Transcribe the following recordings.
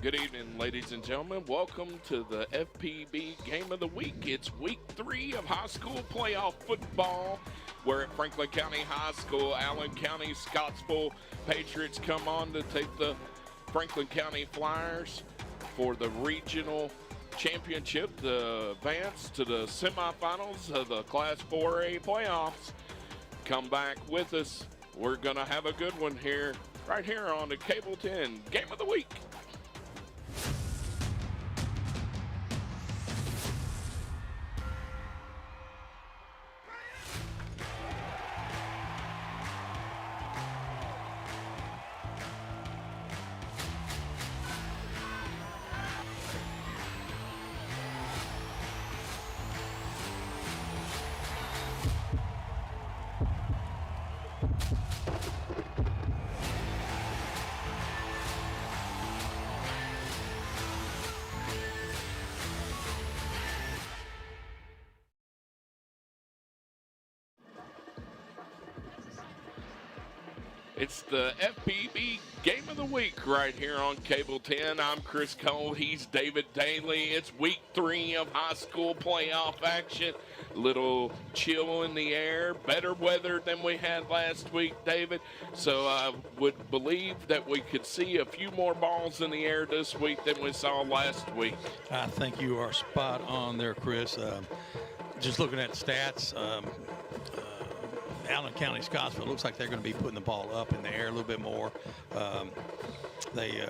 Good evening, ladies and gentlemen. Welcome to the FPB Game of the Week. It's week 3 of high school playoff football. We're at Franklin County High School. Allen County Scottsville Patriots come on to take the Franklin County Flyers for the regional championship to advance to the semifinals of the Class 4A playoffs. Come back with us. We're going to have a good one here, right here on the Cable 10 Game of the Week. It's the FPB Game of the Week right here on Cable 10. I'm Chris Cole. He's David Daly. It's week 3 of high school playoff action. Little chill in the air, better weather than we had last week, David. So I would believe that we could see a few more balls in the air this week than we saw last week. I think you are spot on there, Chris. Just looking at stats, Allen County, Scottsville, looks like they're going to be putting the ball up in the air a little bit more. They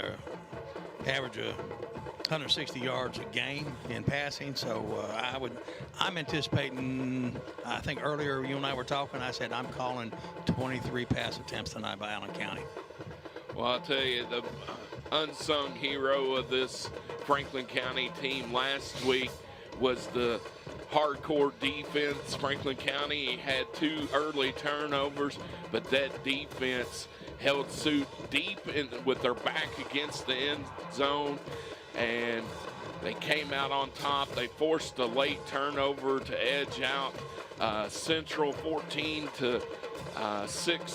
average 160 yards a game in passing, so I'm anticipating. I think earlier you and I were talking. I said I'm calling 23 pass attempts tonight by Allen County. Well, I'll tell you, the unsung hero of this Franklin County team last week was the hardcore defense. Franklin County had 2 early turnovers, but that defense held suit deep with their back against the end zone, and they came out on top. They forced a late turnover to edge out Central 14-6,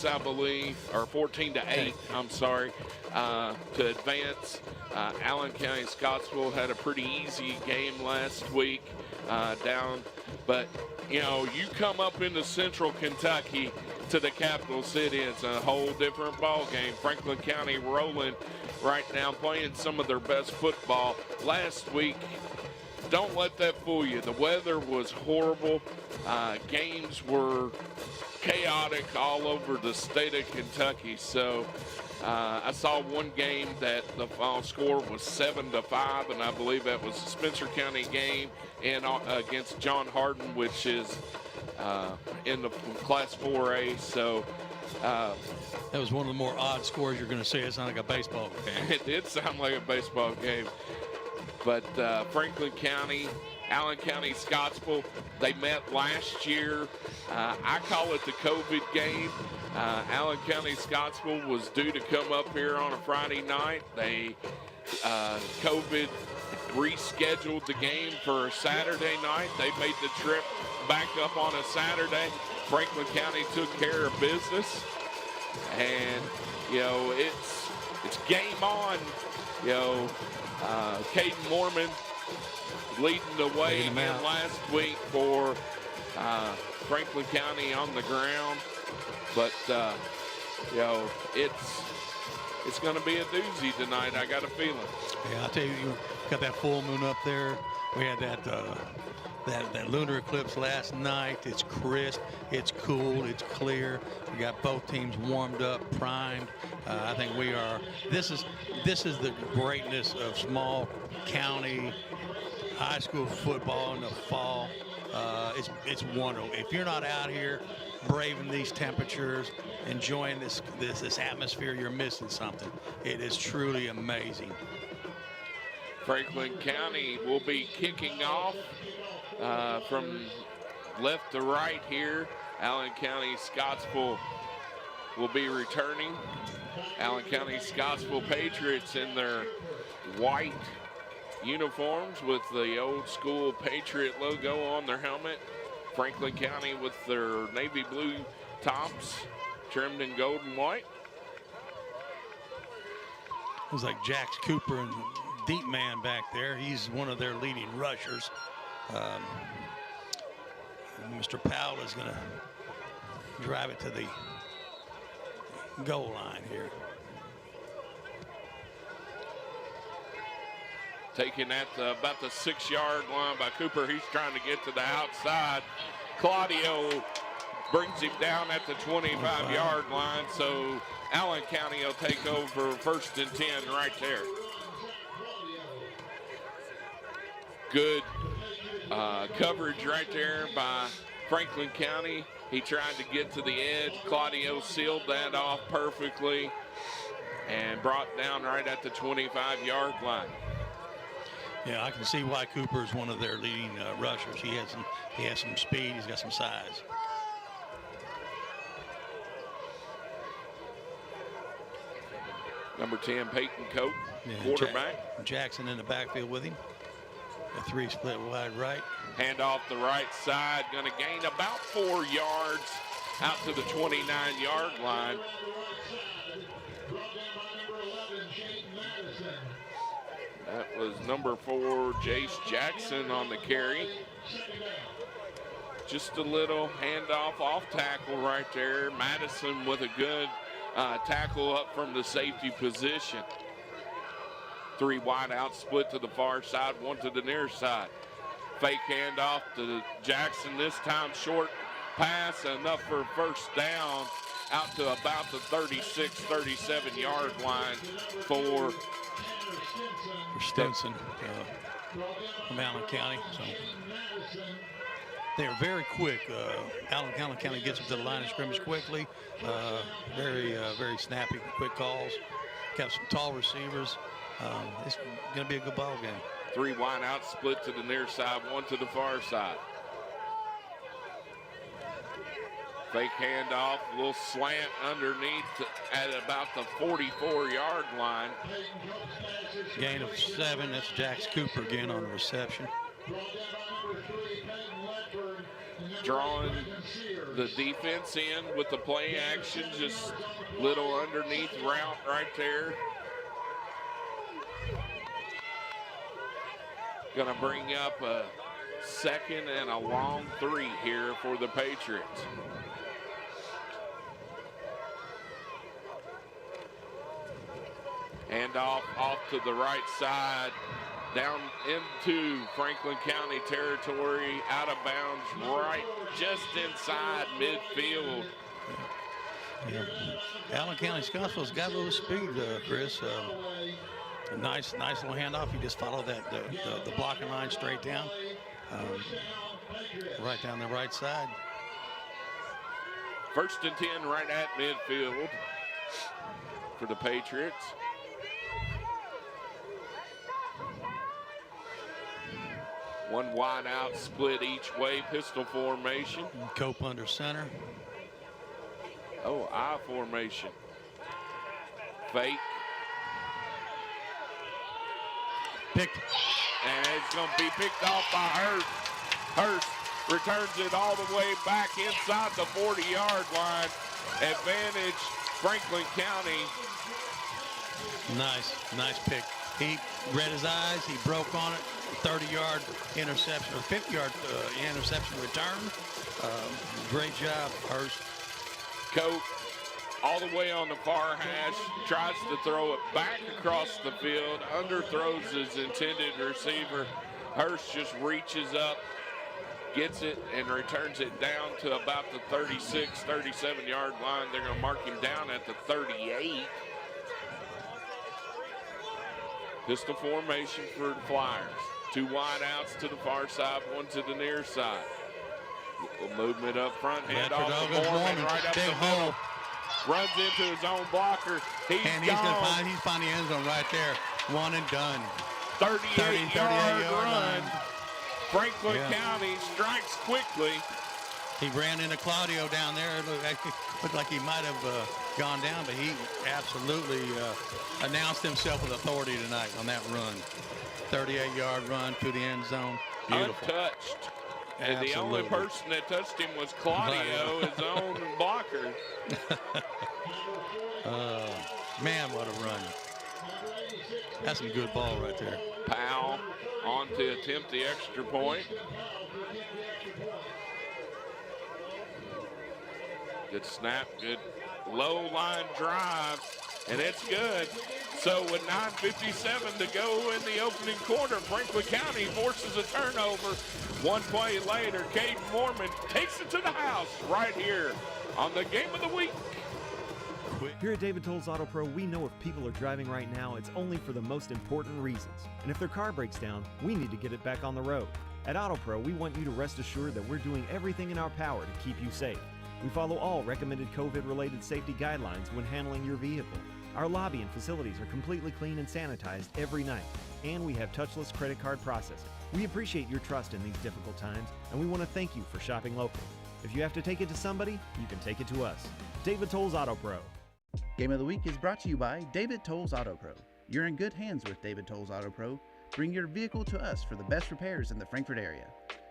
I believe, or 14-8, I'm sorry, to advance. Allen County Scottsville had a pretty easy game last week down, but you know, you come up into Central Kentucky to the capital city, it's a whole different ball game. Franklin County rolling right now, playing some of their best football. Last week, don't let that fool you. The weather was horrible. Games were chaotic all over the state of Kentucky. So I saw one game that the final score was 7-5, and I believe that was a Spencer County game and against John Hardin, which is in the Class 4A. So that was one of the more odd scores you're going to see. It sounded like a baseball game. It did sound like a baseball game. But Franklin County, Allen County, Scottsville, they met last year. I call it the COVID game. Allen County, Scottsville was due to come up here on a Friday night. They COVID rescheduled the game for a Saturday night. They made the trip back up on a Saturday. Franklin County took care of business, and you know, it's game on. You know, Caden Mormon leading the way again last week for Franklin County on the ground, but you know, it's going to be a doozy tonight. I got a feeling. Yeah, I'll tell you, you got that full moon up there. We had that lunar eclipse last night. It's crisp, it's cool, it's clear. We got both teams warmed up, primed. I think we are. This is the greatness of small county high school football in the fall. It's wonderful. If you're not out here braving these temperatures, enjoying this atmosphere, you're missing something. It is truly amazing. Franklin County will be kicking off from left to right here. Allen County Scottsville will be returning. Allen County Scottsville Patriots in their white uniforms with the old school Patriot logo on their helmet. Franklin County with their navy blue tops trimmed in gold and white. It was like Jax Cooper and deep man back there. He's one of their leading rushers. Mr. Powell is going to drive it to the goal line here. Taking at about the 6-yard line by Cooper. He's trying to get to the outside. Claudio brings him down at the 25-yard line. So Allen County will take over 1st and 10 right there. Good coverage right there by Franklin County. He tried to get to the edge. Claudio sealed that off perfectly and brought down right at the 25-yard line. Yeah, I can see why Cooper is one of their leading rushers. He has some speed. He's got some size. Number 10, Peyton Cope, quarterback. Jackson in the backfield with him. A 3 split wide right. Hand off the right side, going to gain about 4 yards out to the 29-yard line. That was number 4, Jace Jackson on the carry. Just a little handoff off tackle right there. Madison with a good tackle up from the safety position. 3 wide out, split to the far side, 1 to the near side. Fake handoff to Jackson, this time short pass, enough for first down out to about the 36, 37-yard line for Stinson from Allen County. So they're very quick. Allen County gets up to the line of scrimmage quickly. Very snappy, quick calls. Got some tall receivers. It's going to be a good ball game. 3 wide out, split to the near side, 1 to the far side. Fake handoff, a little slant underneath at about the 44-yard line. Gain of 7. That's Jax Cooper again on the reception. Drawing the defense in with the play action, just little underneath route right there. Gonna bring up a 2nd and a long 3 here for the Patriots. Handoff off to the right side, down into Franklin County territory, out of bounds, right just inside midfield. Yeah. Allen County Scottsville's got a little speed, Chris. A nice little handoff. You just follow that the blocking line straight down, right down the right side. 1st and 10 right at midfield for the Patriots. One wide out, split each way, pistol formation. Cope under center. Oh, I formation. Fake. Picked. And it's going to be picked off by Hurst. Hurst returns it all the way back inside the 40-yard line. Advantage Franklin County. Nice pick. He read his eyes. He broke on it. 30-yard interception, or 50-yard interception return. Great job, Hurst. Cope all the way on the far hash, tries to throw it back across the field, underthrows his intended receiver. Hurst just reaches up, gets it, and returns it down to about the 36, 37-yard line. They're going to mark him down at the 38. Pistol formation for the Flyers. 2 wide outs to the far side, 1 to the near side. Little movement up front, hand off to Mormon, right up the middle. Runs into his own blocker. He's gonna find the end zone right there. 1 and done. 38-yard run. Franklin County strikes quickly. He ran into Claudio down there. It looked like he might have gone down, but he absolutely announced himself with authority tonight on that run. 38-yard run to the end zone. Beautiful. Untouched. And Absolutely. the only person that touched him was Claudio, his own blocker. Man, what a run. That's some good ball right there. Powell on to attempt the extra point. Good snap, good low line drive, and it's good. So with 9:57 to go in the opening quarter, Franklin County forces a turnover. 1 play later, Caden Mormon takes it to the house right here on the Game of the Week. Here at David Tolles Auto Pro, we know if people are driving right now, it's only for the most important reasons. And if their car breaks down, we need to get it back on the road. At Auto Pro, we want you to rest assured that we're doing everything in our power to keep you safe. We follow all recommended COVID-related safety guidelines when handling your vehicle. Our lobby and facilities are completely clean and sanitized every night, and we have touchless credit card processing. We appreciate your trust in these difficult times, and we want to thank you for shopping local. If you have to take it to somebody, you can take it to us. David Tolles Auto Pro. Game of the Week is brought to you by David Tolles Auto Pro. You're in good hands with David Tolles Auto Pro. Bring your vehicle to us for the best repairs in the Frankfort area.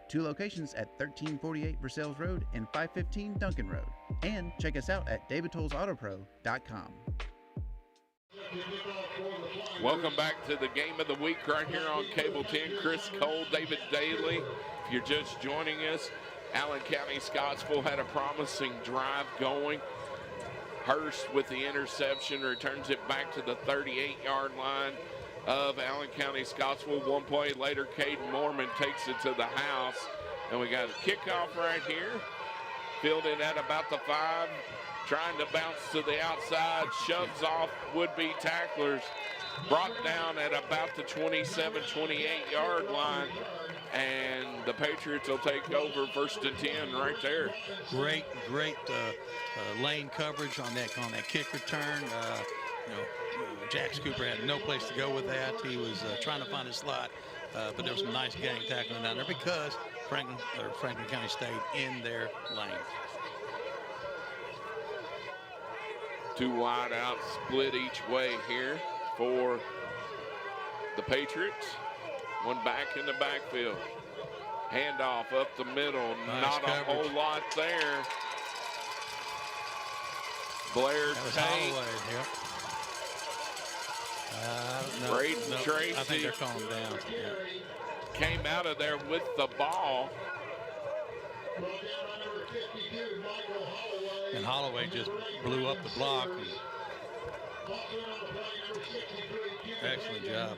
2 locations at 1348 Versailles Road and 515 Duncan Road. And check us out at davidtollsautopro.com. Welcome back to the Game of the Week right here on Cable 10. Chris Cole, David Daly. If you're just joining us, Allen County Scottsville had a promising drive going. Hurst with the interception returns it back to the 38-yard line of Allen County Scottsville. 1 play later, Caden Mormon takes it to the house. And we got a kickoff right here. Fielded at about the 5. Trying to bounce to the outside. Shoves off would-be tacklers. Brought down at about the 27, 28-yard line. And the Patriots will take over 1st and 10 right there. Great lane coverage on that kick return. Jax Cooper had no place to go with that. He was trying to find a slot, but there was some nice gang tackling down there because Franklin County stayed in their lane. Two wide out, split each way here for the Patriots. One back in the backfield. Handoff up the middle. Nice Not coverage. a whole lot there. Blair That was Tate. Holloway, yep. No, Braden no, Tracy. I think they're calling him down. Yeah. Came out of there with the ball. And Holloway just blew up the block. Excellent job.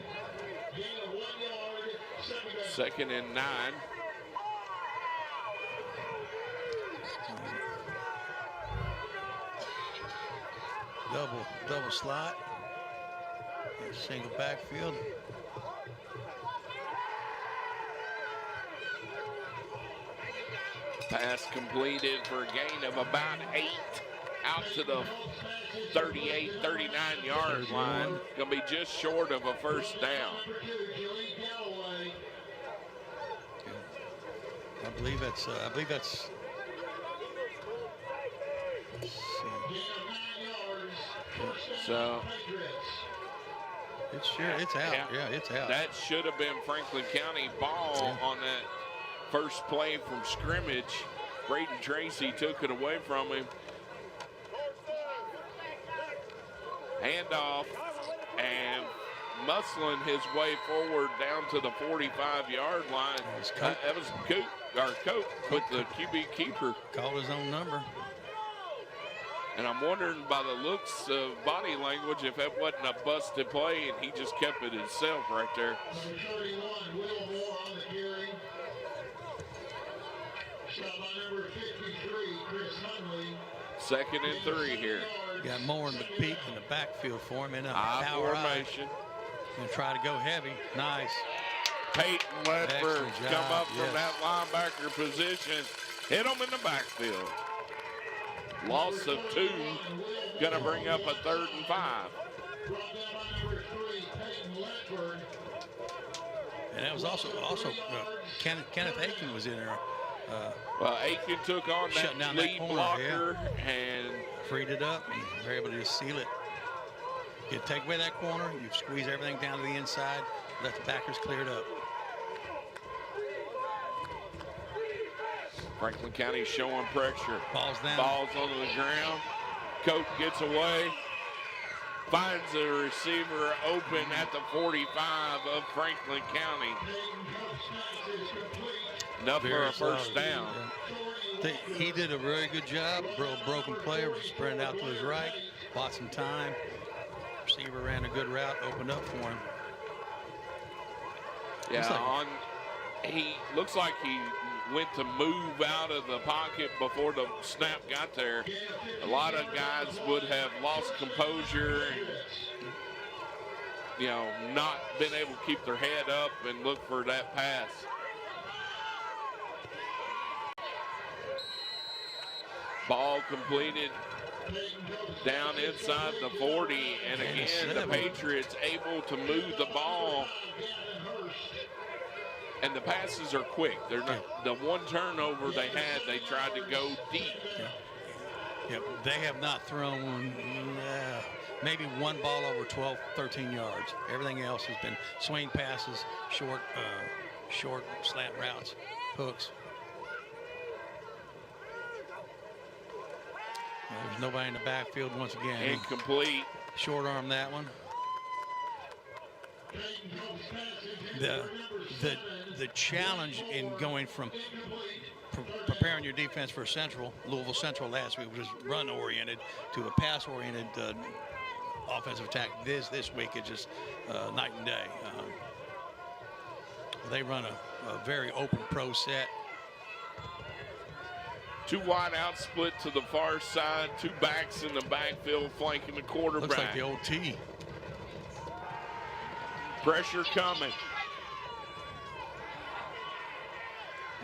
2nd and 9. Double slot. Single backfield. Pass completed for a gain of about 8 out to the 38, 39-yard line. Gonna be just short of a first down. I believe that's. Let's see. So It's out. Yeah, it's out. that should have been Franklin County ball on that first play from scrimmage. Braden Tracy took it away from him. Handoff and muscling his way forward down to the 45-yard line. That was Cope with the QB keeper. Called his own number. And I'm wondering by the looks of body language if that wasn't a busted play and he just kept it himself right there. Number 31, Will Moore on the carry. Shot by number 53, Chris Hunley. 2nd and 3 here. Got Moore in the peak in the backfield for him in a I power formation. Gonna try to go heavy. Nice. Peyton Ledford Excellent come job, up from yes. that linebacker position. Hit him in the backfield. Loss of 2. Gonna bring up a 3rd and 5. Brought down by number 3, Peyton Ledford. And that was also Kenneth Aiken was in there. Well, Aiken took on Shutting that down that lead corner, blocker and Freed it up and were able to just seal it. You take away that corner, you squeeze everything down to the inside, let the backers clear it up. Franklin County showing pressure. Ball's down. Ball's onto the ground. Cope gets away. Finds the receiver open at the 45 of Franklin County. Enough for a first down. Yeah. He did a very good job. Broken player, spreading out to his right, bought some time. Receiver ran a good route, opened up for him. Yeah, he looks like he went to move out of the pocket before the snap got there. A lot of guys would have lost composure and, not been able to keep their head up and look for that pass. Ball completed down inside the 40, and again, the Patriots able to move the ball. And the passes are quick. They're not the one turnover they had. They tried to go deep. Yeah, they have not thrown maybe one ball over 12, 13 yards. Everything else has been swing passes, short slant routes, hooks. There's nobody in the backfield once again. Incomplete. Short arm that one. The challenge in going from preparing your defense for Louisville Central last week was run oriented to a pass oriented offensive attack. This week it's just night and day. They run a very open pro set. Two wide out, split to the far side. Two backs in the backfield flanking the quarterback. Looks like the old T. Pressure coming.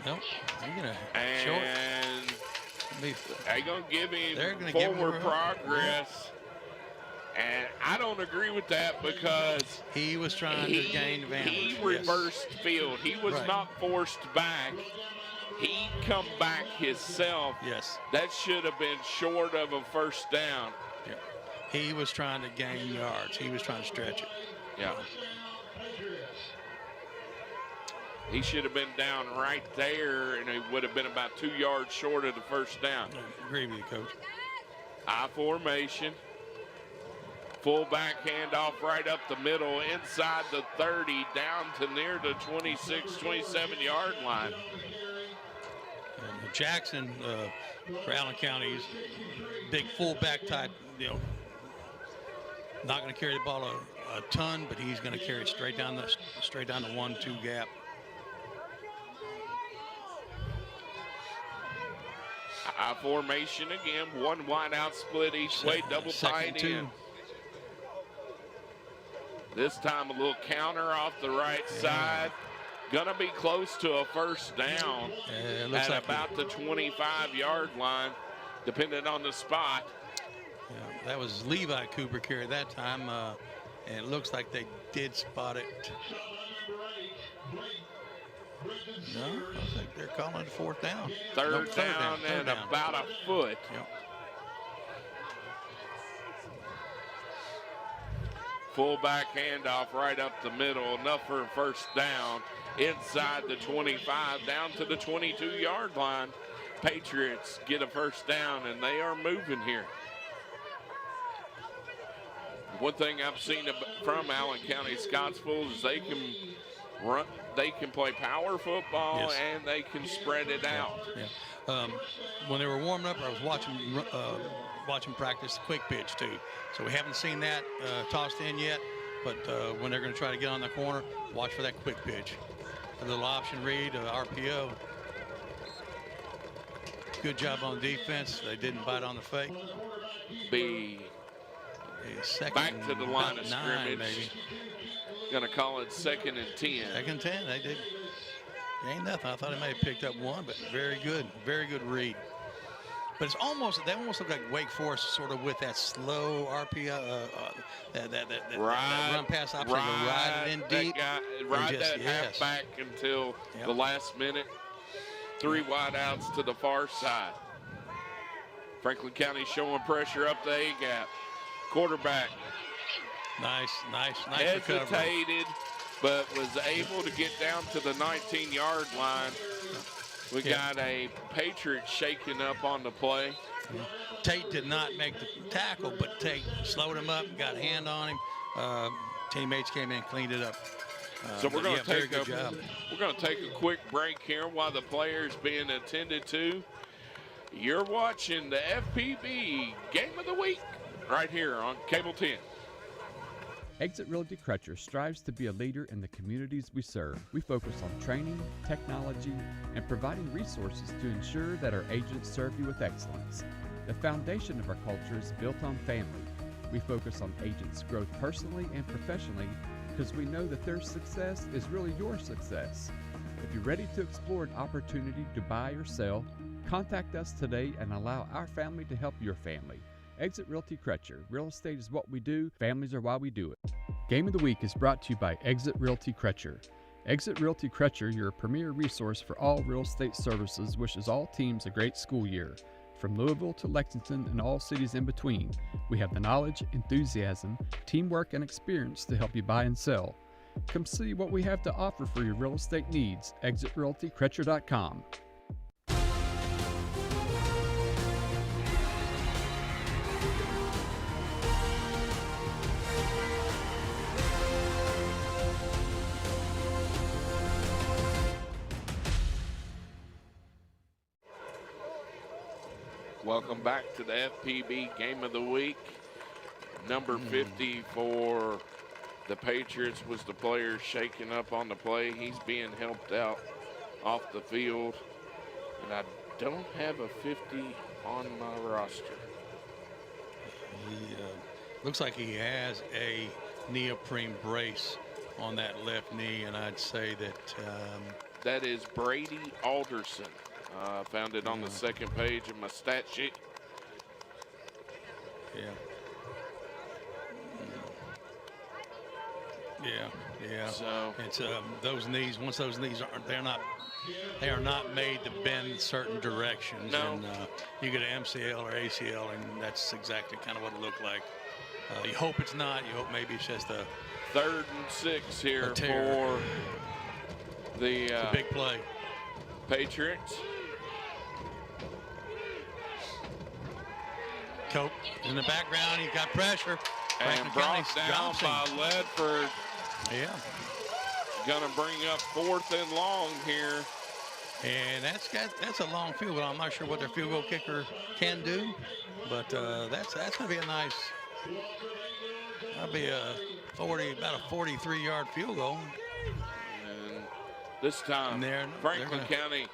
Nope. They're gonna and they're gonna give him forward progress. And I don't agree with that because he was trying to gain advantage. He reversed field. He was not forced back. He come back himself. Yes. That should have been short of a first down. Yeah. He was trying to gain yards. He was trying to stretch it. Yeah. He should have been down right there, and he would have been about 2 yards short of the first down. I agree with you, Coach. I formation. Fullback handoff right up the middle, inside the 30, down to near the 26, 27-yard line. And Jackson, for Allen County's big fullback type, not going to carry the ball a ton, but he's going to carry it straight down the 1-2 gap. I formation again, one wide out split each way, double tight end. This time a little counter off the right side. Gonna be close to a first down at like about the 25-yard line, depending on the spot. Yeah, that was Levi Cooper carried that time, and it looks like they did spot it. No, I think they're calling it fourth down. Third down and about a foot. Yep. Fullback handoff right up the middle, enough for a first down. Inside the 25, down to the 22-yard line. Patriots get a first down, and they are moving here. One thing I've seen from Allen County Scottsville is they can run, they can play power football, yes, and they can spread it out. Yeah. When they were warming up, I was watching practice quick pitch too. So we haven't seen that tossed in yet, but when they're going to try to get on the corner, watch for that quick pitch. A little option read, RPO. Good job on defense. They didn't bite on the fake. Be back to the line of scrimmage. Maybe. Going to call it 2nd and 10. 2nd and 10. They did. Ain't nothing. I thought he may have picked up one, but very good read. But it's almost, they almost look like Wake Forest, sort of with that slow RPO, that run pass option, ride it in deep. Ride that halfback until the last minute. 3 wide outs to the far side. Franklin County showing pressure up the A gap. Quarterback. Nice hesitated, recovery, but was able to get down to the 19-yard line. We got a Patriot shaking up on the play. Tate did not make the tackle, but Tate slowed him up, got a hand on him. Teammates came in, cleaned it up. So we're going to take a quick break here while the players being attended to. You're watching the FPB Game of the Week right here on Cable 10. Exit Realty Crutcher strives to be a leader in the communities we serve. We focus on training, technology, and providing resources to ensure that our agents serve you with excellence. The foundation of our culture is built on family. We focus on agents' growth personally and professionally because we know that their success is really your success. If you're ready to explore an opportunity to buy or sell, contact us today and allow our family to help your family. Exit Realty Crutcher. Real estate is what we do. Families are why we do it. Game of the Week is brought to you by Exit Realty Crutcher. Exit Realty Crutcher, your premier resource for all real estate services, wishes all teams a great school year. From Louisville to Lexington and all cities in between, we have the knowledge, enthusiasm, teamwork, and experience to help you buy and sell. Come see what we have to offer for your real estate needs. ExitRealtyCrutcher.com. Welcome back to the FPB Game of the Week. Number 50 for the Patriots was the player shaking up on the play. He's being helped out off the field. And I don't have a 50 on my roster. He looks like he has a neoprene brace on that left knee, and I'd say that that is Brady Alderson. Found it on the second page of my stat sheet. Yeah. So it's those knees. Once those knees they are not made to bend certain directions. No. And you get an MCL or ACL, and that's exactly kind of what it looked like. You hope it's not. You hope maybe it's just a 3rd and 6 here tear. for the It's a big play. Patriots. Cope in the background. He's got pressure. And brought down by Ledford. Yeah. Gonna bring up 4th and long here. And that's a long field goal. I'm not sure what their field goal kicker can do, but that's gonna be a nice. That'll be about a 43-yard field goal. And this time, Franklin County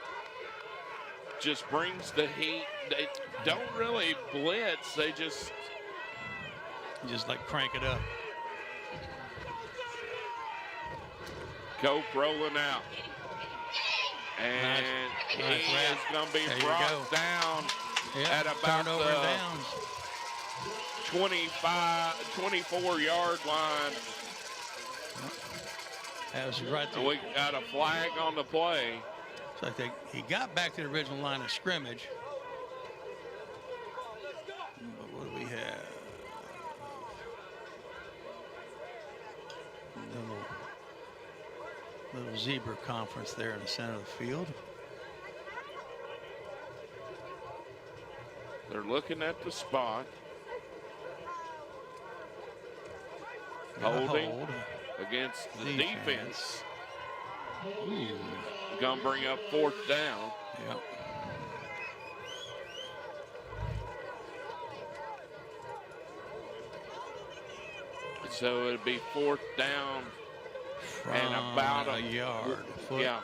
just brings the heat. They don't really blitz. They just like crank it up. Cope rolling out. And he is going to be brought down at about the 24-yard line. That was right there. We got a flag on the play. So I think he got back to the original line of scrimmage. But what do we have? Little zebra conference there in the center of the field. They're looking at the spot. Holding against the defense. Gonna bring up 4th down. Yep. So it'd be 4th down and about a yard. Foot. Yeah.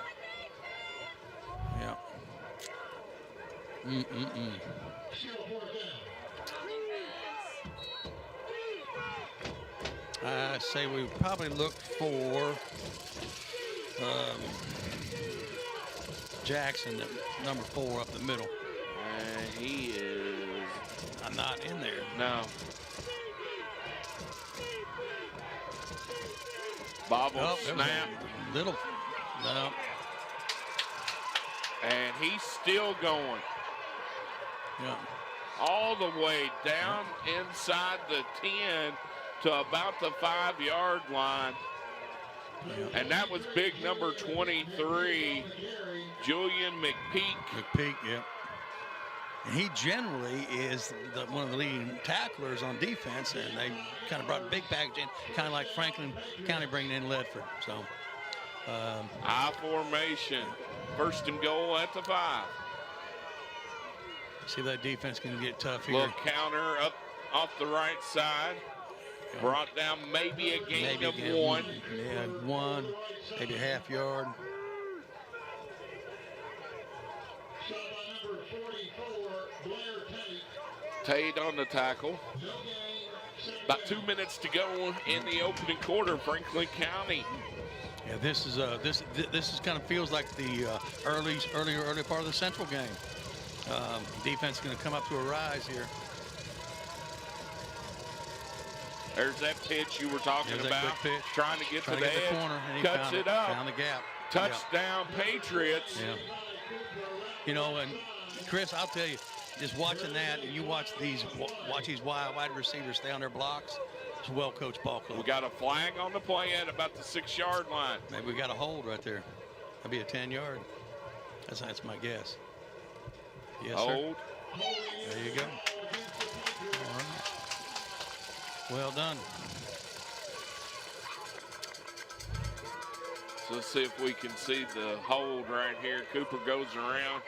Yeah. I say we probably look for Jackson, number 4 up the middle. He is not in there. No. Bobble snap. Little. No. And he's still going. Yeah. All the way down inside the 10 to about the 5-yard line. And that was big number 23, Julian McPeak. McPeak, yeah. And he generally is one of the leading tacklers on defense, and they kind of brought a big package in, kind of like Franklin County bringing in Ledford. So, I formation, 1st and goal at the 5. See if that defense can get tough here. Little counter up off the right side. Brought down maybe a gain of 1. Yeah, 1, maybe a half yard. Tate on the tackle. About 2 minutes to go in the opening quarter, Franklin County. Yeah, this is kind of feels like the early part of the Central game. Defense is going to come up to a rise here. There's that pitch you were talking about. Pitch. Trying to get to the edge. Corner, and he cuts it up. Found the gap. Touchdown, Patriots. Yeah. You know, and Chris, I'll tell you, just watching that, and you watch these wide receivers stay on their blocks. It's a well-coached ball club. We got a flag on the play at about the 6-yard line. Maybe we got a hold right there. That'd be a 10-yard. That's my guess. Yes, hold. Sir. There you go. All right. Well done. So let's see if we can see the hold right here. Cooper goes around.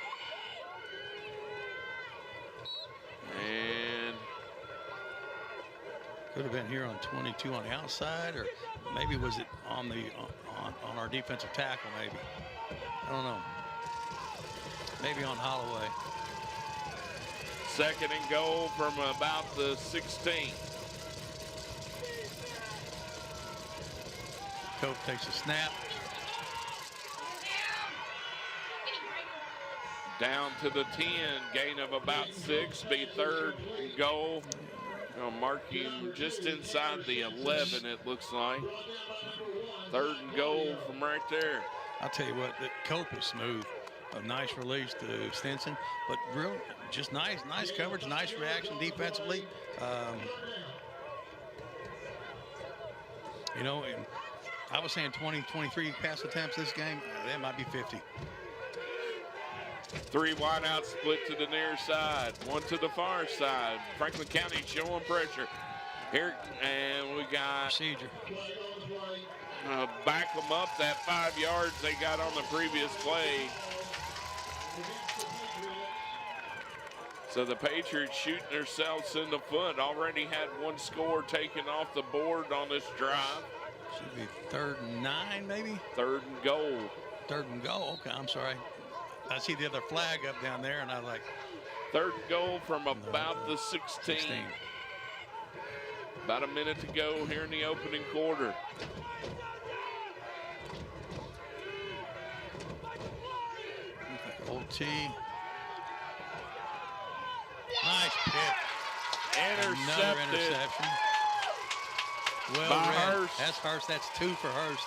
And could have been here on 22 on the outside, or maybe was it on our defensive tackle, maybe. I don't know. Maybe on Holloway. 2nd and goal from about the 16. Cope takes a snap. Down to the 10, gain of about 6, be 3rd and goal. Mark him just inside the 11, it looks like. 3rd and goal from right there. I'll tell you what, the Cope is smooth. A nice release to Stinson, but just nice coverage, nice reaction defensively. You know, and I was saying 20, 23 pass attempts this game. That might be 50. 3 wideouts split to the near side, 1 to the far side. Franklin County showing pressure. Here, and we got Procedure. back them up that 5 yards they got on the previous play. So the Patriots shooting themselves in the foot. Already had 1 score taken off the board on this drive. Should be 3rd and 9, maybe? 3rd and goal. 3rd and goal. Okay, I'm sorry. I see the other flag up down there, and I like 3rd and goal from about the 16. About a minute to go here in the opening quarter. OT. Nice pick. Intercepted. Another interception. Well by read. Hurst. That's Hurst. That's 2 for Hurst.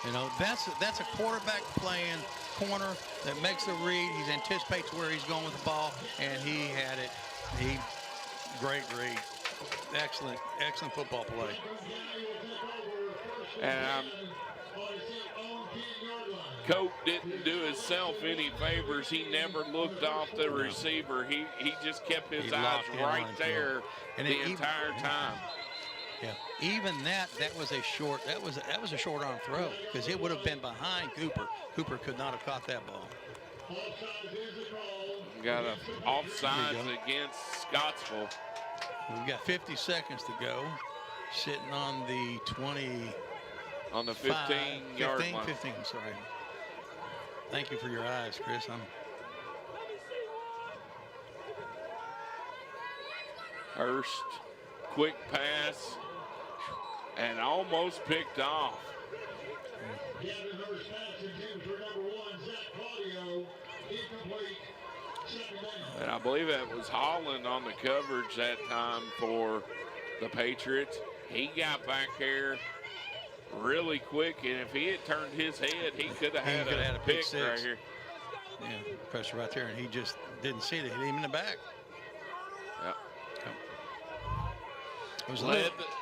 You know, that's a quarterback playing corner that makes the read. He anticipates where he's going with the ball, and he had it. Great read. Excellent football play. And Cope didn't do himself any favors. He never looked off the receiver. He just kept his eyes right there the entire time. Yeah, even that was a short arm throw because it would have been behind Cooper. Cooper could not have caught that ball. Got a offsides against Scottsville. We've got 50 seconds to go. Sitting on the 20. On the 15-yard line. 15, sorry. Thank you for your eyes, Chris. Hurst, quick pass, and almost picked off. And I believe it was Holland on the coverage that time for the Patriots. He got back here really quick, and if he had turned his head, he could have had a pick right here. Yeah, pressure right there, and he just didn't see it. It hit him in the back. Yep. It was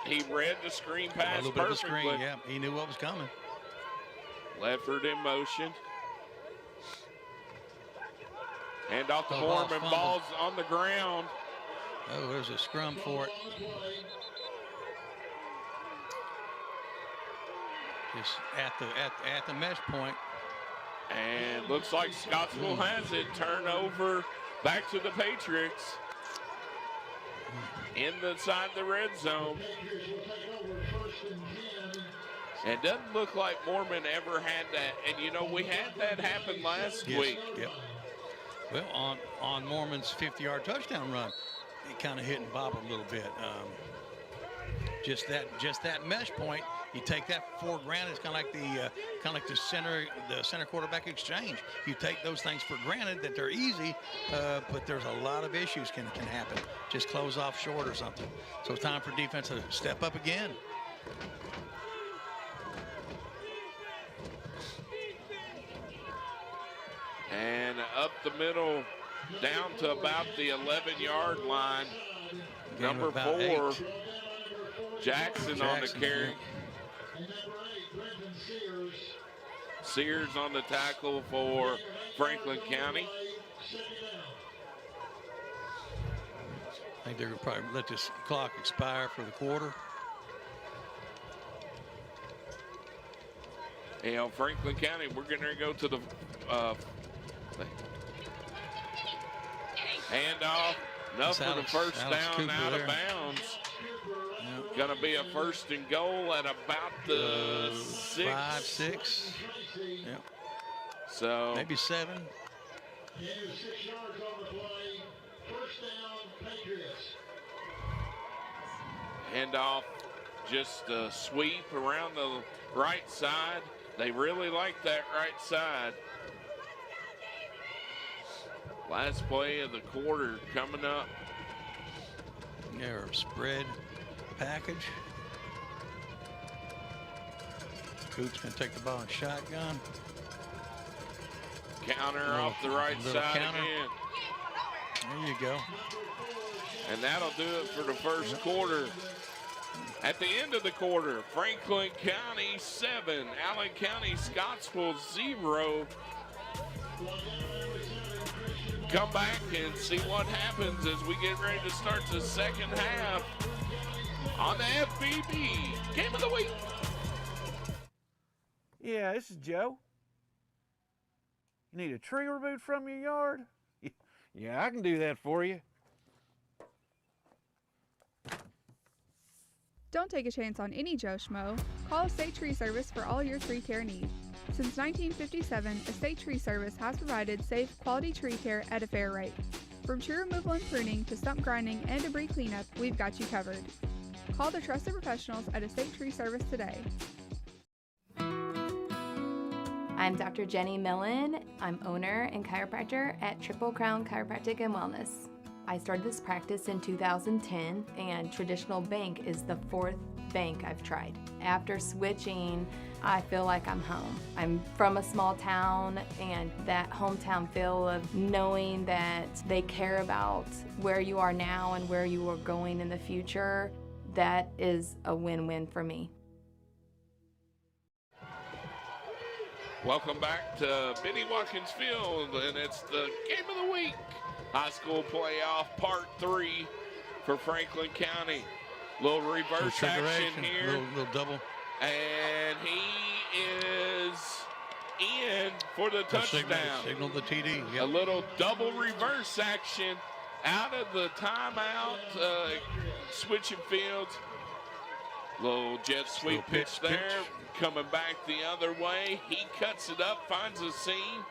He read the screen pass a little bit of the perfectly. screen, yeah. He knew what was coming. Lefford in motion. Hand off to Mormon. Ball's on the ground. Oh, there's a scrum for it. Just at the mesh point. And looks like Scottsville has it. Turnover back to the Patriots. Inside the red zone. And it doesn't look like Mormon ever had that. And, you know, we had that happen last week. Yep. Well, on Mormon's 50-yard touchdown run, it kind of hit and bobbled a little bit. Just that mesh point, you take that for granted. It's kind of like the center quarterback exchange. You take those things for granted that they're easy, but there's a lot of issues can happen. Just close off short or something. So it's time for defense to step up again. And up the middle, down to about the 11-yard line. Number 4, Jackson on the carry. Sears on the tackle for Franklin County. I think they're going to probably let this clock expire for the quarter. You know, Franklin County, we're going to go to the handoff. Enough for the first down out of bounds. Yep. Going to be a 1st and goal at about the 6. 5, 6. Yep. So maybe 7. 6 yards on the play. 1st down, Patriots. Handoff, just a sweep around the right side. They really like that right side. Last play of the quarter coming up. Their spread package. Coop's going to take the ball in shotgun. Counter off the right side counter. again. There you go. And that'll do it for the first quarter. At the end of the quarter, Franklin County 7, Allen County Scottsville 0. Come back and see what happens as we get ready to start the second half on the FBB Game of the Week. Yeah, this is Joe. You need a tree removed from your yard? Yeah, I can do that for you. Don't take a chance on any Joe Schmo. Call Estate Tree Service for all your tree care needs. Since 1957, Estate Tree Service has provided safe, quality tree care at a fair rate. From tree removal and pruning to stump grinding and debris cleanup, we've got you covered. Call the trusted professionals at Estate Tree Service today. I'm Dr. Jenny Millen. I'm owner and chiropractor at Triple Crown Chiropractic and Wellness. I started this practice in 2010, and traditional bank is the fourth bank I've tried. After switching, I feel like I'm home. I'm from a small town, and that hometown feel of knowing that they care about where you are now and where you are going in the future, that is a win-win for me. Welcome back to Benny Watkins Field, and it's the Game of the Week. High school playoff part 3 for Franklin County. Little reverse action here. Little double. And he is in for the touchdown. Signal the TD. Yep. A little double reverse action out of the timeout. Switching fields. Little jet sweep pitch there. Coming back the other way. He cuts it up, finds a seam.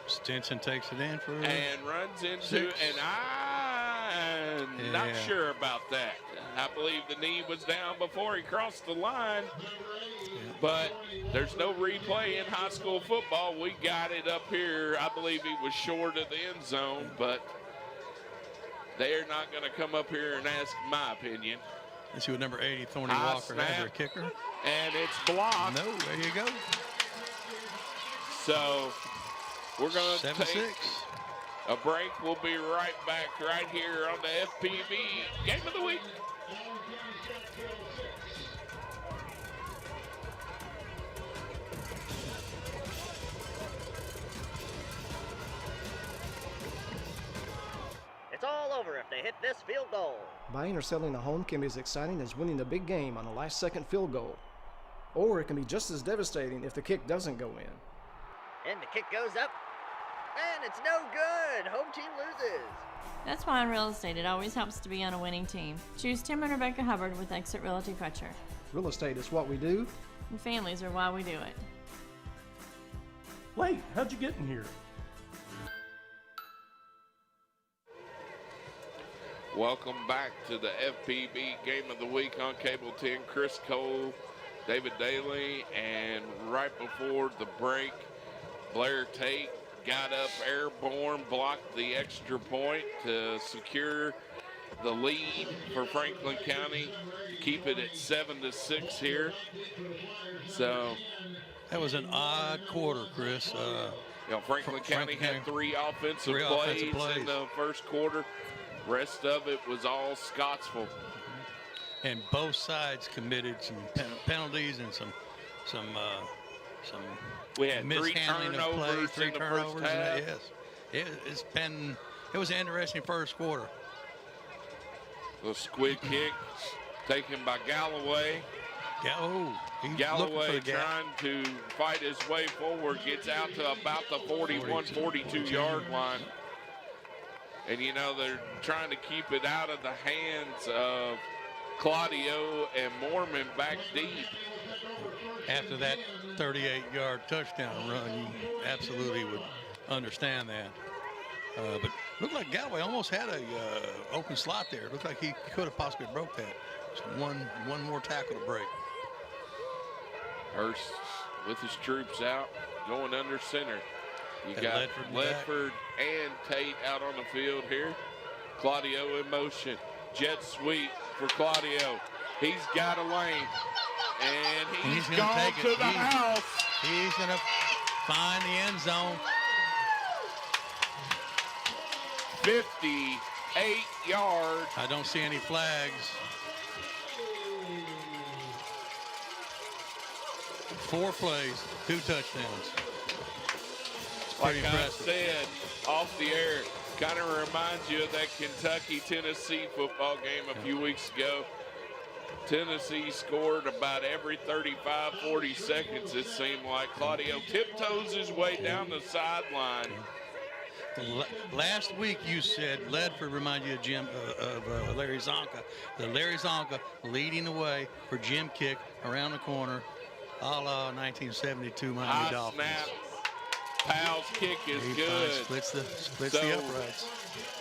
Stinson takes it in for and runs into 6. And I'm not sure about that. I believe the knee was down before he crossed the line, but there's no replay in high school football. We got it up here. I believe he was short of the end zone, but they're not going to come up here and ask my opinion. Let's see what number 80, Thorny Walker, has their kicker. And it's blocked. No, there you go. So we're going to take 7-6. a break. We'll be right back right here on the FPV Game of the Week. It's all over if they hit this field goal. Buying or selling a home can be as exciting as winning a big game on a last-second field goal. Or it can be just as devastating if the kick doesn't go in. And the kick goes up, and it's no good. Home team loses. That's why in real estate it always helps to be on a winning team. Choose Tim and Rebecca Hubbard with Exit Realty Crutcher. Real estate is what we do. And families are why we do it. Wait, how'd you get in here? Welcome back to the FPB Game of the Week on Cable 10. Chris Cole, David Daly, and right before the break, Blair Tate got up airborne, blocked the extra point to secure the lead for Franklin County, keep it at 7-6 here. So that was an odd quarter, Chris. Franklin County had three offensive plays in the first quarter. Rest of it was all Scottsville. And both sides committed some penalties and some we had mishandling of play, 3 turnovers. First half. Yes, it was an interesting first quarter. The squid kick taken by Galloway. Galloway trying to fight his way forward, gets out to about the 41-42 yard line. And you know, they're trying to keep it out of the hands of Claudio and Mormon back deep. After that 38-yard touchdown run, you absolutely would understand that. But looked like Galloway almost had a open slot there. Looked like he could have possibly broke that. Just one more tackle to break. Hurst with his troops out, going under center. You got Ledford and Tate out on the field here. Claudio in motion. Jet sweep for Claudio. He's got a lane. And he's gone to the house. He's going to find the end zone. 58 yards. I don't see any flags. 4 plays, 2 touchdowns. It's Like pretty I impressive. said off the air, kind of reminds you of that Kentucky-Tennessee football game a few weeks ago. Tennessee scored about every 35, 40 seconds, it seemed like. Claudio tiptoes his way down the sideline. Last week you said Ledford reminded you of Larry Zonka. The Larry Zonka leading the way for Jim kick around the corner, a la 1972 Miami High Dolphins. snap. Powell's kick is good. Splits the uprights.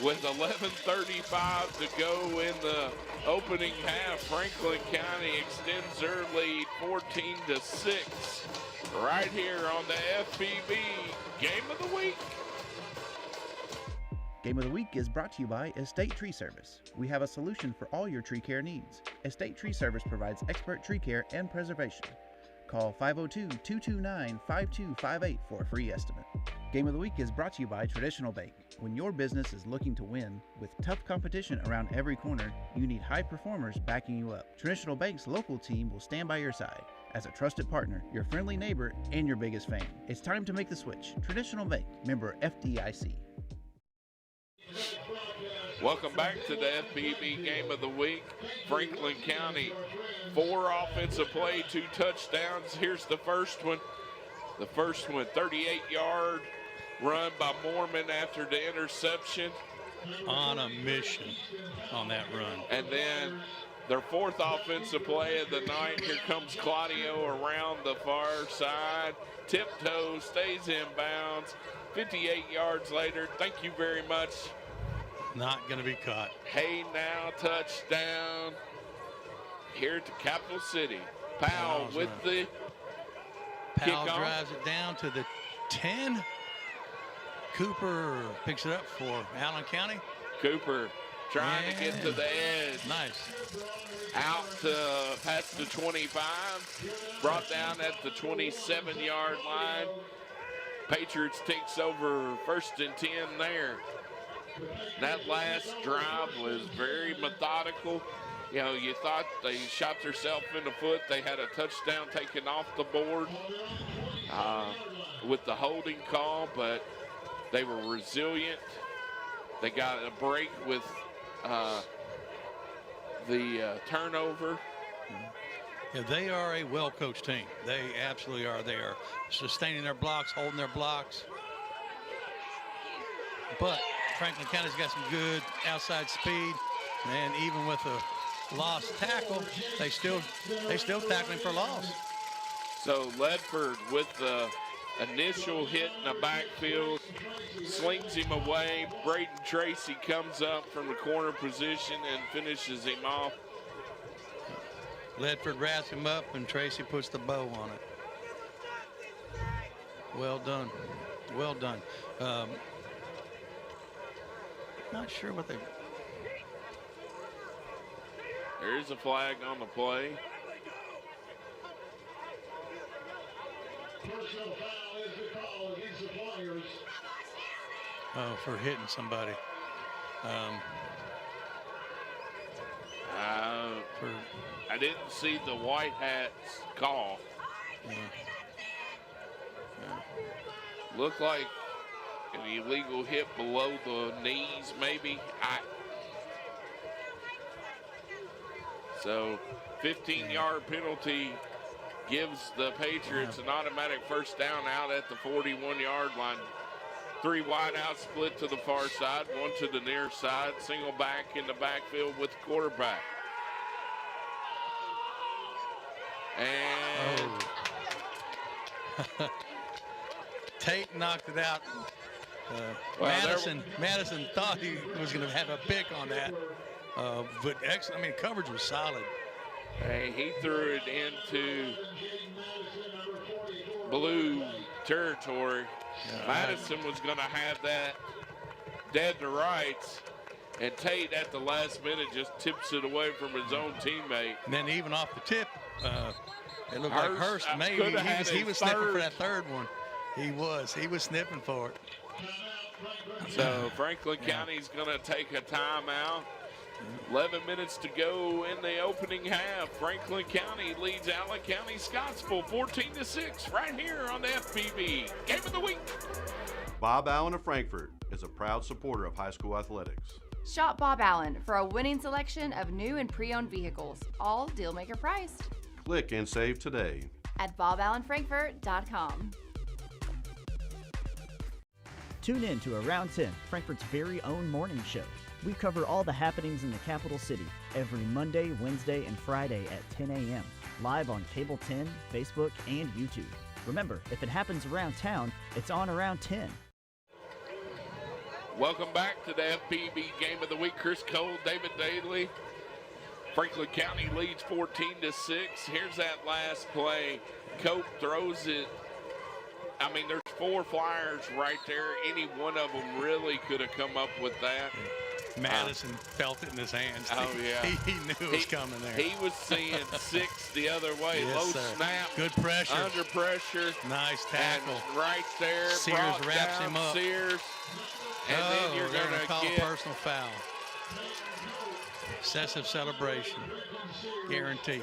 With 11:35 to go in the opening half, Franklin County extends their lead 14-6 right here on the FPB Game of the Week. Game of the Week is brought to you by Estate Tree Service. We have a solution for all your tree care needs. Estate Tree Service provides expert tree care and preservation. Call 502-229-5258 for a free estimate. Game of the Week is brought to you by Traditional Bank. When your business is looking to win, with tough competition around every corner, you need high performers backing you up. Traditional Bank's local team will stand by your side as a trusted partner, your friendly neighbor, and your biggest fan. It's time to make the switch. Traditional Bank, member FDIC. Welcome back to the FPB Game of the Week. Franklin County, 4 offensive play, 2 touchdowns. Here's the first one. The first one, 38-yard run by Mormon after the interception. On a mission on that run. And then their 4th offensive play of the night. Here comes Claudio around the far side. Tiptoe, stays in bounds. 58 yards later. Thank you very much. Not going to be caught. Hey, now touchdown here at the Capital City. Powell with the Powell kickoff. drives it down to the 10. Cooper picks it up for Allen County. Cooper trying to get to the edge. Nice. Out to past the 25. Brought down at the 27-yard line. Patriots takes over 1st and 10 there. That last drive was very methodical. You know, you thought they shot themselves in the foot. They had a touchdown taken off the board with the holding call, but they were resilient. They got a break with the turnover. Yeah, they are a well-coached team. They absolutely are. They are sustaining their blocks, holding their blocks. But Franklin County's got some good outside speed, and even with a lost tackle, they still tackling for loss. So Ledford with the initial hit in the backfield, slings him away. Braden Tracy comes up from the corner position and finishes him off. Ledford wraps him up, and Tracy puts the bow on it. Well done. Well done. Not sure what they... There's a flag on the play. Personal foul is the call against the Flyers. Oh, for hitting somebody. I didn't see the white hats call. Looked like an illegal hit below the knees, maybe. So 15-yard penalty gives the Patriots an automatic first down out at the 41-yard line. 3 wide out, split to the far side, 1 to the near side, single back in the backfield with the quarterback. And Tate knocked it out. Madison thought he was going to have a pick on that. But excellent. I mean, coverage was solid. Hey, he threw it into blue territory. Madison was going to have that dead to rights, and Tate at the last minute just tips it away from his own teammate. And then even off the tip, it looked like Hurst maybe he was sniffing for that third one. He was sniffing for it. So Franklin County's going to take a timeout. 11 minutes to go in the opening half. Franklin County leads Allen County Scottsville 14-6 right here on the FPB Game of the Week. Bob Allen of Frankfort is a proud supporter of high school athletics. Shop Bob Allen for a winning selection of new and pre-owned vehicles, all dealmaker priced. Click and save today At boballenfrankfurt.com. Tune in to Around 10, Frankfort's very own morning show. We cover all the happenings in the capital city every Monday, Wednesday, and Friday at 10 a.m. live on Cable 10, Facebook, and YouTube. Remember, if it happens around town, it's on Around 10. Welcome back to the FPB Game of the Week. Chris Cole, David Daly. Franklin County leads 14-6. Here's that last play. Cope throws it. I mean, there's 4 flyers right there. Any one of them really could have come up with that. Madison felt it in his hands. Oh, yeah. He knew it was coming there. He was seeing 6 the other way. Yes, Low sir. snap. Good pressure. Under pressure. Nice tackle. And right there. Sears brought wraps down him up. Sears. And then you're they're going to call get a personal foul. Excessive celebration. Guaranteed.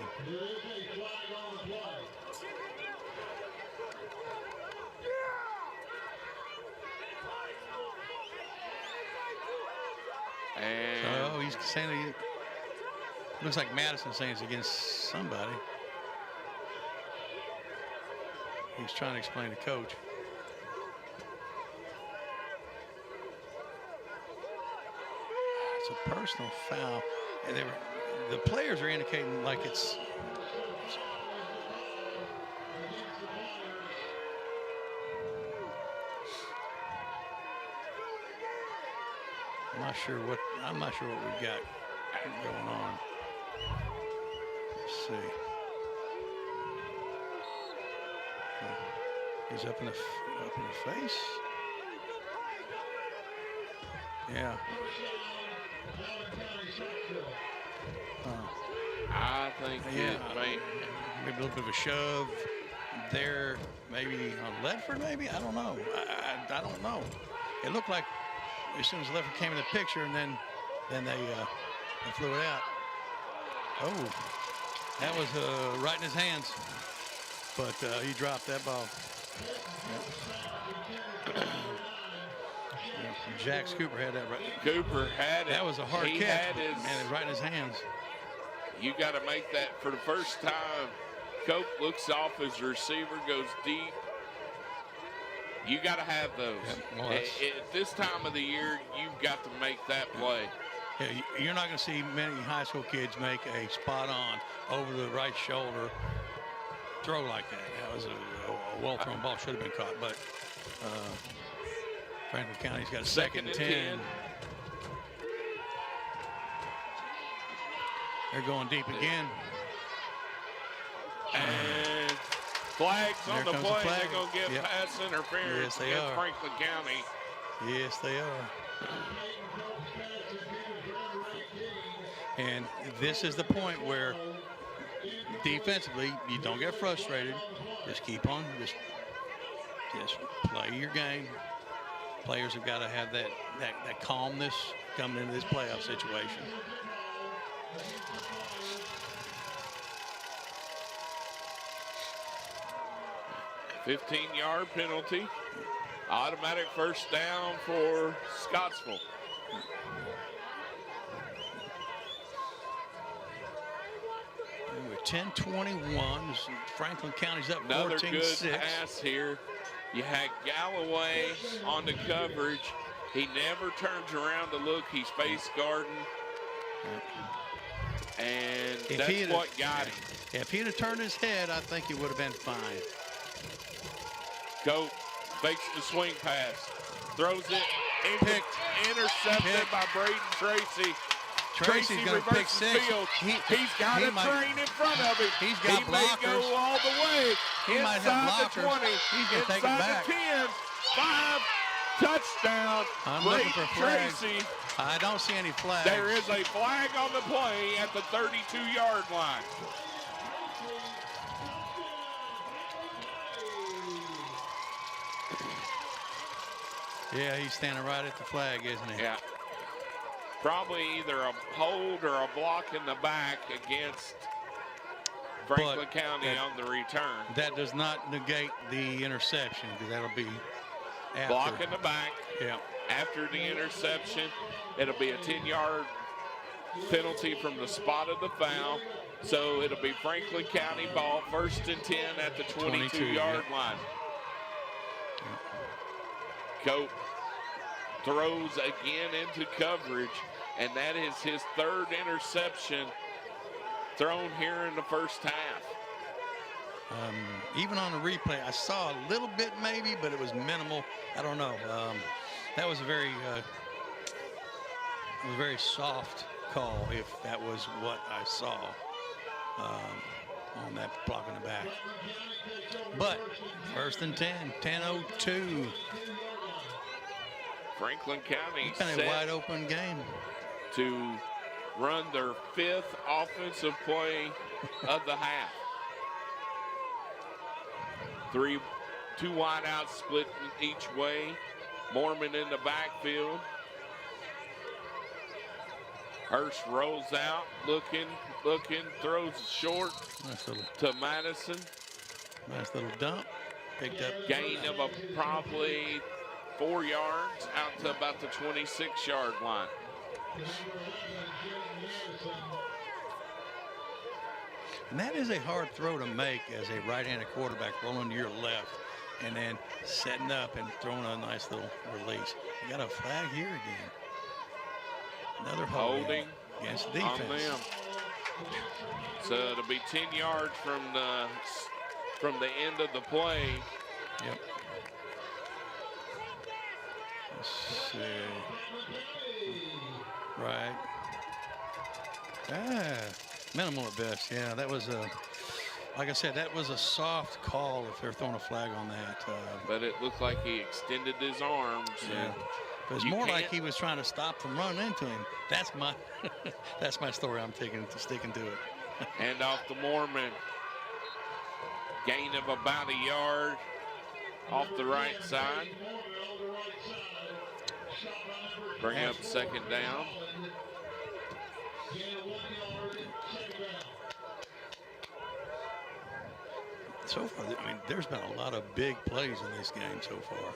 And he's saying it looks like Madison saying it's against somebody. He's trying to explain to coach. It's a personal foul, and the players are indicating like it's. I'm not sure what we've got going on. Let's see. He's up in the face. Yeah. I think maybe a little bit of a shove there, maybe on Ledford, maybe? I don't know. I don't know. It looked like as soon as Ledford came in the picture, and then they flew it out. Oh, that was right in his hands, but he dropped that ball. Yep. Jack Cooper had that right. Cooper had it. That was a hard He catch, had his, and it's right in his hands. You got to make that for the first time. Cope looks off, his receiver goes deep. You got to have those. Yep, well, at this time of the year, you've got to make that play. Yeah, you're not going to see many high school kids make a spot-on over the right shoulder throw like that. That was a well-thrown ball. Should have been caught, but Franklin County's got a second and 10. They're going deep again. And flags on the play. Flag. They're going to get pass interference against Franklin County. Yes, they are. And this is the point where defensively you don't get frustrated. Just keep on. Just play your game. Players have got to have that calmness coming into this playoff situation. A 15-yard penalty. Automatic first down for Scottsville. We're 10-21. Franklin County's up 14-6. Another good pass here. You had Galloway on the coverage. He never turns around to look. He's face guarding. And that's what got him. If he'd have turned his head, I think he would have been fine. Cope fakes the swing pass. Throws it. Intercepted by Braden Tracy. Tracy's going to pick six. He's got a train in front of him. He's got blockers. He may go all the way. He might have blockers. The 20. He's going to take it back. The 10. 5. Touchdown. I'm looking for flags. Tracy. I don't see any flags. There is a flag on the play at the 32-yard line. Yeah, he's standing right at the flag, isn't he? Yeah. probably either a hold or a block in the back against Franklin County on the return. That does not negate the interception, because that'll be after. Block in the back. Yeah. After the interception, it'll be a 10-yard penalty from the spot of the foul. So it'll be Franklin County ball, 1st and 10 at the 22-yard line. Cope throws again into coverage, and that is his 3rd interception thrown here in the first half. Even on the replay, I saw a little bit maybe, but it was minimal. I don't know. That was a very soft call, if that was what I saw on that block in the back. But 1st and 10, 10:02. Franklin County Kind of a wide open game to run their 5th offensive play of the half. 2 wide outs split each way. Mormon in the backfield. Hurst rolls out, looking, throws short to Madison. Nice little dump. Picked up. Gain of probably 4 yards out to about the 26-yard line. And that is a hard throw to make as a right-handed quarterback, rolling to your left and then setting up and throwing a nice little release. You got a flag here again. Another holding against the defense. On them. So it'll be 10 yards from the end of the play. Yep. Let's see. Right. Minimal at best. Yeah, that was a, like I said, that was a soft call if they're throwing a flag on that. But it looked like he extended his arms. Yeah. It was more like he was trying to stop from running into him. That's my that's my story. I'm sticking to it. Hand off to Mormon. Gain of about a yard off the right side. Bring up 2nd down. So far, I mean, there's been a lot of big plays in this game so far.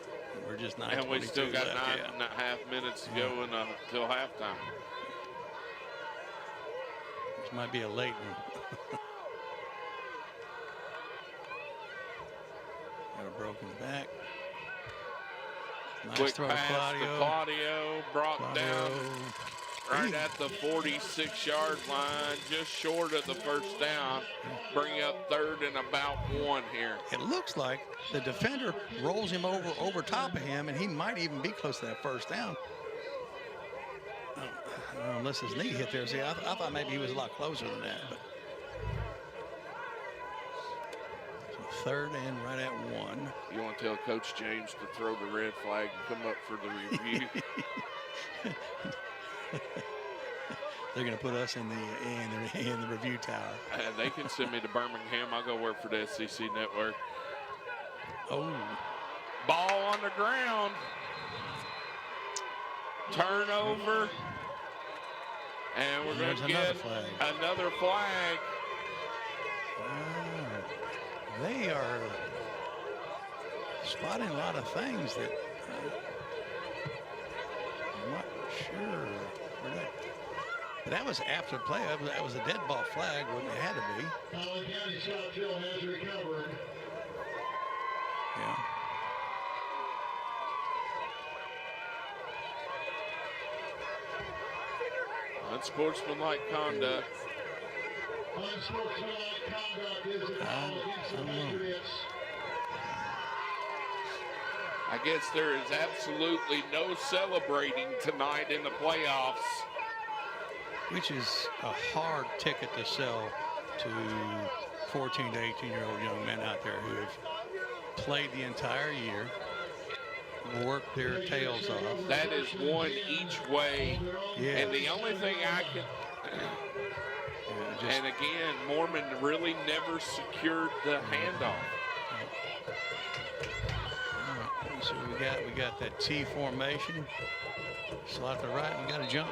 We're just 9:22 and we still got left. 9.5 minutes to go until halftime. This might be a late one. Got a broken back. Nice Quick throw, pass to Claudio, brought down right at the 46-yard line, just short of the 1st down. Bring up 3rd and about 1 here. It looks like the defender rolls him over top of him, and he might even be close to that 1st down. Unless his knee hit there. See, I thought maybe he was a lot closer than that. But. So 3rd and right at 1. You want to tell Coach James to throw the red flag and come up for the review? They're going to put us in the review tower. They can send me to Birmingham. I'll go work for the SEC network. Oh. Ball on the ground. Turnover. And we're going to get another flag. They are spotting a lot of things that I'm not sure. But that was after the play. That was a dead ball flag, wouldn't it? Had to be. Allen County Scottsville has recovered. Yeah. Unsportsmanlike conduct. Unsportsmanlike conduct is the foul against the Patriots. I guess there is absolutely no celebrating tonight in the playoffs. Which is a hard ticket to sell to 14 to 18-year-old young men out there who have played the entire year, worked their tails off. That is one each way. Yeah. And the only thing I can... and again, Mormon really never secured the handoff. So we got that T formation. Slot to right, we got to jump.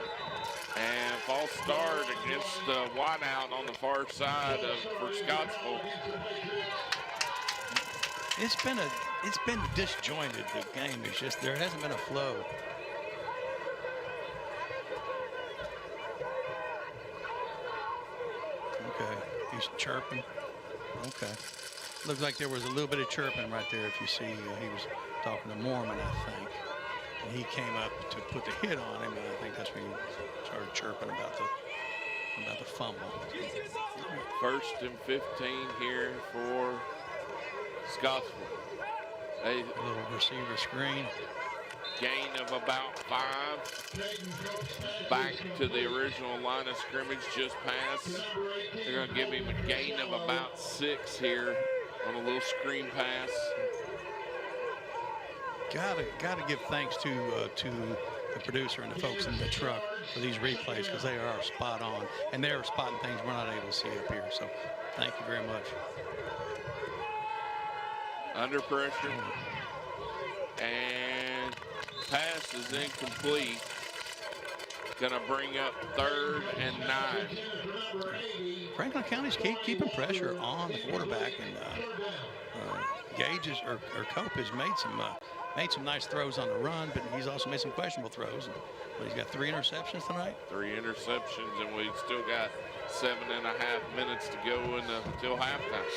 And false start against Whiteout on the far side for Scottsville. It's been disjointed, the game. It's just there hasn't been a flow. Okay, he's chirping. Okay. Looks like there was a little bit of chirping right there. If you see, he was talking to Mormon, I think. And he came up to put the hit on him, and I think that's when he started chirping about the fumble. First and 15 here for Scottsville. A little receiver screen. Gain of about 5. Back to the original line of scrimmage, just past. They're going to give him a gain of about 6 here on a little screen pass. Gotta give thanks to the producer and the folks in the truck for these replays, because they are spot on, and they are spotting things we're not able to see up here. So thank you very much. Under pressure, and pass is incomplete. Gonna bring up 3rd and 9. Franklin County's keeping pressure on the quarterback, and Gage or Cope has made some nice throws on the run, but he's also made some questionable throws. But he's got 3 interceptions tonight. 3 interceptions, and we've still got 7.5 minutes to go until halftime.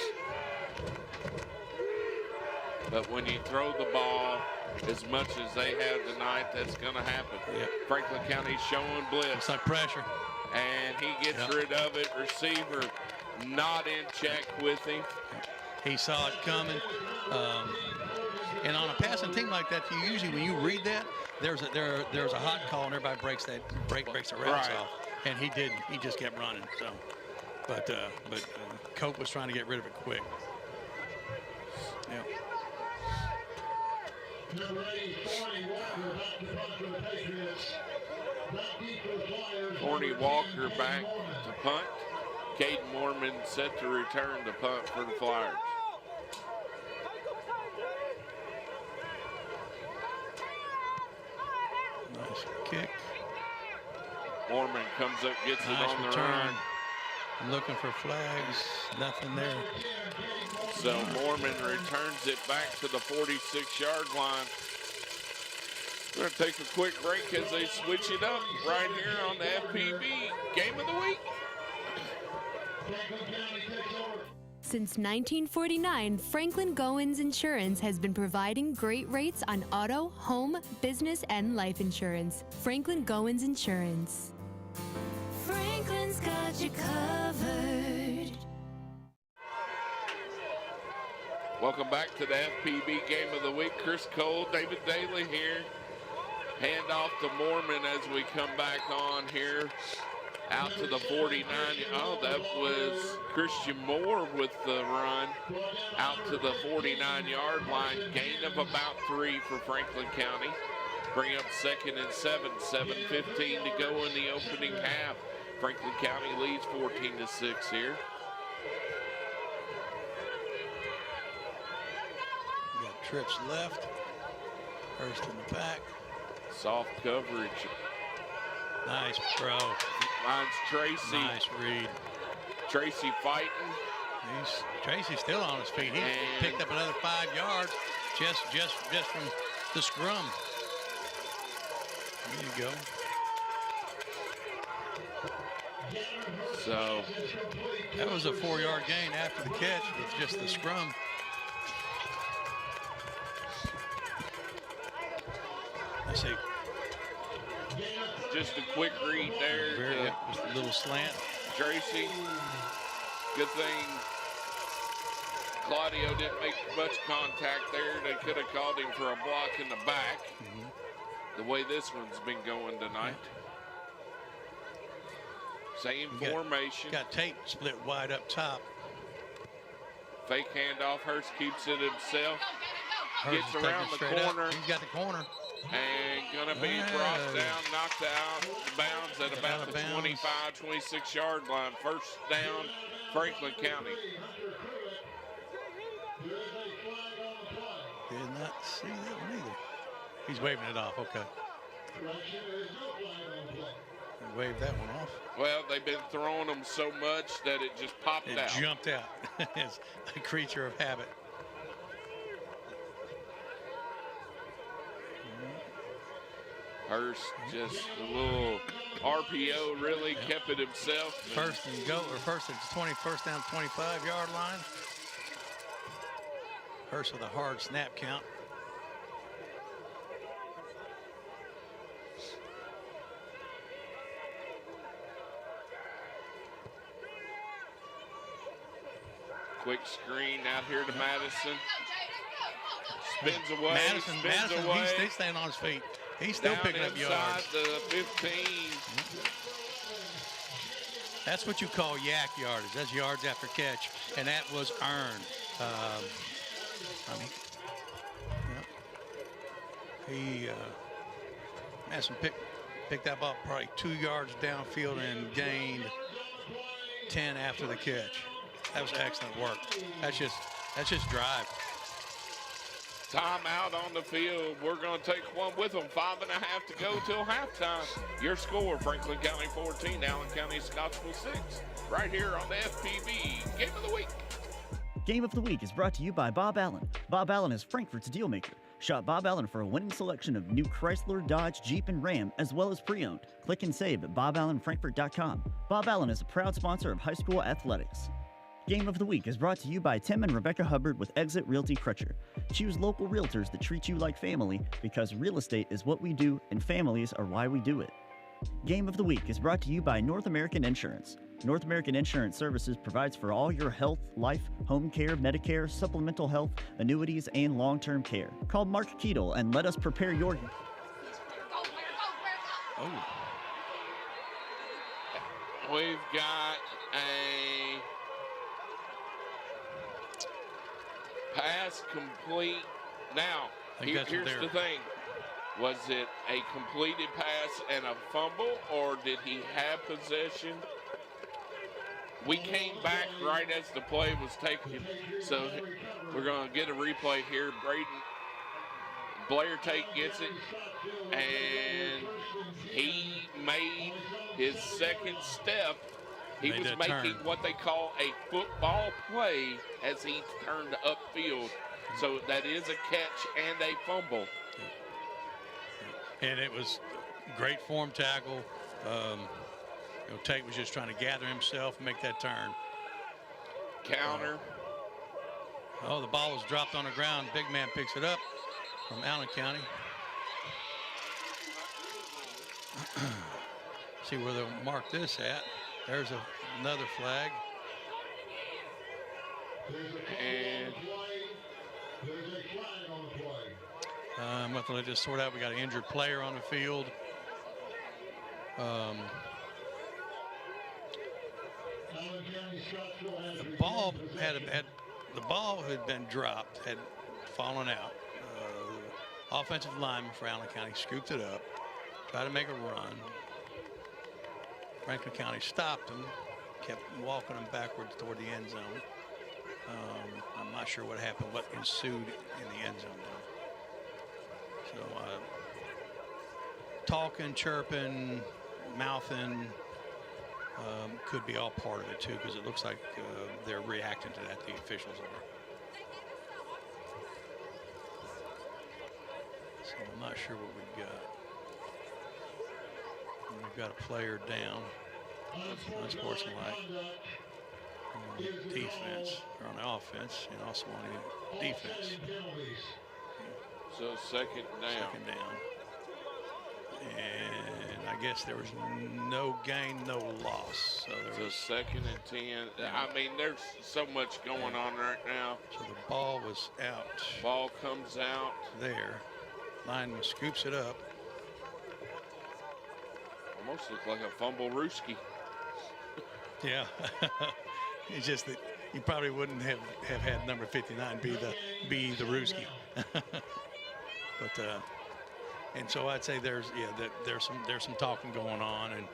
But when you throw the ball as much as they have tonight, that's going to happen. Yep. Franklin County's showing blitz. It's like pressure. And he gets rid of it. Receiver not in check with him. He saw it coming. And on a passing team like that, you usually, when you read that, there's a hot call, and everybody breaks the routes off. And he didn't. He just kept running. So, but Cope was trying to get rid of it quick. Yeah. Corny Walker back to punt. Caden Mormon set to return to punt for the Flyers. Nice kick. Mormon comes up, gets it on the run. I'm looking for flags. Nothing there. So Mormon returns it back to the 46-yard line. We're going to take a quick break as they switch it up right here on the FPB Game of the Week. Since 1949, Franklin Goins Insurance has been providing great rates on auto, home, business, and life insurance. Franklin Goins Insurance. Franklin's got you covered. Welcome back to the FPB Game of the Week. Chris Cole, David Daly here. Hand off to Mormon as we come back on here. Out to the 49. Oh, that was Christian Moore with the run. Out to the 49-yard line. Gain of about 3 for Franklin County. Bring up 2nd and 7. 7:15 to go in the opening half. Franklin County leads 14-6 here. We got trips left. First in the pack. Soft coverage. Nice throw. Finds Tracy. Nice read. Tracy fighting. Tracy's still on his feet. He picked up another 5 yards just from the scrum. There you go. So that was a 4-yard gain after the catch with just the scrum. I see. Just a quick read there. Just a little slant. Tracy. Good thing Claudio didn't make much contact there. They could have called him for a block in the back. The way this one's been going tonight. Same formation. Got Tate split wide up top. Fake handoff. Hurst keeps it himself. Hurst Gets around the corner. He's got the corner. And gonna be brought down, knocked out, bounds at about the 25, 26-yard line. First down, Franklin County. Did not see that one either. He's waving it off. Okay. Wave that one off. Well, they've been throwing them so much that it just popped It out. jumped out. It's a creature of habit. Hurst just a little RPO really kept it himself. First and go, or first and 20, first down 25-yard line. Hurst with a hard snap count. Quick screen out here to Madison. Spins away. Madison, away. he's staying on his feet. He's still picking up yards. The 15. That's what you call yak yardage. That's yards after catch, and that was earned. Madison picked that ball probably 2 yards downfield and gained 10 after the catch. That was excellent work. That's just drive. Timeout on the field. We're going to take one with them. 5.5 to go till halftime. Your score, Franklin County 14, Allen County, Scottsville 6. Right here on the FPB Game of the Week. Game of the Week is brought to you by Bob Allen. Bob Allen is Frankfort's deal maker. Shop Bob Allen for a winning selection of new Chrysler, Dodge, Jeep, and Ram, as well as pre-owned. Click and save at boballenfrankfort.com. Bob Allen is a proud sponsor of high school athletics. Game of the Week is brought to you by Tim and Rebecca Hubbard with Exit Realty Crutcher. Choose local realtors that treat you like family, because real estate is what we do and families are why we do it. Game of the Week is brought to you by North American Insurance. North American Insurance Services provides for all your health, life, home care, Medicare, supplemental health, annuities, and long-term care. Call Mark Keedle and let us prepare your... Oh. We've got a pass complete. Now, here's the thing. Was it a completed pass and a fumble, or did he have possession? We came back right as the play was taken, so we're going to get a replay here. Blair Tate gets it, and he made his second step. He was making what they call a football play as he turned upfield. So that is a catch and a fumble. And it was great form tackle. Tate was just trying to gather himself and make that turn. Counter. The ball was dropped on the ground. Big man picks it up from Allen County. See where they'll mark this at. There's another flag. And I'm going to let this sort out. We got an injured player on the field. The ball had been dropped, had fallen out. Offensive lineman for Allen County scooped it up, tried to make a run. Franklin County stopped him, kept walking him backwards toward the end zone. I'm not sure what happened, what ensued in the end zone. So talking, chirping, mouthing could be all part of it too, because it looks like they're reacting to that, the officials are. So I'm not sure what we've got. We've got a player down, unsportsmanlike, on defense, or on the offense, and also on the defense. So second down. And I guess there was no gain, no loss. So there was second and 10. I mean, there's so much going on right now. So the ball was out. Ball comes out. There. Lineman scoops it up. Almost looked like a fumble Rooski. Yeah. It's just that you probably wouldn't have had number 59 be the Rooski. But and so I'd say there's some talking going on, and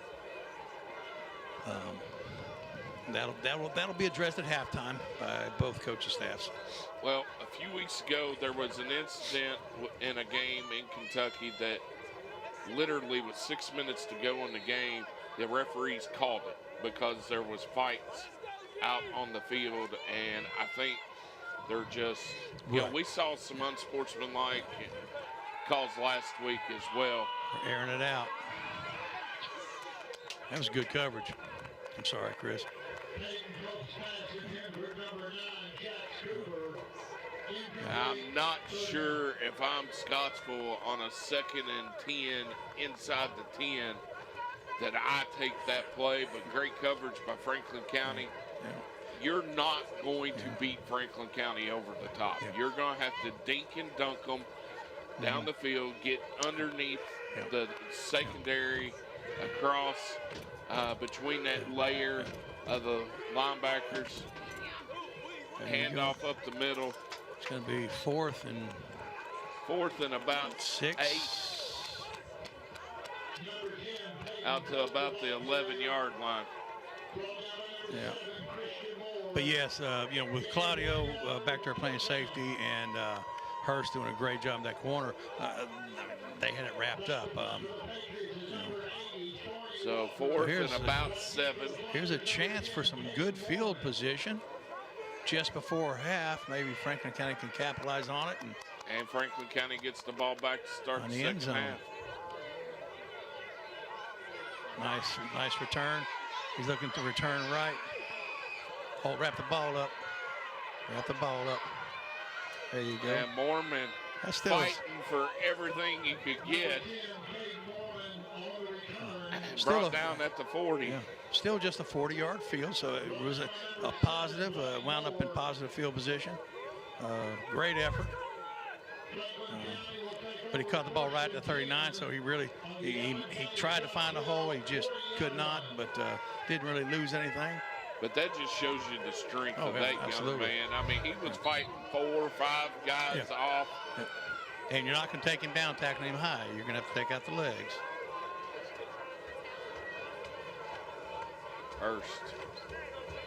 that'll be addressed at halftime by both coaching staffs. Well, a few weeks ago there was an incident in a game in Kentucky that literally with 6 minutes to go in the game, the referees called it because there was fights out on the field, and I think they're just, you know, we saw some unsportsmanlike calls last week as well. We're airing it out. That was good coverage. I'm sorry, Chris. I'm not sure if I'm Scottsville on a 2nd and 10 inside the 10 that I take that play, but great coverage by Franklin County. Yeah. You're not going to beat Franklin County over the top. Yeah. You're going to have to dink and dunk them down the field, get underneath the secondary, across between that layer of the linebackers, hand off up the middle. It's going to be fourth and about 6. 8. Out to about the 11-yard line. Yeah. But yes, you know, with Claudio back there playing safety and Hurst doing a great job in that corner, they had it wrapped up. So fourth and about 7. Here's a chance for some good field position just before half. Maybe Franklin County can capitalize on it. And Franklin County gets the ball back to start the second half. Nice return. He's looking to return right. Oh, wrap the ball up. Wrap the ball up. There you go. And Mormon fighting for everything he could get. Brought down at the 40. Yeah. Still just a 40-yard field, so it was a positive, wound up in positive field position. Great effort. But he caught the ball right at the 39, so he tried to find a hole. He just could not, but didn't really lose anything. But that just shows you the strength of that absolutely. young man. I mean, he was fighting 4 or 5 guys off. Yeah. And you're not going to take him down, tackling him high. You're going to have to take out the legs. Hurst.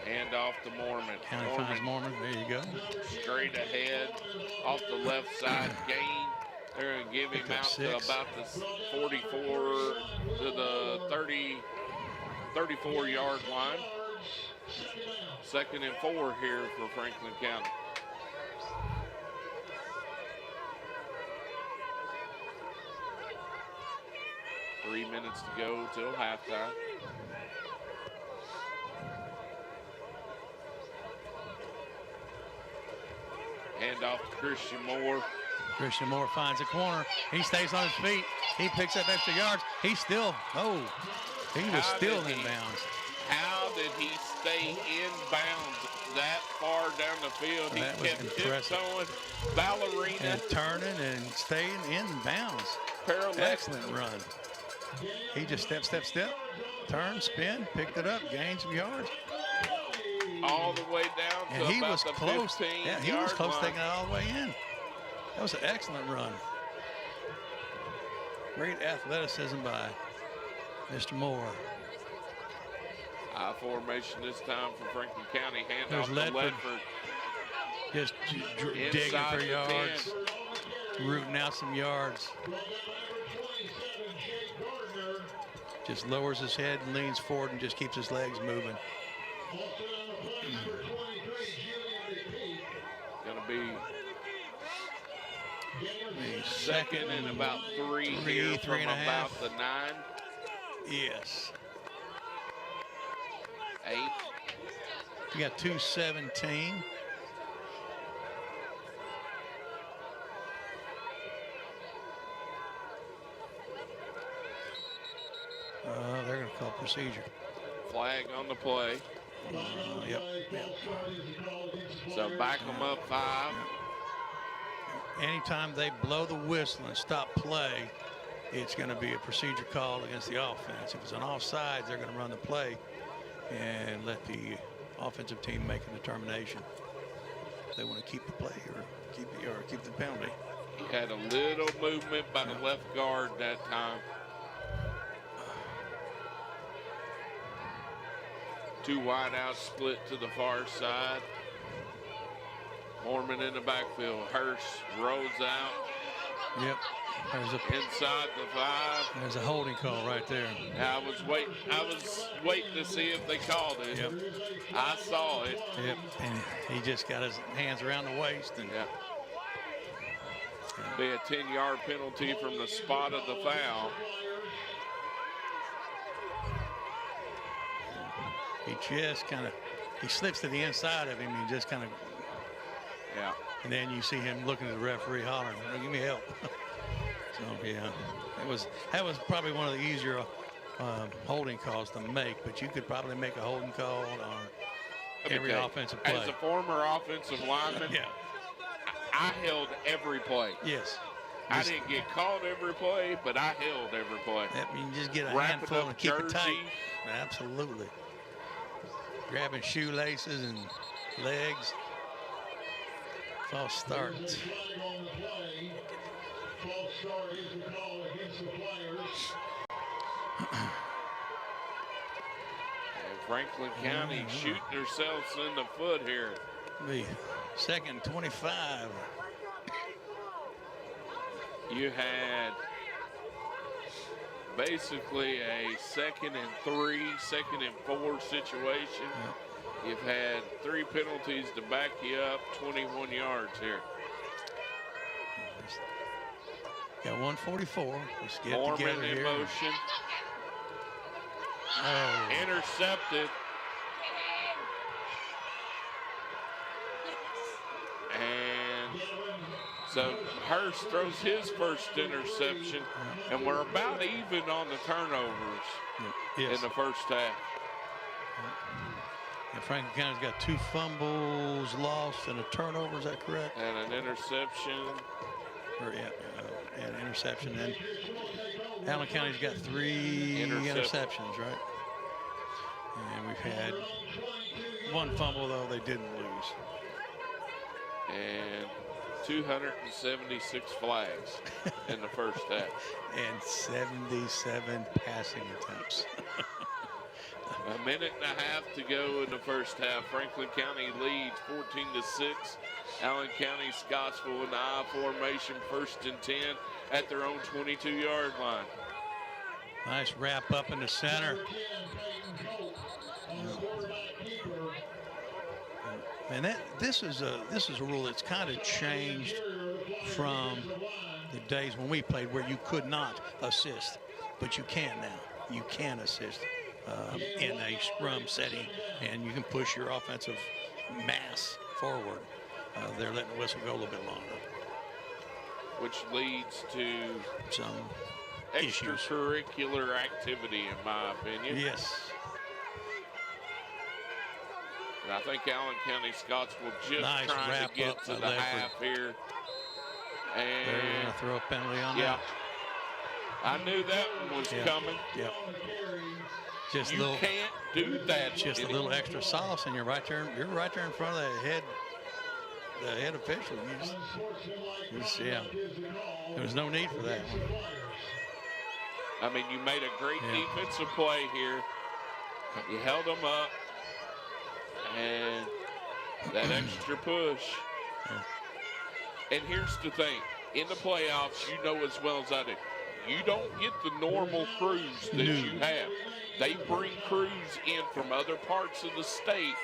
Hand off to Mormon. County finds Mormon. There you go. Straight ahead off the left side. Gain. They're going to give him out to about the 44 to the 34-yard line. 2nd and 4 here for Franklin County. Three minutes to go till halftime. Hand off to Christian Moore. Christian Moore finds a corner. He stays on his feet. He picks up extra yards. He's still, he was still in bounds. How did he stay in bounds that far down the field? He kept tiptoeing, ballerina. And turning and staying in bounds. Excellent run. He just step, turn, spin, picked it up, gained some yards. All the way down to and he about was the close. 15 Yeah, he was close line. taking it all the way in. That was an excellent run. Great athleticism by Mr. Moore. High formation this time for Franklin County. Hand There's off to Ledford. Ledford. Just digging for yards, rooting out some yards. Just lowers his head and leans forward and just keeps his legs moving. Gonna be second and about 3 here from and a about half. the 9. Yes. 8. You got 2:17. They're going to call procedure. Flag on the play. Yep. So back them up 5. Anytime they blow the whistle and stop play, it's going to be a procedure call against the offense. If it's an offside, they're going to run the play and let the offensive team make a determination if they want to keep the play or keep the penalty. He had a little movement by the left guard that time. 2 wide out, split to the far side. Mormon in the backfield. Hurst rolls out. Yep. There's a inside the 5. There's a holding call right there. I was waiting to see if they called it. Yep. I saw it. Yep. And he just got his hands around the waist and be a 10-yard penalty from the spot of the foul. He just kind of, he slips to the inside of him. He just kind of, and then you see him looking at the referee hollering, "Oh, give me help." So yeah, that was probably one of the easier holding calls to make. But you could probably make a holding call on every offensive play. As a former offensive lineman, I held every play. Yes. I didn't get called every play, but I held every play. That means just get a Wrap handful it up and keep it jersey. tight. Absolutely. Grabbing shoelaces and legs. False start. Flag on the play. False start is the call against the players. And Franklin County shooting themselves in the foot here. The second 25. You had basically a 2nd and 3, 2nd and 4 situation. You've had 3 penalties to back you up, 21 yards here. Got 144. Let's get Mormon together in here. motion. Oh. Intercepted. And so Hurst throws his first interception, and we're about even on the turnovers in the first half. And Franklin County's got 2 fumbles lost and a turnover. Is that correct? And an interception. And interception. And Allen County's got 3 interceptions, right? And we've had 1 fumble, though they didn't lose. And 276 flags in the first half. And 77 passing attempts. A minute and a half to go in the first half. Franklin County leads 14-6. Allen County, Scottsville in the I formation, 1st and 10 at their own 22-yard line. Nice wrap up in the center. And this is a rule that's kind of changed from the days when we played, where you could not assist, but you can now. You can assist in a scrum setting, and you can push your offensive mass forward. They're letting the whistle go a little bit longer, which leads to some extracurricular activity, in my opinion. Yes. And I think Allen County Scottsville just trying to get to the half here. And they're going to throw a penalty on that. I knew that one was coming. Yep. Just you can't do that. Just a little extra sauce, and you're right there in front of the head official. There was no need for that. I mean, you made a great defensive play here. You held them up, and that extra push. And here's the thing. In the playoffs, you know as well as I do, you don't get the normal crews that you have. They bring crews in from other parts of the state.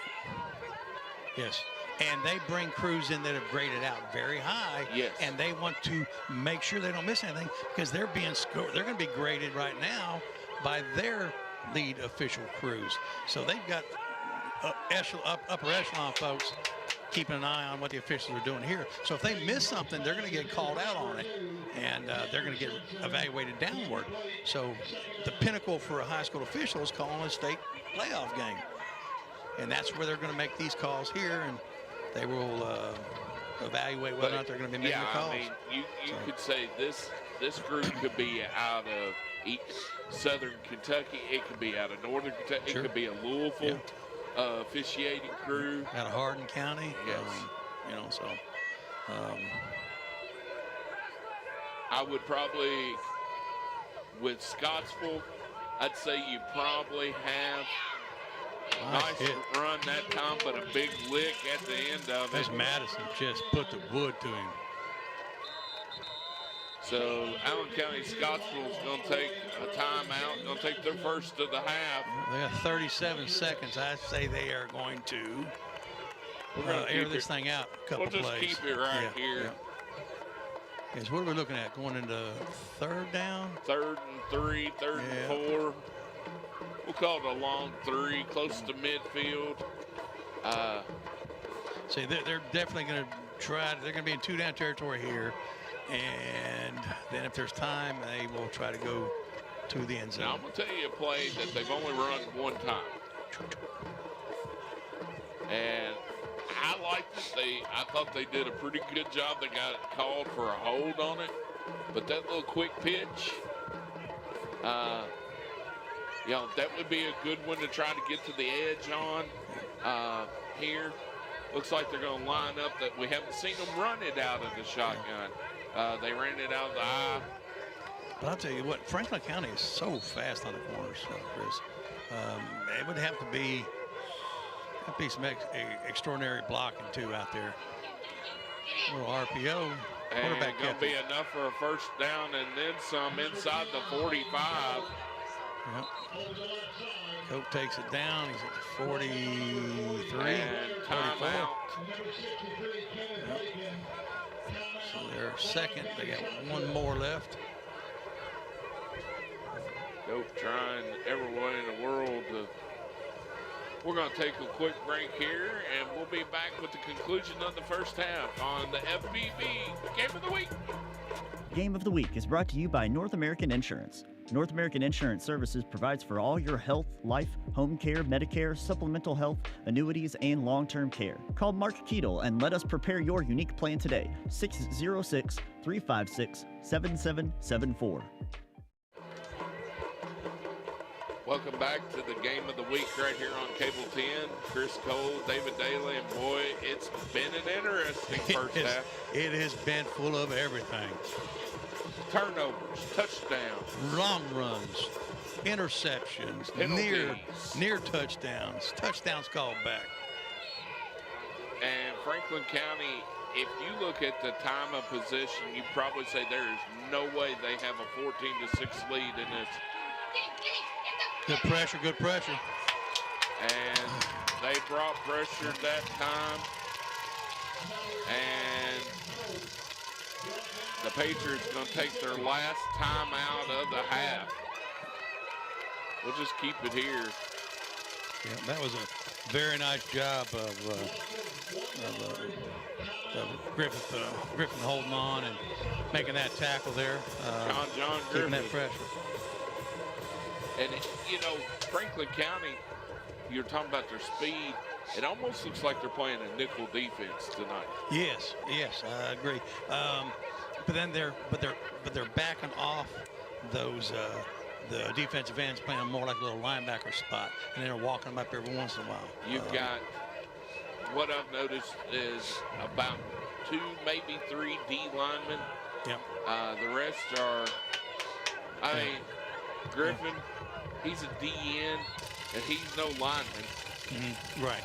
Yes. And they bring crews in that have graded out very high. Yes. And they want to make sure they don't miss anything, because they're being they're going to be graded right now by their lead official crews. So they've got upper echelon folks keeping an eye on what the officials are doing here. So if they miss something, they're going to get called out on it, and they're going to get evaluated downward. So the pinnacle for a high school official is calling a state playoff game. And that's where they're going to make these calls here, and they will evaluate whether or not they're going to be making the calls. I mean, you could say this group could be out of Southern Kentucky. It could be out of Northern Kentucky. It could be a Louisville officiating crew. Out of Hardin County. Yes. I would probably, with Scottsville, I'd say you probably have nice run that time, but a big lick at the end of it. Madison just put the wood to him. So Allen County Scottsville is going to take a timeout, going to take their first of the half. They got 37 seconds. I say they are going to air this thing out a couple plays. We'll just keep it right here. Yeah. Yes, what are we looking at? Going into third down? 3rd and 3, 3rd and 4. We'll call it a long 3, close to midfield. See, they're definitely going to try. They're going to be in 2-down territory here. And then if there's time, they will try to go to the end zone. Now, I'm going to tell you a play that they've only run one time. And I liked it. I thought they did a pretty good job. They got called for a hold on it. But that little quick pitch, you know, that would be a good one to try to get to the edge on here. Looks like they're going to line up that we haven't seen them run it out of the shotgun. They ran it out of the eye. But I'll tell you what, Franklin County is so fast on the corners, Chris. It would have to be some extraordinary blocking, too, out there. A little RPO. And going to be enough for a first down and then some inside the 45. Yep. Cope takes it down. He's at the 43. And timeout. Yep. So they're second. They got one more left. Cope trying every way in the world to. We're going to take a quick break here, and we'll be back with the conclusion of the first half on the FPB Game of the Week. Game of the Week is brought to you by North American Insurance. North American Insurance Services provides for all your health, life, home care, Medicare, supplemental health, annuities, and long-term care. Call Mark Keetle and let us prepare your unique plan today. 606-356-7774. Welcome back to the Game of the Week right here on Cable 10. Chris Cole, David Daly, and boy, it's been an interesting first half. It has been full of everything. Turnovers, touchdowns, long runs, interceptions, near touchdowns, touchdowns called back. And Franklin County, if you look at the time of possession, you probably say there is no way they have a 14-6 lead in this. Good pressure, good pressure. And they brought pressure that time. And the Patriots going to take their last time out of the half. We'll just keep it here. Yeah, that was a very nice job of Griffin holding on and making that tackle there. John keeping Griffin. that pressure. And, you know, Franklin County, you're talking about their speed. It almost looks like they're playing a nickel defense tonight. Yes, I agree. But then they're backing off those the defensive ends, playing more like a little linebacker spot, and they're walking them up every once in a while. You've got what I've noticed is about 2, maybe 3 D linemen. Yep. The rest are, I mean, Griffin, he's a DN, and he's no lineman. Mm-hmm. Right.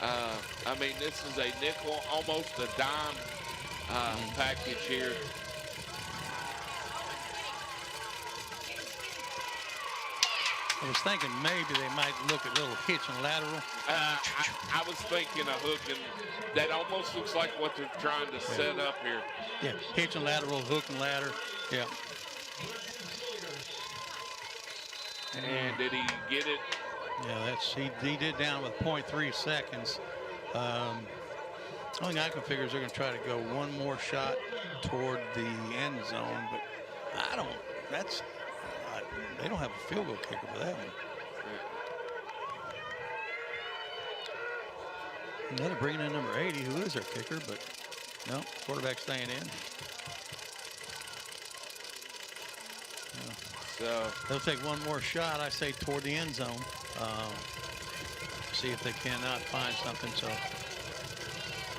I mean, this is a nickel, almost a dime package here. I was thinking maybe they might look at a little hitch and lateral. I was thinking a hook, and that almost looks like what they're trying to set up here. Yeah, hitch and lateral, hook and ladder. Yeah. And did he get it? Yeah, he did down with 0.3 seconds. Only thing I can figure is they're going to try to go one more shot toward the end zone, but they don't have a field goal kicker for that one. Another bringing in number 80, who is their kicker, but no, quarterback staying in. So they'll take one more shot, I say, toward the end zone. See if they cannot find something. So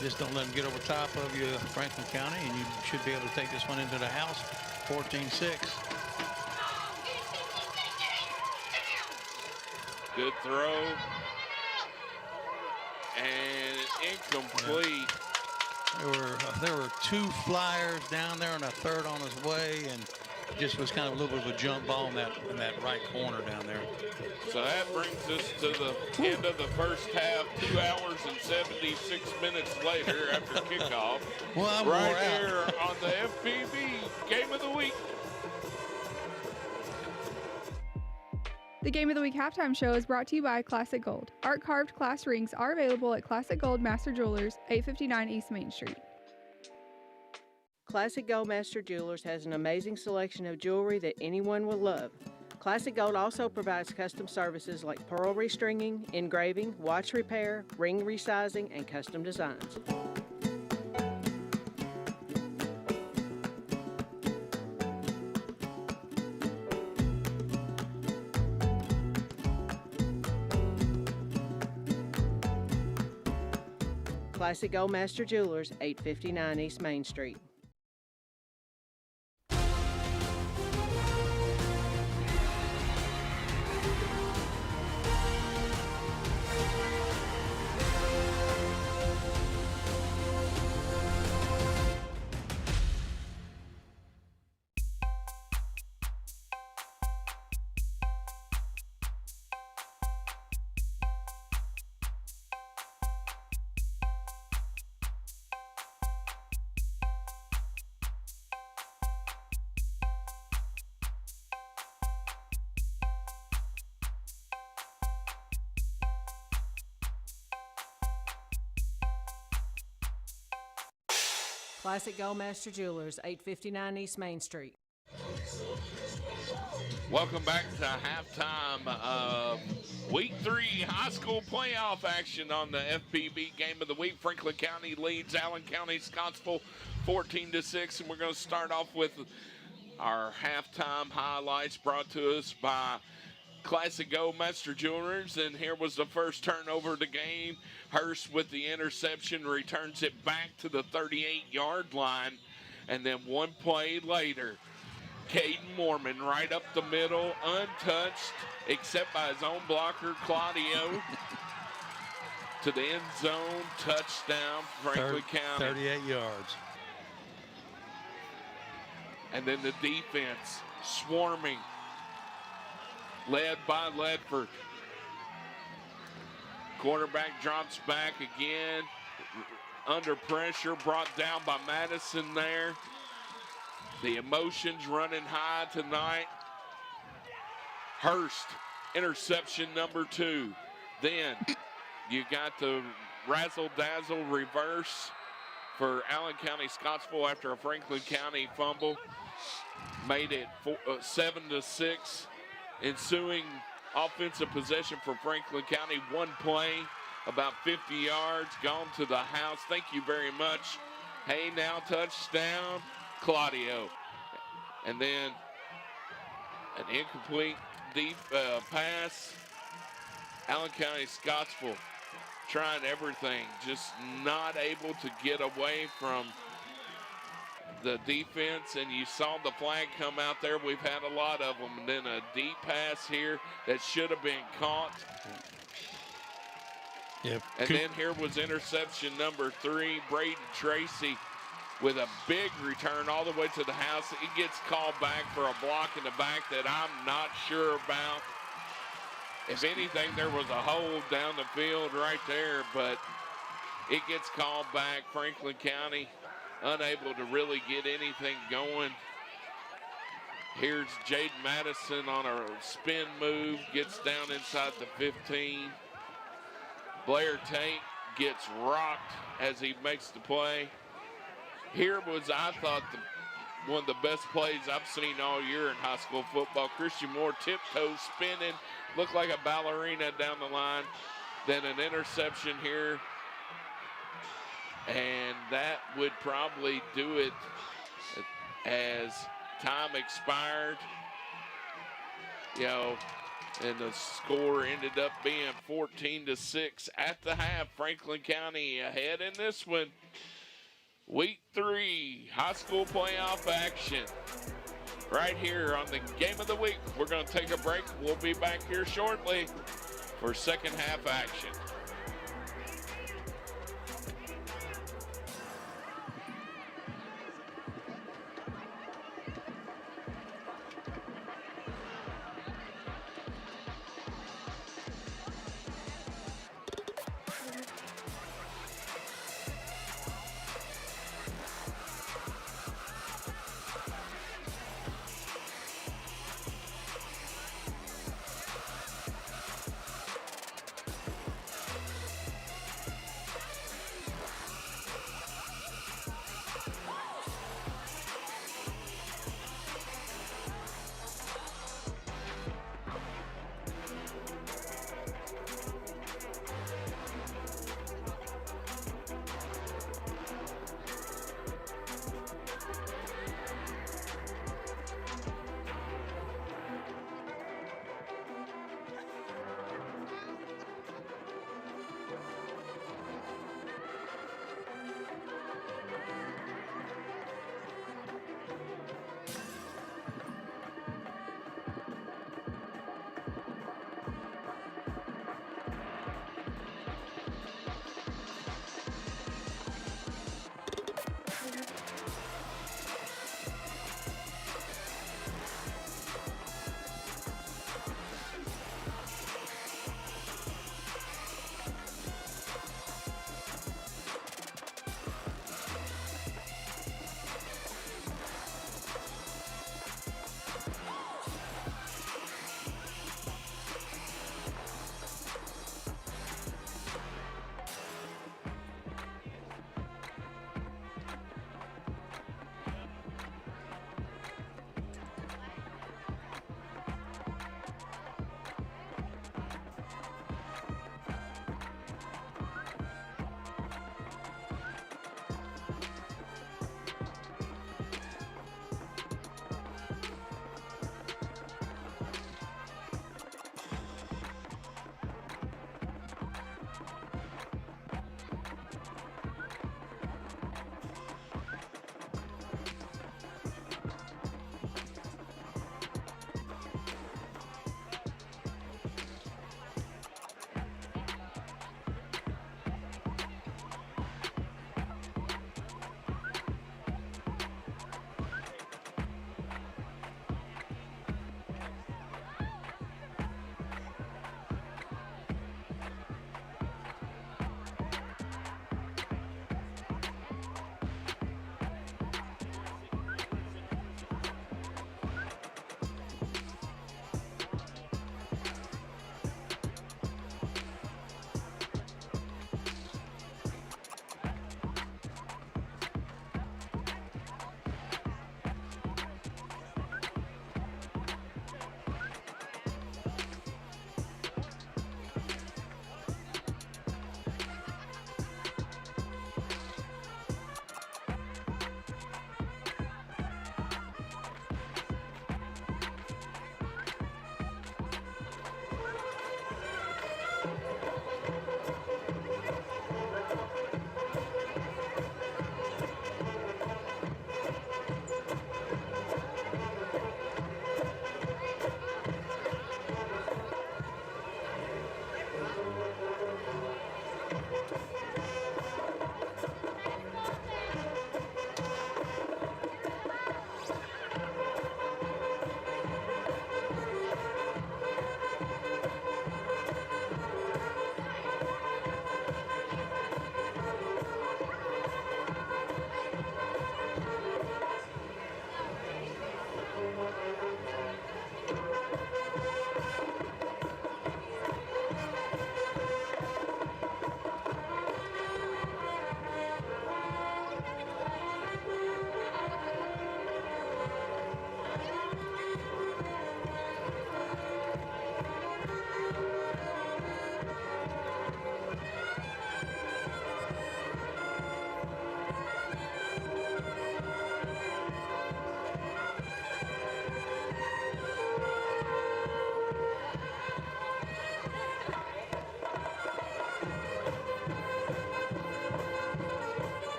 just don't let them get over top of you, Franklin County, and you should be able to take this one into the house. 14-6. Good throw. And incomplete. There were 2 flyers down there and a third on his way, and just was kind of a little bit of a jump ball in that right corner down there. So that brings us to the end of the first half, 2 hours and 76 minutes later after kickoff. Well, I'm right wore out. here on the FPB Game of the Week. The Game of the Week halftime show is brought to you by Classic Gold. Art-carved class rings are available at Classic Gold Master Jewelers, 859 East Main Street. Classic Gold Master Jewelers has an amazing selection of jewelry that anyone will love. Classic Gold also provides custom services like pearl restringing, engraving, watch repair, ring resizing, and custom designs. Classic Gold Master Jewelers, 859 East Main Street. Classic Gold Master Jewelers, 859 East Main Street. Welcome back to halftime of Week 3 high school playoff action on the FPB Game of the Week. Franklin County leads Allen County Scottsville 14-6, and we're going to start off with our halftime highlights brought to us by Classic Gold Master Jewelers, and here was the first turnover of the game. Hurst with the interception returns it back to the 38-yard line, and then one play later, Caden Mormon right up the middle, untouched except by his own blocker, Claudio, to the end zone, touchdown, Franklin County. 38 yards. And then the defense swarming, led by Ledford. Quarterback drops back again, under pressure, brought down by Madison there. The emotions running high tonight. Hurst, interception number 2. Then you got the razzle-dazzle reverse for Allen County Scottsville after a Franklin County fumble. Made it 7-6. Ensuing offensive possession for Franklin County. One play, about 50 yards, gone to the house. Thank you very much. Hey, now touchdown, Claudio. And then an incomplete deep pass. Allen County Scottsville trying everything, just not able to get away from the defense, and you saw the flag come out there. We've had a lot of them. And then a deep pass here that should have been caught. Yep. And then here was interception number 3, Braden Tracy with a big return all the way to the house. He gets called back for a block in the back that I'm not sure about. If anything, there was a hold down the field right there, but it gets called back. Franklin County unable to really get anything going. Here's Jaden Madison on a spin move, gets down inside the 15. Blair Tate gets rocked as he makes the play. Here was, I thought, one of the best plays I've seen all year in high school football. Christian Moore tiptoes, spinning, looked like a ballerina down the line. Then an interception here. And that would probably do it as time expired. You know, and the score ended up being 14-6 at the half. Franklin County ahead in this one. Week 3 high school playoff action right here on the Game of the Week. We're going to take a break. We'll be back here shortly for second half action.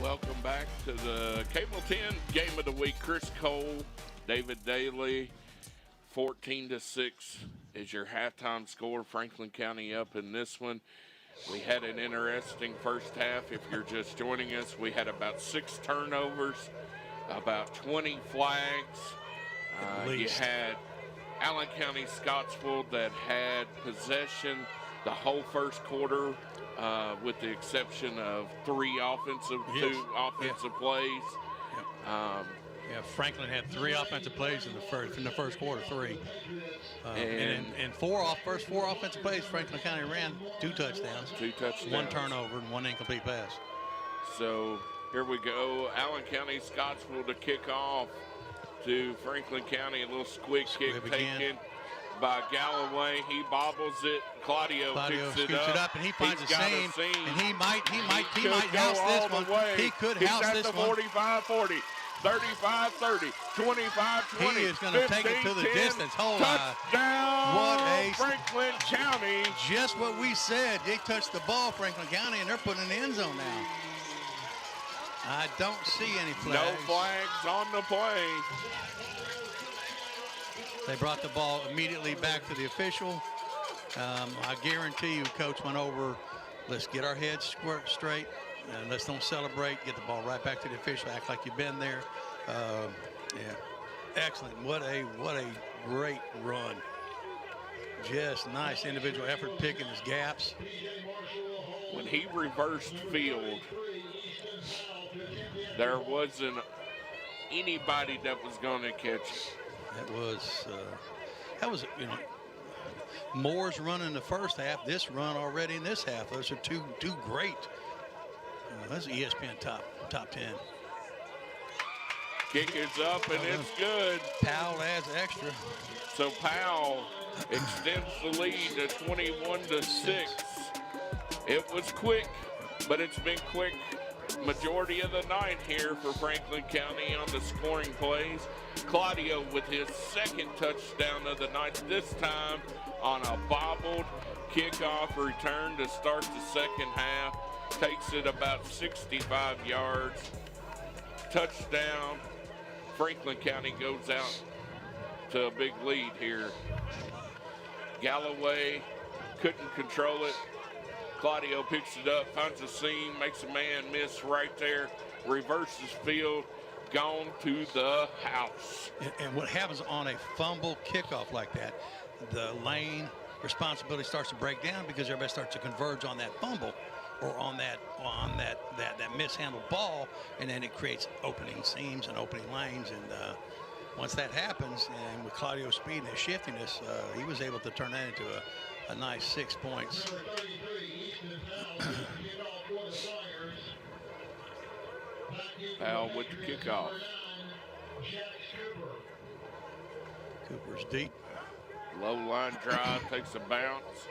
Welcome back to the Cable 10 Game of the Week. Chris Cole, David Daly, 14-6 is your halftime score. Franklin County up in this one. We had an interesting first half. If you're just joining us, we had about 6 turnovers, about 20 flags. You had Allen County Scottsville that had possession the whole first quarter, with the exception of 2 offensive plays. Yeah, Franklin had 3 offensive plays in the first quarter, 3. And first 4 offensive plays, Franklin County ran 2 touchdowns. 1 turnover and 1 incomplete pass. So here we go. Allen County Scottsville to kick off to Franklin County. A little squib kick taken by Galloway. He bobbles it. Claudio picks it up, and he finds a seam. And he might house this one. He could house this one. 45-40. 35-30, 25-20. He is going to take it to the distance. Hold on. Touchdown, Franklin County. Just what we said. They touched the ball, Franklin County, and they're putting in the end zone now. I don't see any flags. No flags on the play. They brought the ball immediately back to the official. I guarantee you, Coach went over, let's get our heads straight. And let's don't celebrate. Get the ball right back to the official. Act like you've been there. Yeah, excellent. What a great run. Just nice individual effort, picking his gaps. When he reversed field, there wasn't anybody that was going to catch it. That was Moore's run in the first half. This run already in this half. Those are two great. That's ESPN top 10. Kick is up and it's good. Powell adds extra. So Powell extends the lead to 21-6. It was quick, but it's been quick majority of the night here for Franklin County on the scoring plays. Claudio with his second touchdown of the night, this time on a bobbled kickoff return to start the second half. Takes it about 65 yards. Touchdown. Franklin County goes out to a big lead here. Galloway couldn't control it. Claudio picks it up, finds a seam, makes a man miss right there, reverses field, gone to the house. And what happens on a fumble kickoff like that, the lane responsibility starts to break down because everybody starts to converge on that fumble or on that mishandled ball, and then it creates opening seams and opening lanes. And once that happens, and with Claudio's speed and his shiftiness, he was able to turn that into a nice 6 points. Powell with the kickoff. Cooper's deep. Low line drive, takes a bounce.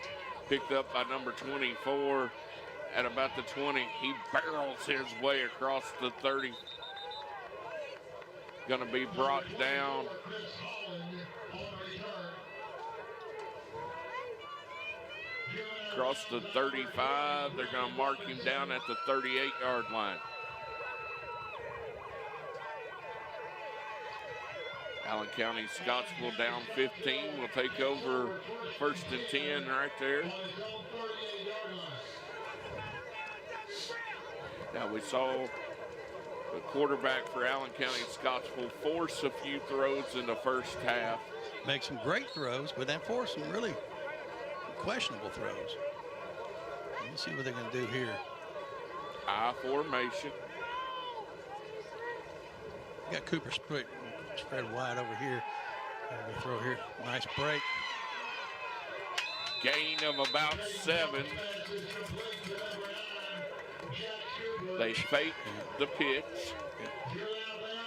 Picked up by number 24 at about the 20. He barrels his way across the 30. Going to be brought down. Across the 35. They're going to mark him down at the 38-yard line. Allen County Scottsville down 15. Will take over 1st and 10 right there. Now we saw the quarterback for Allen County Scottsville force a few throws in the first half. Make some great throws, but then force some really questionable throws. Let's see what they're going to do here. I formation. You got Cooper spread wide over here. We'll throw here. Nice break. Gain of about 7. They fake the pitch.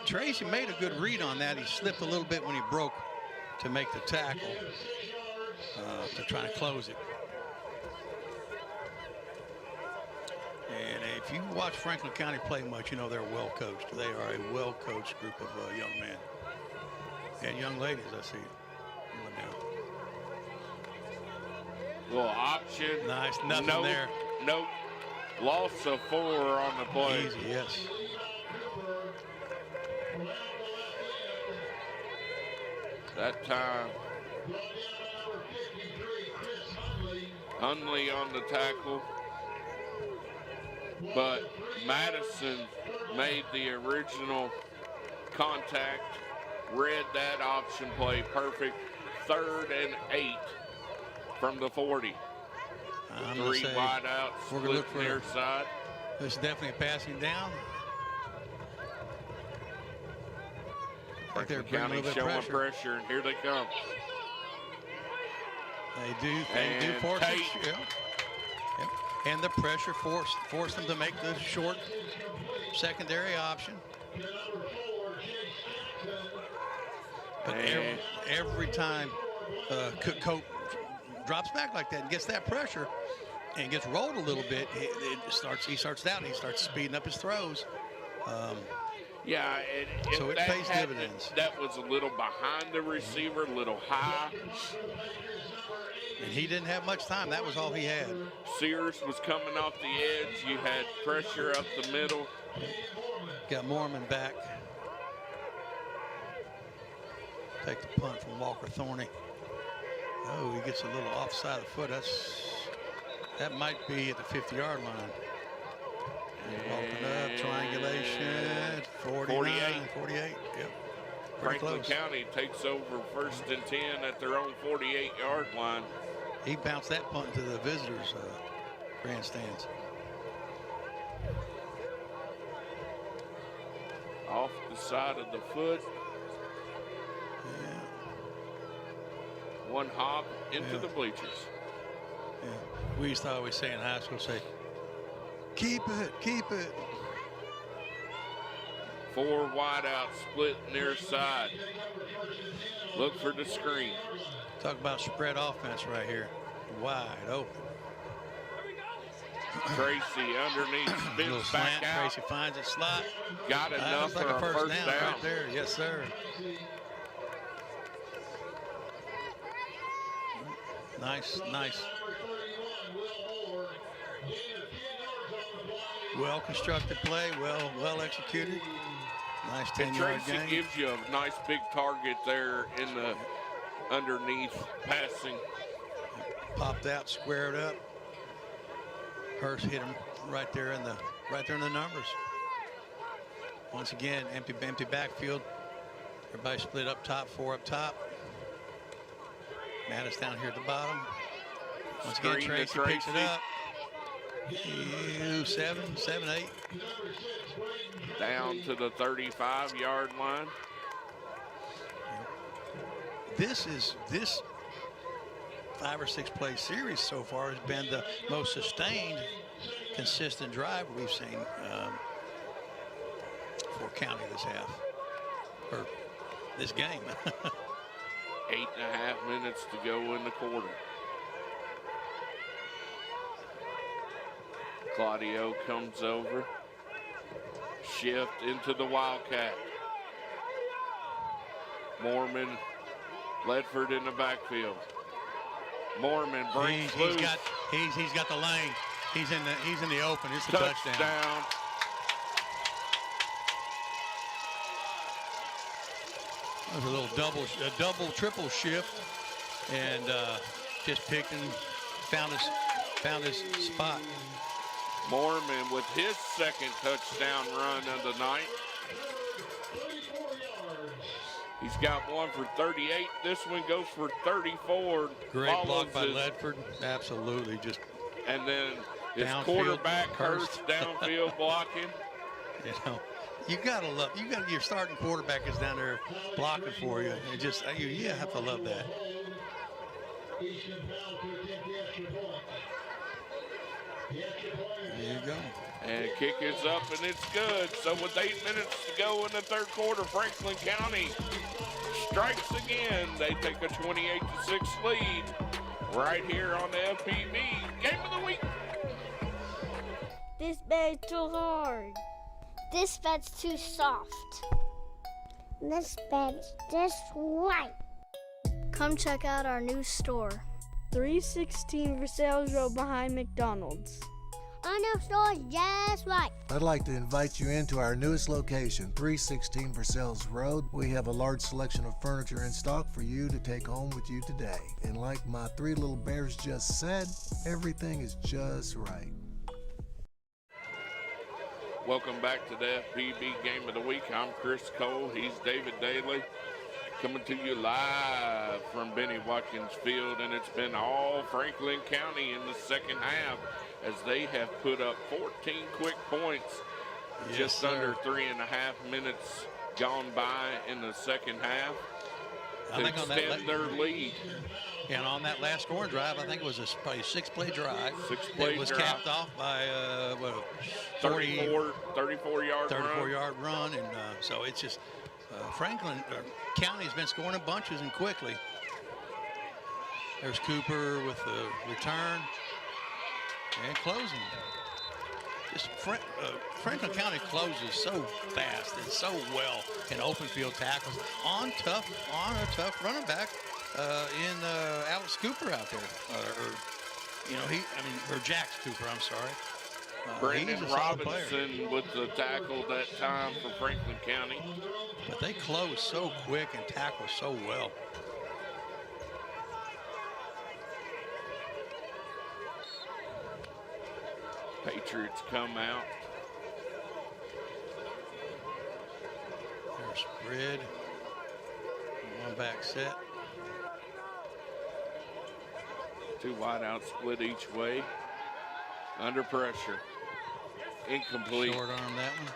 Tracy made a good read on that. He slipped a little bit when he broke to make the tackle, to try to close it. And if you watch Franklin County play much, you know they're well coached. They are a well coached group of young men and young ladies. I see. Little option. Nice, nothing there. Nope. Loss of 4 on the play. Easy, yes. That time, Hunley on the tackle, but Madison made the original contact, read that option play perfect. 3rd and 8 from the 40. 3 wide out, we're going to look for near side. This is definitely a passing down. Franklin County showing pressure, and here they come. They do force it. Yeah. Yep. And the pressure forced them to make the short secondary option. But every time Cope drops back like that and gets that pressure and gets rolled a little bit, he starts down. He starts speeding up his throws. Yeah, so it pays dividends. That was a little behind the receiver, a little high. And he didn't have much time. That was all he had. Sears was coming off the edge. You had pressure up the middle. Got Mormon back. Take the punt from Walker Thorney. Oh, he gets a little offside of the foot. That might be at the 50-yard line. Walking up, triangulation, 48. Yep. Franklin County takes over 1st and 10 at their own 48-yard line. He bounced that punt to the visitors' grandstands. Off the side of the foot. Yeah. One hop into the bleachers. Yeah. We used to always say in high school, keep it, keep it. 4 wide out, split near side. Look for the screen. Talk about spread offense right here. Wide open. Tracy underneath, spins back out. Tracy finds it, slot. Got enough for a first down. Right there, yes sir. Nice. Well constructed play, well executed. Nice 10-yard gain. Tracy gives you a nice big target there in the underneath passing. Popped out, squared up. Hurst hit him right there in the numbers. Once again, empty backfield. Everybody split up top, 4 up top. Mattis down here at the bottom. Once again, Tracy picks it up. 7, 8. Down to the 35-yard line. This 5 or 6 play series so far has been the most sustained, consistent drive we've seen for County this half, or this game. 8.5 minutes to go in the quarter. Claudio comes over. Shift into the Wildcat. Mormon, Ledford in the backfield. Mormon brings loose. He's got the lane. He's in the open. It's a touchdown. That was a little double, triple shift, and just picked and found his spot. Mormon with his 2nd touchdown run of the night. He's got one for 38. This one goes for 34. Great block by Ledford. Absolutely, and then his downfield, quarterback Hurst downfield blocking. You know, your starting quarterback is down there blocking for you. You have to love that. There you go. And kick is up, and it's good. So with 8 minutes to go in the 3rd quarter, Franklin County strikes again. They take a 28-6 lead right here on the FPB Game of the Week. This bed's too hard. This bed's too soft. This bed's just right. Come check out our new store. 316 Versailles Road behind McDonald's. I know stores just right. I'd like to invite you into our newest location, 316 Versailles Road. We have a large selection of furniture in stock for you to take home with you today. And like my three little bears just said, everything is just right. Welcome back to the FPB Game of the Week. I'm Chris Cole. He's David Daly. Coming to you live from Benny Watkins Field, and it's been all Franklin County in the second half as they have put up 14 quick points. Yes, just sir. under 3.5 minutes gone by in the second half to extend their lead. And on that last scoring drive, I think it was probably a six-play drive. Six-play It was drive. capped off by a 34-yard run. And so it's just Franklin County's been scoring in bunches and quickly. There's Cooper with the return and closing. Just Franklin County closes so fast and so well in open field tackles on a tough running back in Alex Cooper out there, or Jax Cooper. I'm sorry. Brandon he's a solid player. Robinson with the tackle that time for Franklin County. But they close so quick and tackle so well. Patriots come out. There's spread. One back set. Two wideouts split each way. Under pressure. Incomplete. Short arm that one.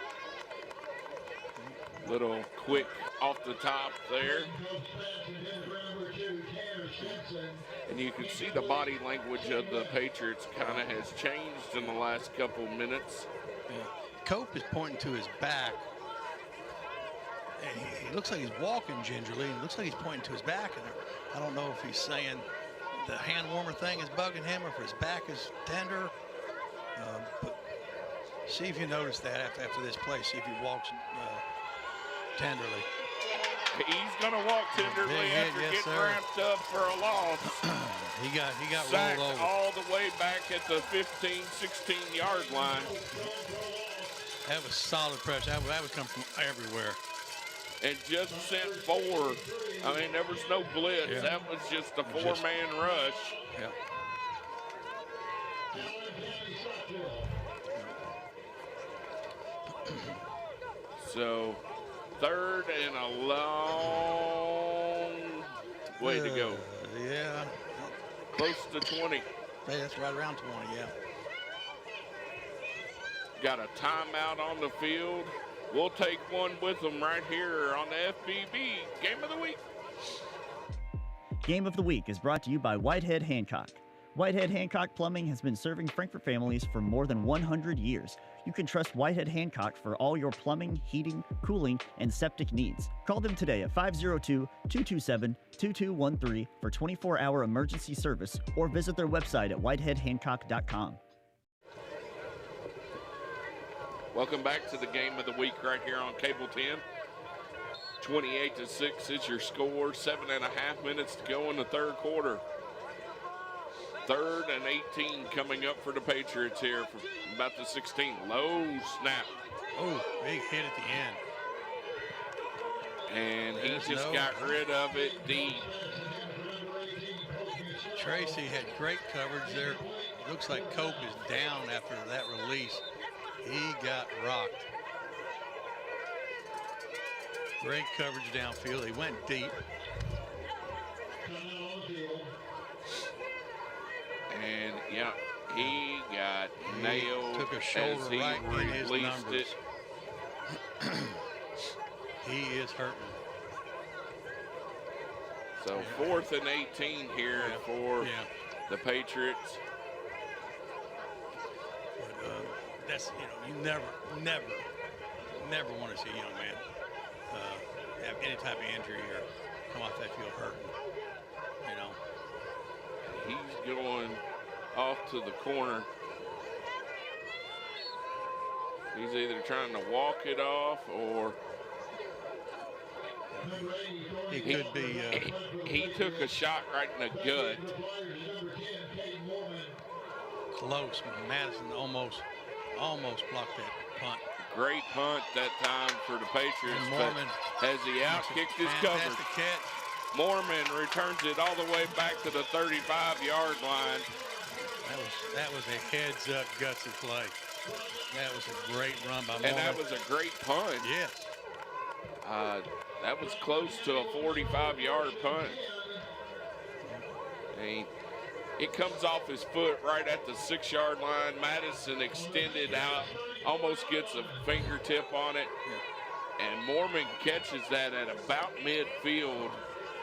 Little quick off the top there. And you can see the body language of the Patriots kind of has changed in the last couple minutes. Yeah. Cope is pointing to his back. And he looks like he's walking gingerly. It looks like he's pointing to his back. And I don't know if he's saying the hand warmer thing is bugging him or if his back is tender. But see if you notice that after this play. See if he walks tenderly. He's going to walk tenderly after getting ramped up for a loss. he got Sacked rolled over. all the way back at the 15, 16-yard line. That was solid pressure. That was coming from everywhere. And just sent four. I mean, there was no blitz. Yeah. That was just a four-man rush. Yeah. So, third and a long way to go. Yeah. Close to 20. Hey, that's right around 20, yeah. Got a timeout on the field. We'll take one with them right here on the FBB Game of the Week. Game of the Week is brought to you by Whitehead Hancock. Whitehead Hancock Plumbing has been serving Frankfort families for more than 100 years. You can trust Whitehead Hancock for all your plumbing, heating, cooling, and septic needs. Call them today at 502-227-2213 for 24-hour emergency service or visit their website at whiteheadhancock.com. Welcome back to the Game of the Week right here on Cable 10. 28-6 is your score. 7.5 minutes to go in the third quarter. Third and 18 coming up for the Patriots here from about the 16. Low snap. Oh, big hit at the end. And he just got rid of it deep. Tracy had great coverage there. Looks like Cope is down after that release. He got rocked. Great coverage downfield. He went deep. And, yeah, he got nailed Took a shoulder as he right in his released numbers. it. He is hurting. So 4th and 18 here for the Patriots. But that's, you never want to see a young man have any type of injury or come off that field hurting. He's going off to the corner. He's either trying to walk it off or he could be. He took a shot right in the gut. close. Madison almost blocked that punt. Great punt that time for the Patriots. And Mormon has he out-kicked his coverage. Catch. Mormon returns it all the way back to the 35-yard line. That was a heads-up gutsy play. That was a great run by Mormon. And that was a great punt. Yes. That was close to a 45-yard punt. And it comes off his foot right at the 6-yard line. Madison extended out, almost gets a fingertip on it. And Mormon catches that at about midfield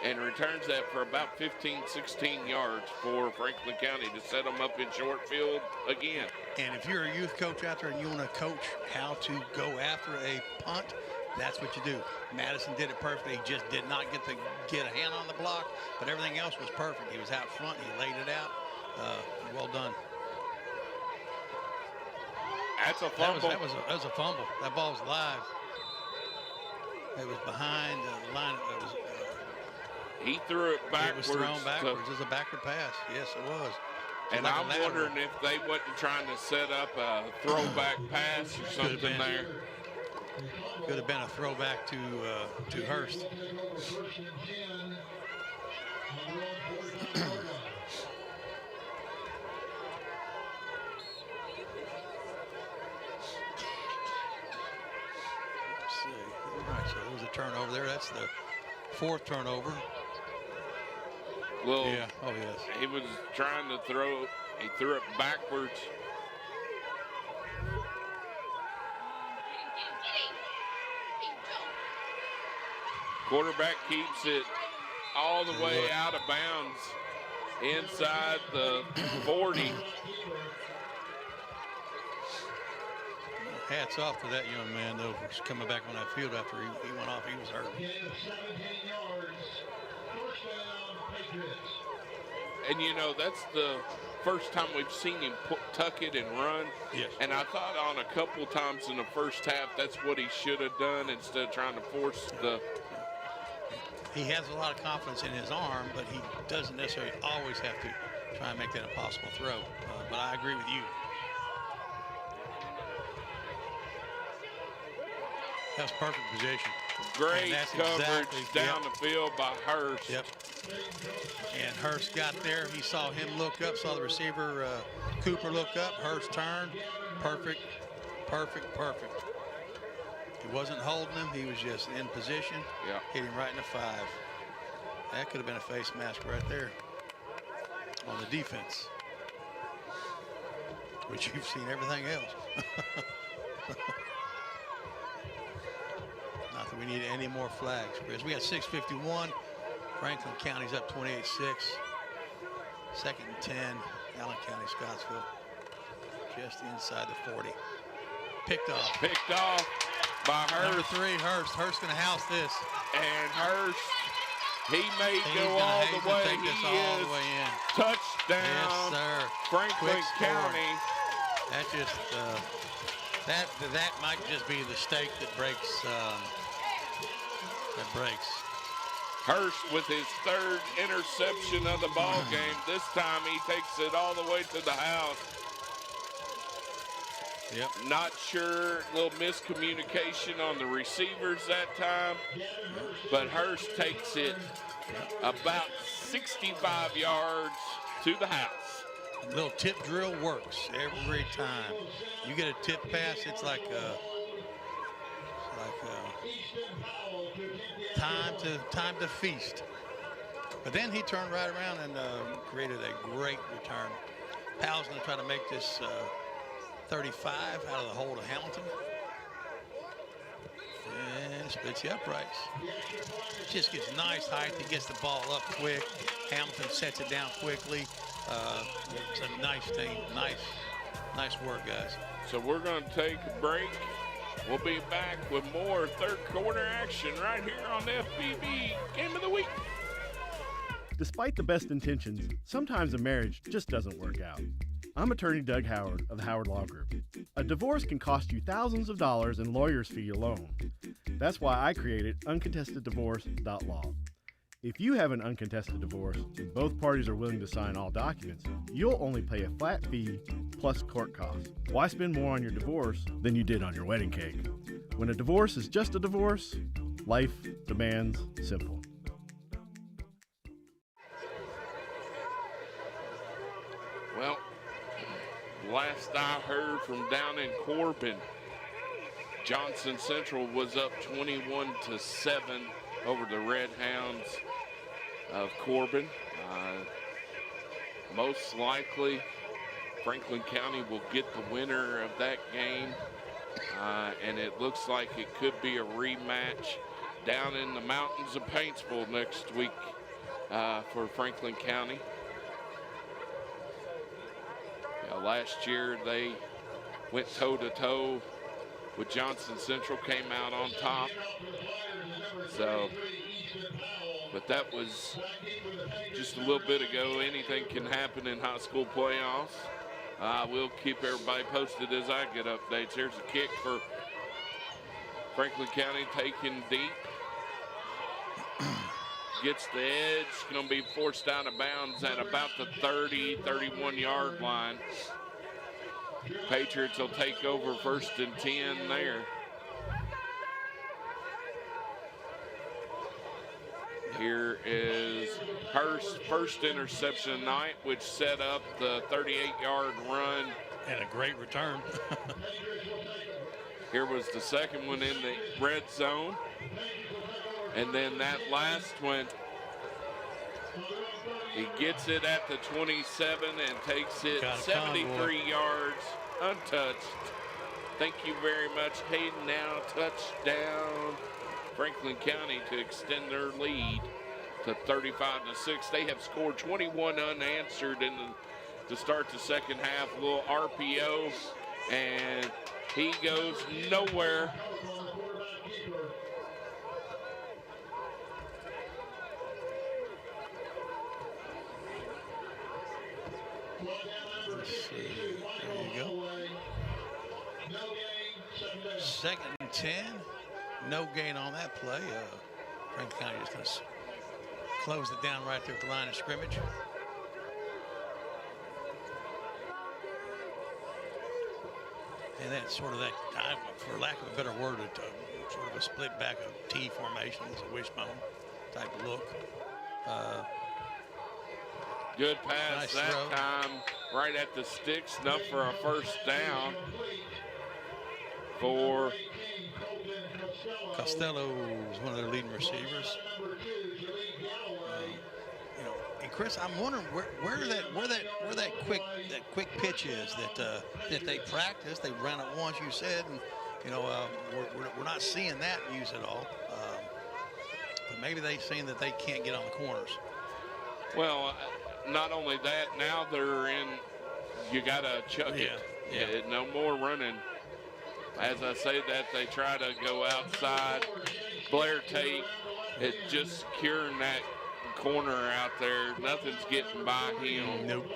and returns that for about 15, 16 yards for Franklin County to set them up in short field again. And if you're a youth coach out there and you want to coach how to go after a punt, that's what you do. Madison did it perfectly. He just did not get a hand on the block, but everything else was perfect. He was out front. He laid it out. Well done. That's a fumble. That was a fumble. That ball was live. It was behind the line. He threw it backwards. It was thrown backwards. It was a backward pass. Yes, it was. And like I'm wondering if they wasn't trying to set up a throwback pass or something there. Could have been a throwback to Hurst. Let's see. All right, so there was a turnover there. That's the fourth turnover. Well, yeah. Oh, yes. He was trying to throw. He threw it backwards. Quarterback keeps it all the way out of bounds inside the 40. Hats off to that young man, though, for coming back on that field after he went off. He was hurt. And, you know, that's the first time we've seen him tuck it and run. Yes. And I thought on a couple times in the first half that's what he should have done instead of trying to force the... He has a lot of confidence in his arm, but he doesn't necessarily always have to try and make that a possible throw. But I agree with you. That's perfect position. Great coverage down the field by Hurst. Yep. And Hurst got there. He saw him look up, saw the receiver, Cooper, look up. Hurst turned. Perfect, perfect, perfect. He wasn't holding him. He was just in position. Yeah. Hit him right in the 5. That could have been a face mask right there on the defense, which you've seen everything else. Not that we need any more flags, Chris. We got 6:51. Franklin County's up 28-6. 2nd and 10. Allen County, Scottsville. Just inside the 40. Picked off. Picked off by Hurst. Number 3, Hurst. Hurst going to house this. And Hurst, he may go all the way. Take this all the way in. Touchdown. Yes, sir. Franklin County. That just that might just be the stake that breaks. Hurst with his 3rd interception of the ball game. This time he takes it all the way to the house. Yep. Not sure, little miscommunication on the receivers that time, but Hurst takes it about 65 yards to the house. Little tip drill works every time. You get a tip pass, it's like time to feast. But then he turned right around and created a great return. Powell's going to try to make this 35 out of the hold of Hamilton. And splits the uprights. Just gets nice height. He gets the ball up quick. Hamilton sets it down quickly. It's a nice thing. Nice work, guys. So we're going to take a break. We'll be back with more 3rd quarter action right here on the FPB Game of the Week. Despite the best intentions, sometimes a marriage just doesn't work out. I'm attorney Doug Howard of the Howard Law Group. A divorce can cost you thousands of dollars in lawyer's fee alone. That's why I created uncontesteddivorce.law. If you have an uncontested divorce and both parties are willing to sign all documents, you'll only pay a flat fee plus court costs. Why spend more on your divorce than you did on your wedding cake? When a divorce is just a divorce, life demands simple. Well, last I heard from down in Corbin, Johnson Central was up 21-7 over the Red Hounds of Corbin. Most likely, Franklin County will get the winner of that game, and it looks like it could be a rematch down in the mountains of Paintsville next week for Franklin County. Last year they went toe-to-toe with Johnson Central, came out on top. So, but that was just a little bit ago. Anything can happen in high school playoffs. We'll keep everybody posted as I get updates. Here's a kick for Franklin County, taken deep. Gets the edge, going to be forced out of bounds at about the 31-yard line. Patriots will take over 1st and 10 there. Here is Hurst's first interception of the night, which set up the 38-yard run. And a great return. Here was the second one in the red zone. And then that last one, he gets it at the 27 and takes it 73 yards untouched. Thank you very much, Hayden. Now touchdown, Franklin County, to extend their lead to 35-6. They have scored 21 unanswered to start the second half. A little RPO, and he goes nowhere. Let's see. There you go. 2nd and 10. No gain on that play. Franklin County just going to close it down right there at the line of scrimmage. And that's sort of that, for lack of a better word, sort of a split back of T formation. It's a wishbone type of look. Good pass nice that throw. time, right at the sticks, enough for a first down for Costello is one of their leading receivers. And Chris, I'm wondering where that quick pitch is that they practice. They ran it once, you said, and we're not seeing that used at all. But maybe they've seen that they can't get on the corners. Well, not only that, now they're in, you got to chuck it. Yeah. No more running. As I say that, they try to go outside. Blair Tate is just securing that corner out there. Nothing's getting by him. Nope.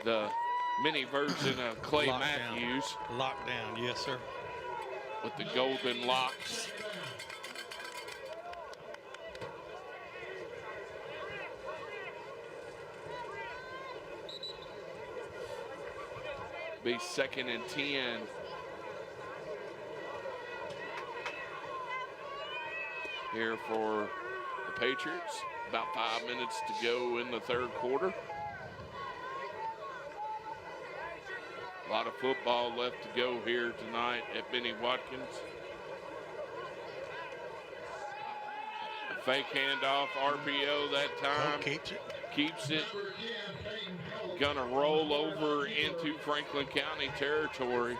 The mini version of Clay Lockdown. Matthews. Lockdown, yes, sir. With the golden locks. Be 2nd and 10. Here for the Patriots. About 5 minutes to go in the third quarter. A lot of football left to go here tonight at Benny Watkins. A fake handoff, RPO that time. Keeps it. Gonna roll over into Franklin County territory.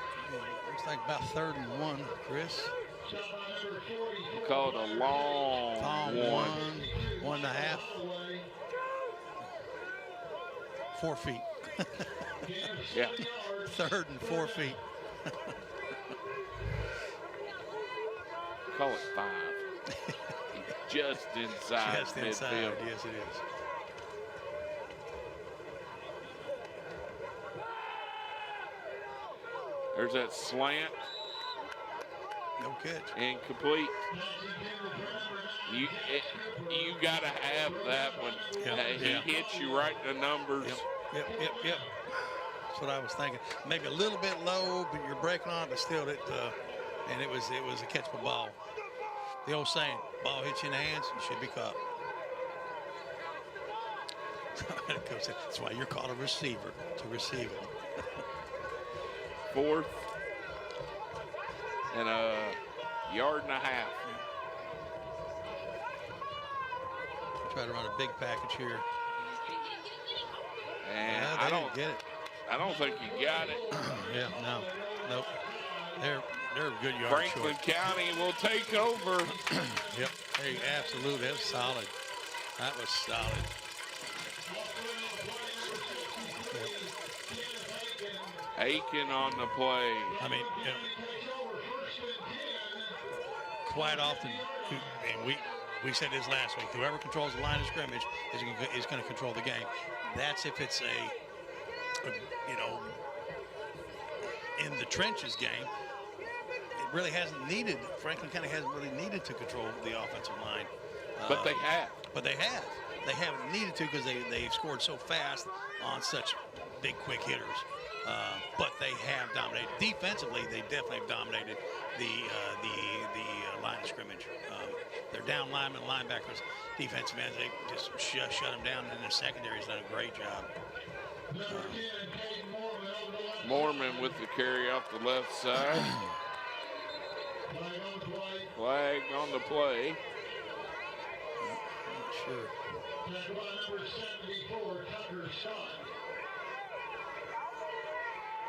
Looks like about 3rd and 1, Chris. We call it a long one. 1.5. 4 feet. Yeah. 3rd and 4 feet. Call it 5. Just inside Just inside, midfield. yes it is. There's that slant. No catch. Incomplete. You got to have that one. He hits you right in the numbers. Yep. That's what I was thinking. Maybe a little bit low, but you're breaking on it, but still, and it was a catchable ball. The old saying, ball hits you in the hands, you should be caught. That's why you're called a receiver, to receive it. 4th and a yard and a half. Try to run a big package here. And I don't get it. I don't think you got it. Nope. They're a good yard Franklin County will take over. Yep. Hey, absolutely. That was solid. That was solid. Aiken on the play. I mean, quite often, and we said this last week, whoever controls the line of scrimmage is going to control the game. That's if it's in the trenches game. It really hasn't needed, Franklin County hasn't really needed to control the offensive line. But they have. They haven't needed to because they've scored so fast on such big, quick hitters. But they have dominated. Defensively, they definitely have dominated the line of scrimmage. Their down linemen, linebackers, defensive ends, they just shut them down, and the secondary's done a great job. Mormon with the carry off the left side. Flag on the play. Not sure.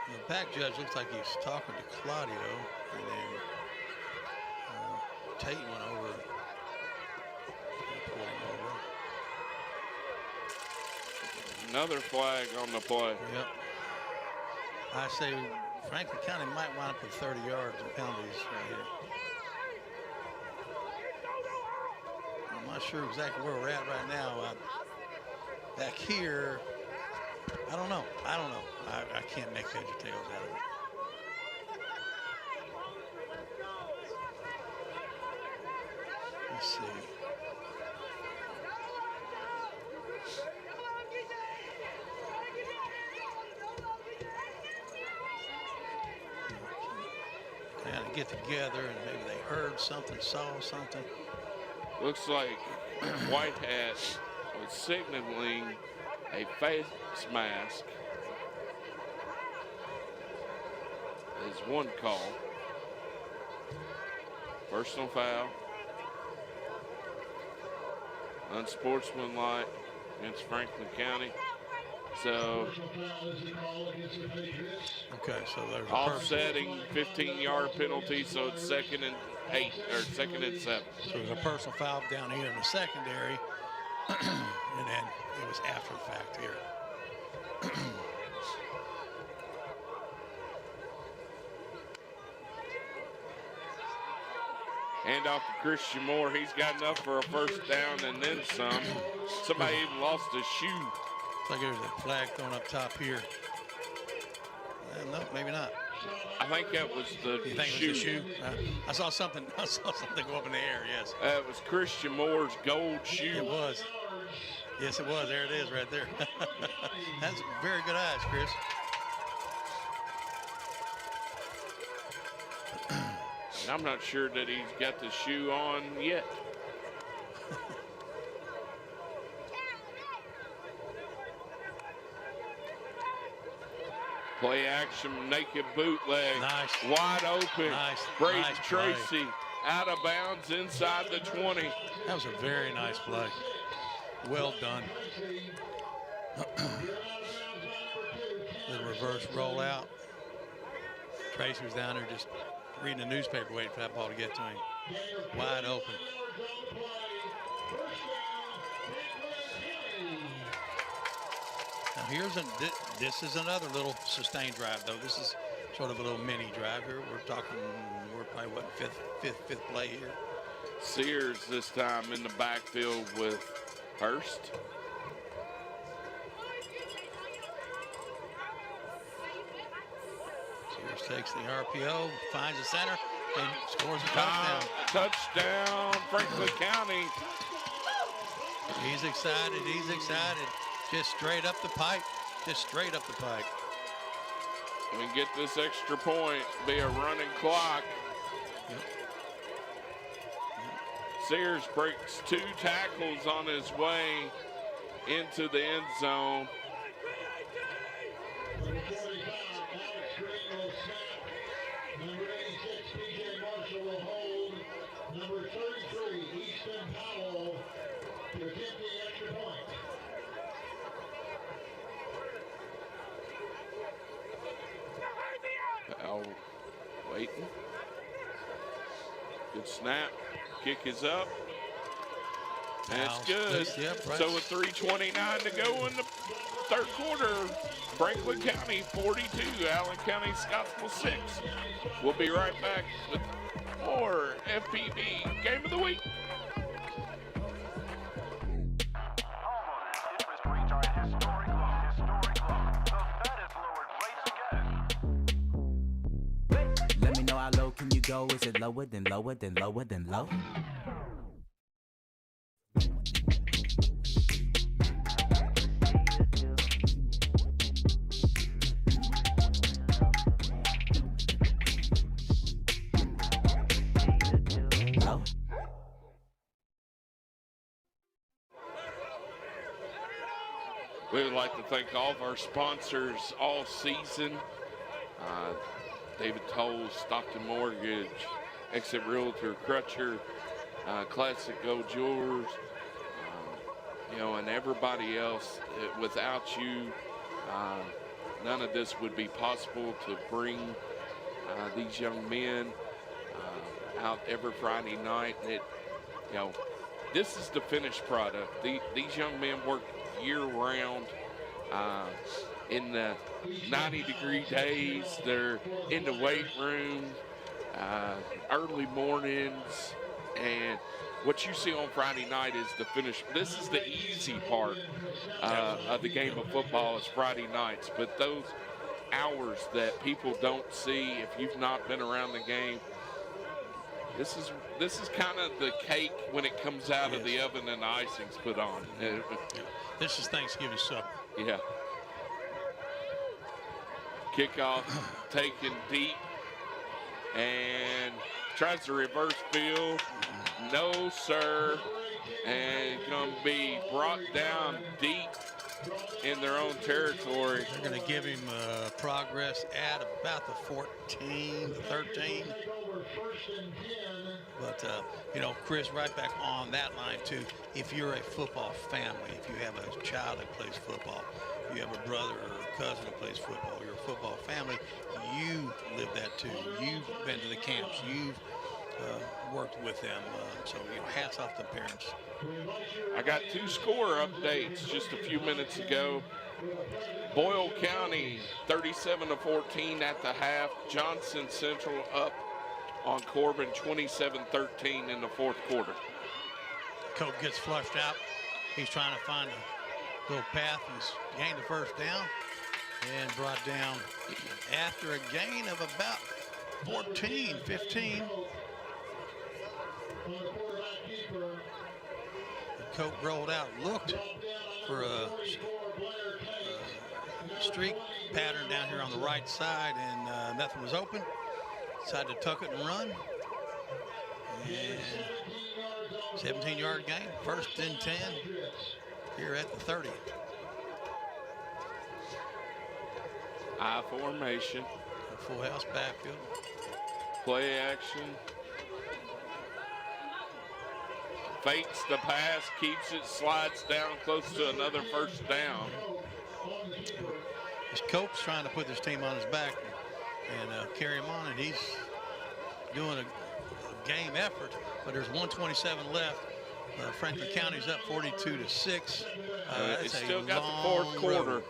The back judge looks like he's talking to Claudio, and then Tate went over. Pulled him over. Another flag on the play. Yep. I say Franklin County might wind up with 30 yards in penalties right here. I'm not sure exactly where we're at right now. Back here, I don't know. I can't make heads or tails out of it. Let's see. Kind of get together and maybe they heard something, saw something. Looks like White Hat was signaling a face mask. Is one call. Personal foul. Unsportsmanlike against Franklin County. So, okay, so there's offsetting 15-yard penalty, so it's 2nd and 8 or 2nd and 7. So there's a personal foul down here in the secondary, and then it was after the fact here. Hand off to Christian Moore. He's got enough for a first down and then some. Somebody even lost a shoe. Looks like there's a flag thrown up top here. No, maybe not. I think that was the you think shoe. It was the shoe? I saw something. I saw something go up in the air. Yes. It was Christian Moore's gold shoe. It was. Yes, it was. There it is, right there. That's very good eyes, Chris. I'm not sure that he's got the shoe on yet. Play action, naked bootleg. Nice. Wide open. Nice. Braden nice Tracy play. out of bounds inside the 20. That was a very nice play. Well done. The reverse rollout. Tracy was down there just reading the newspaper waiting for that ball to get to him. Wide open. Now this is another little sustained drive though. This is sort of a little mini drive here. We're probably what, fifth play here. Sears this time in the backfield with Hurst. Sears takes the RPO, finds the center, and scores a touchdown. Touchdown, Franklin County. He's excited. He's excited. Just straight up the pipe. Just straight up the pipe. We get this extra point, be a running clock. Sears breaks 2 tackles on his way into the end zone. Number 86, P.J. Marshall will hold. Number 33, Easton Powell, to get the extra point. Powell waiting. Good snap. Kick is up. And it's good. Yep, right. So with 3:29 to go in the third quarter, Franklin County 42, Allen County Scottsville 6. We'll be right back with more FPB Game of the Week. Let me know how low can you go? Is it lower than lower than lower than low? We would like to thank all of our sponsors all season. David Tolles, Stockton Mortgage, Exit Realtor, Crutcher, Classic Gold Jewelers, and everybody else. Without you, none of this would be possible to bring these young men out every Friday night. This is the finished product. These young men work year-round. In the 90-degree days, they're in the weight room, early mornings, and what you see on Friday night is the finish. This is the easy part of the game of football is Friday nights, but those hours that people don't see if you've not been around the game, this is kind of the cake when it comes out of the oven and the icing's put on. This is Thanksgiving supper. Yeah. Kickoff taken deep and tries to reverse field. No, sir. And going to be brought down deep in their own territory. They're going to give him progress at about the 14, 13. But, Chris, right back on that line, too. If you're a football family, if you have a child that plays football, you have a brother or a cousin that plays football, you're a football family, you live that, too. You've been to the camps. You've worked with them. So, hats off to the parents. I got 2 score updates just a few minutes ago. Boyle County 37-14 at the half. Johnson Central up on Corbin 27-13 in the fourth quarter. Cope gets flushed out. He's trying to find a little path. He's gained the first down and brought down after a gain of about 14, 15. Cope rolled out, looked for a streak pattern down here on the right side, and nothing was open. Decided to tuck it and run. And 17-yard gain, 1st and 10 here at the 30. I formation. A full house backfield. Play action. Fakes the pass, keeps it, slides down close to another first down. This Cope's trying to put this team on his back and carry him on, and he's doing a game effort, but there's 1:27 left. Franklin County's up 42-6. It's still got the fourth quarter.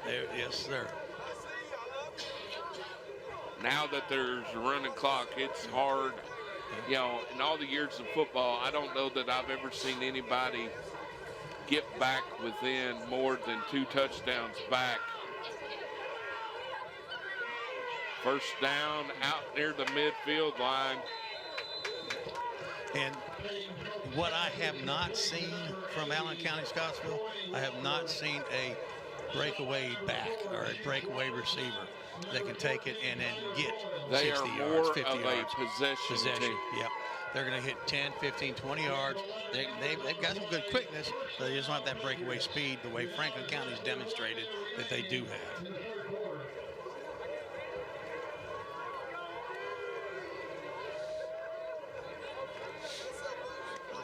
There, yes, sir. Now that there's a running clock, it's hard. In all the years of football, I don't know that I've ever seen anybody get back within more than 2 touchdowns back First down out near the midfield line. And what I have not seen from Allen County Scottsville, I have not seen a breakaway back or a breakaway receiver that can take it and then get They 60 are yards, more 50 of yards. a possession team. Yep. They're going to hit 10, 15, 20 yards. They've got some good quickness, but they just don't have that breakaway speed the way Franklin County's demonstrated that they do have.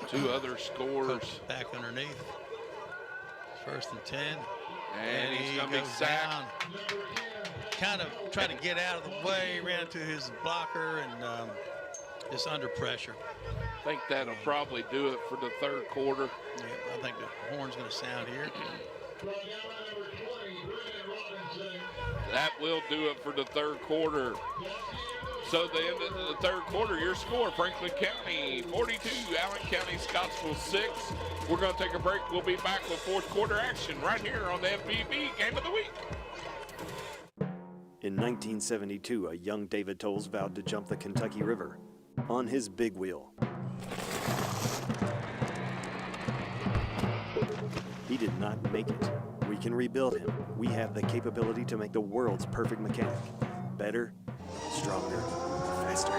Two other scores. Back underneath. First and 10. And he's going to be sacked. Kind of tried to get out of the way, ran into his blocker, and just under pressure. I think that'll probably do it for the third quarter. Yeah, I think the horn's going to sound here. That will do it for the third quarter. So the end of the third quarter, your score, Franklin County 42, Allen County Scottsville 6. We're going to take a break. We'll be back with fourth quarter action right here on the FPB Game of the Week. In 1972, a young David Tolles vowed to jump the Kentucky River on his big wheel. He did not make it. We can rebuild him. We have the capability to make the world's perfect mechanic. Better, stronger, faster.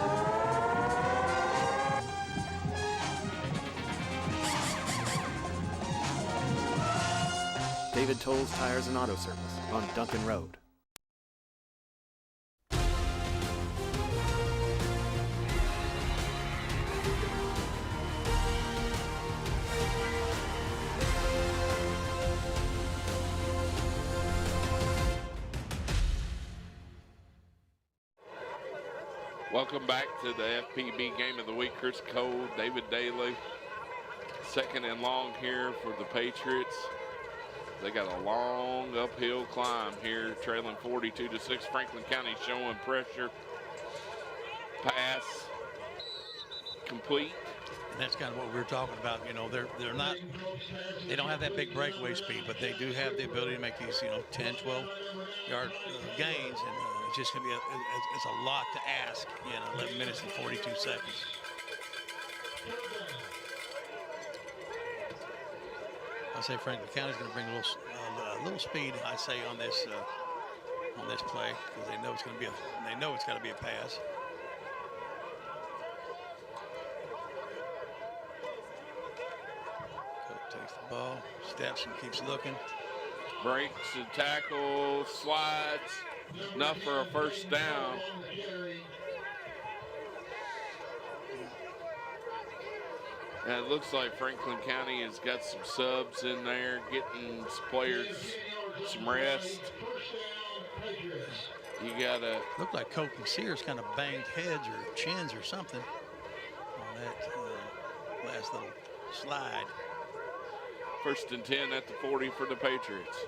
David Tolles Tires and Auto Service on Duncan Road. Welcome back to the FPB Game of the Week. Chris Cole, David Daly. Second and long here for the Patriots. They got a long uphill climb here, trailing 42-6. Franklin County showing pressure. Pass complete. And that's kind of what we were talking about. You know, they're not, they don't have that big breakaway speed, but they do have the ability to make these, 10, 12 yard gains. And it's just going to be it's a lot to ask in 11 minutes and 42 seconds. I say Franklin County's going to bring a little speed, I say, on this play, because they know it's going to be a pass. Takes the ball, steps and keeps looking. Breaks and tackles, slides, enough for a first down. And it looks like Franklin County has got some subs in there, getting players some rest. You gotta look like Cope and Sears kind of banged heads or chins or something on that last little slide. First and 10 at the 40 for the Patriots.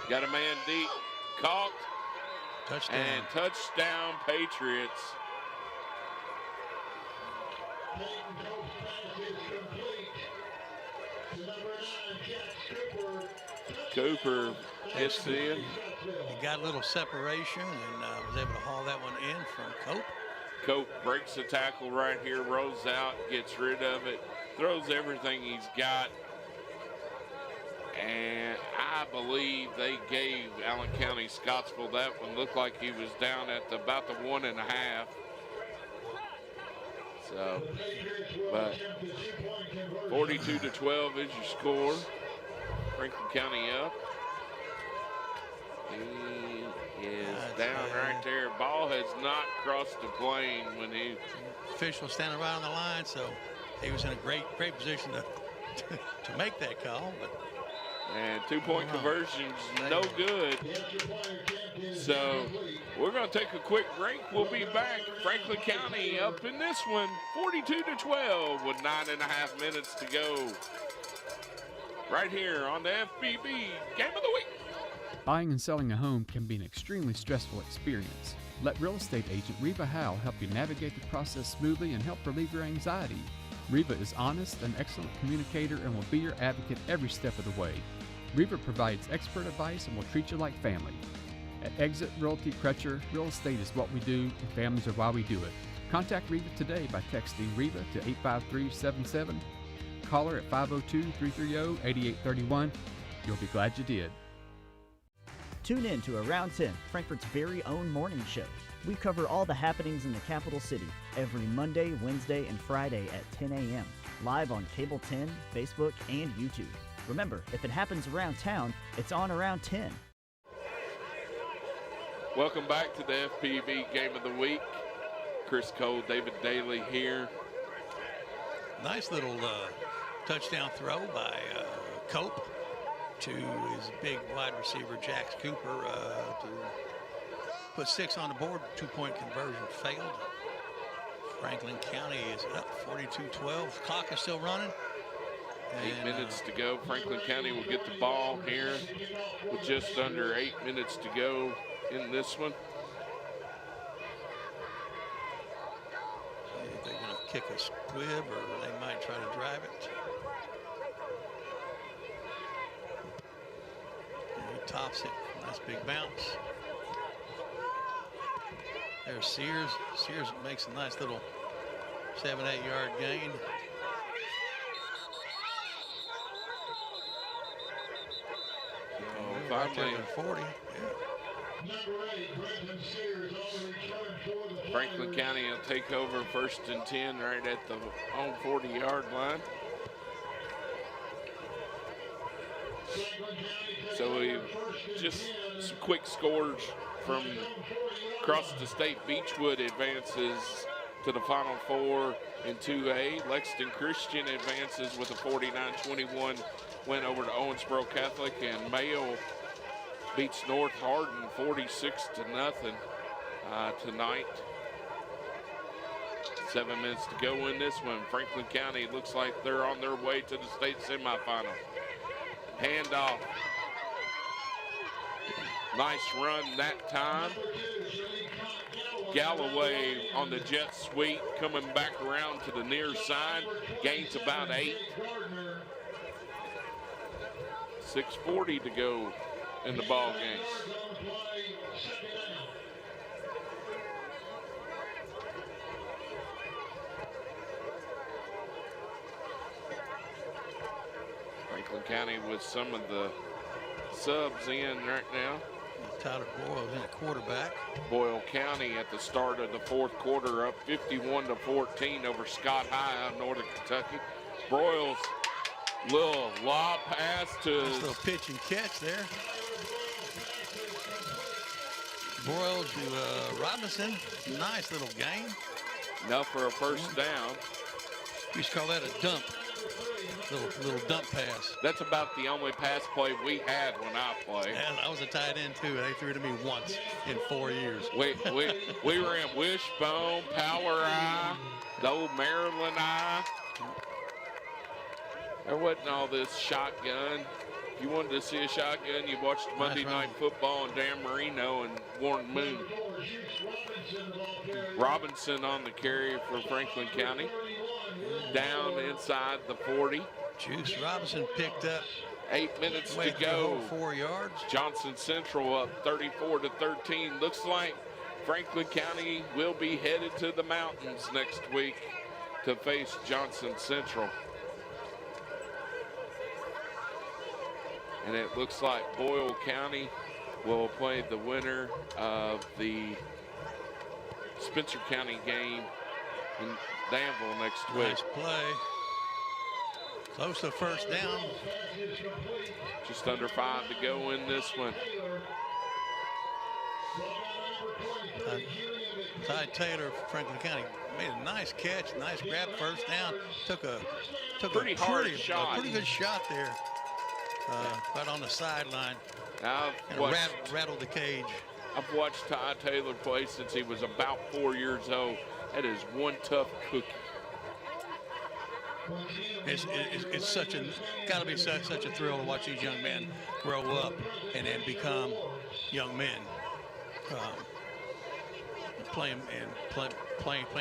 Got a man deep, caught, touchdown. And touchdown Patriots. Cooper gets in. He got a little separation and was able to haul that one in from Cope. Cope breaks the tackle right here, rolls out, gets rid of it, throws everything he's got. And I believe they gave Allen County Scottsville that one. Looked like he was down at about the 1.5. So, but 42-12 is your score. Franklin County up. He is down right there. Ball has not crossed the plane when he. Official standing right on the line, so he was in a great position to make that call. But and 2-point conversions, no good. So we're going to take a quick break. We'll be back. Franklin County up in this one, 42-12 with 9.5 minutes to go. Right here on the FBB Game of the Week. Buying and selling a home can be an extremely stressful experience. Let real estate agent Reba Howe help you navigate the process smoothly and help relieve your anxiety. Reva is honest, an excellent communicator, and will be your advocate every step of the way. Reva provides expert advice and will treat you like family. At Exit Realty Crutcher, real estate is what we do, and families are why we do it. Contact Reva today by texting Reva to 85377. Call her at 502-330-8831. You'll be glad you did. Tune in to Around 10, Frankfort's very own morning show. We cover all the happenings in the capital city every Monday, Wednesday, and Friday at 10 a.m. live on Cable 10, Facebook, and YouTube. Remember, if it happens around town, it's on Around 10. Welcome back to the FPB Game of the Week. Chris Cole, David Daly here. Nice little touchdown throw by Cope to his big wide receiver, Jax Cooper, to put 6 on the board. 2-point conversion failed. Franklin County is up 42-12. Clock is still running. 8 minutes to go. Franklin County will get the ball here with just under 8 minutes to go in this one. They're going to kick a squib, or they might try to drive it. And he tops it. Nice big bounce. There's Sears. Sears makes a nice little 7-8 yard gain. Right there at 40. Franklin County will take over 1st and 10 right at the home 40-yard line. So we just some quick scores from across the state. Beechwood advances to the Final Four in 2A. Lexington Christian advances with a 49-21 win over to Owensboro Catholic, and Mayo beats North Hardin 46-0 tonight. 7 minutes to go in this one. Franklin County looks like they're on their way to the state semifinal. Handoff. Nice run that time. Galloway on the jet sweep, coming back around to the near side. Gains about 8. 6:40 to go in the ball game. Franklin County with some of the subs in right now. Tyler Boyle's in at quarterback. Boyle County at the start of the 4th quarter up 51-14 over Scott High out of Northern Kentucky. Broyles little lob pass to nice little pitch and catch there. Broyles to Robinson. Nice little gain. Enough for a first down. We used to call that a dump. Little dump pass. That's about the only pass play we had when I played. And I was a tight end too. They threw it to me once in 4 years. We ran wishbone, power eye, the old Maryland eye. There wasn't all this shotgun. If you wanted to see a shotgun, you watched Monday Night Football on Dan Marino and Warren Moon. Robinson on the carry for Franklin County. Down inside the 40. Juice Robinson picked up 8 minutes to go. 4 yards. Johnson Central up 34-13. Looks like Franklin County will be headed to the mountains next week to face Johnson Central. And it looks like Boyle County will play the winner of the Spencer County game in Danville next week. Nice play. Close to first down. Just under 5 to go in this one. Ty Taylor, Franklin County, made a nice catch, nice grab, first down. Took a pretty shot. A pretty good shot there, right on the sideline. And rattled the cage. I've watched Ty Taylor play since he was about 4 years old. That is one tough cookie. It's gotta be such a thrill to watch these young men grow up and then become young men, playing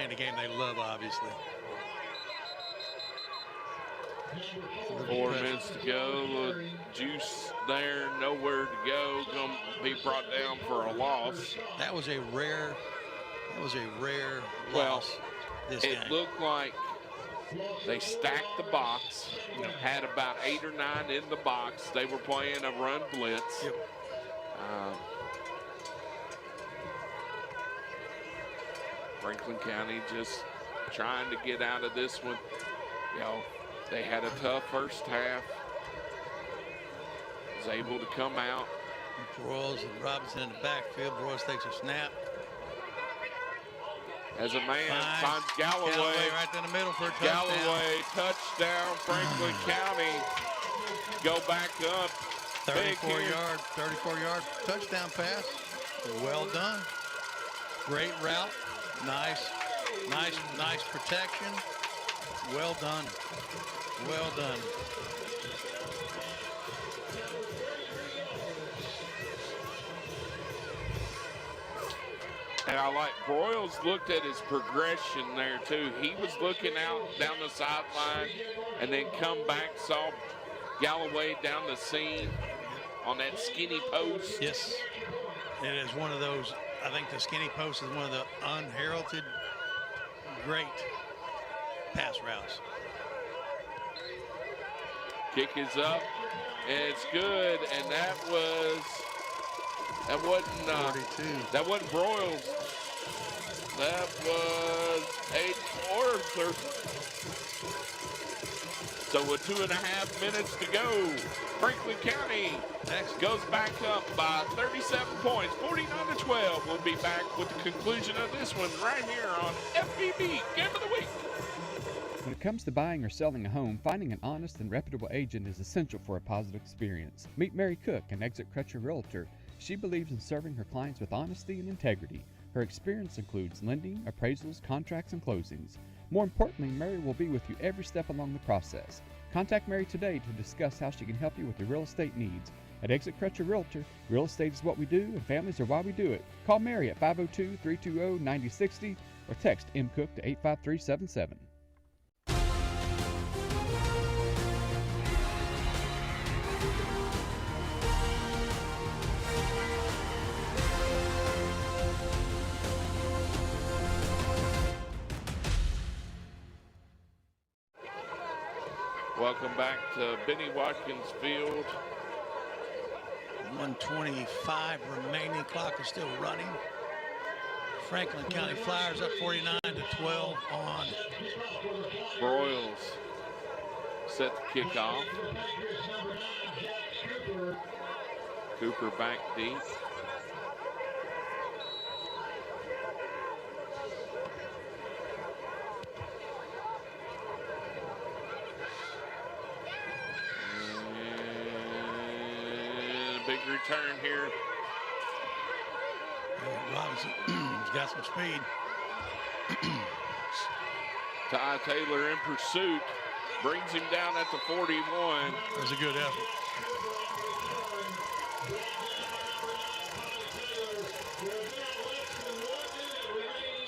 the game they love, obviously. 4 minutes to go. Juice there, nowhere to go. Going to be brought down for a loss. That was a rare Well, loss this it game. looked like they stacked the box, had about 8 or 9 in the box. They were playing a run blitz. Yep. Franklin County just trying to get out of this one. They had a tough first half. Was able to come out. Broyles and Robinson in the backfield. Broyles takes a snap. As a man finds Galloway right in the middle for a touchdown. Galloway, touchdown, Franklin County. Go back up. 34-yard touchdown pass. Well done. Great route. Nice protection. Well done. Well done. And I like Broyles looked at his progression there too. He was looking out down the sideline and then come back, saw Galloway down the seam on that skinny post. Yes, it is one of those. I think the skinny post is one of the unheralded great pass routes. Kick is up, and it's good, and that wasn't 42. That wasn't Broyles. That was 8 or so with 2.5 minutes to go. Franklin County goes back up by 37 points, 49-12. We'll be back with the conclusion of this one right here on FPB Game of the Week. When it comes to buying or selling a home, finding an honest and reputable agent is essential for a positive experience. Meet Mary Cook, an Exit Crutcher realtor. She believes in serving her clients with honesty and integrity. Her experience includes lending, appraisals, contracts, and closings. More importantly, Mary will be with you every step along the process. Contact Mary today to discuss how she can help you with your real estate needs. At Exit Crutcher Realtor, real estate is what we do and families are why we do it. Call Mary at 502-320-9060 or text mcook to 85377. Welcome back to Benny Watkins Field. 1:25 remaining. Clock is still running. Franklin County Flyers up 49-12 on Broyles set the kickoff. Cooper back deep. Big return here. Robinson's got some speed. Ty Taylor in pursuit. Brings him down at the 41. That was a good effort.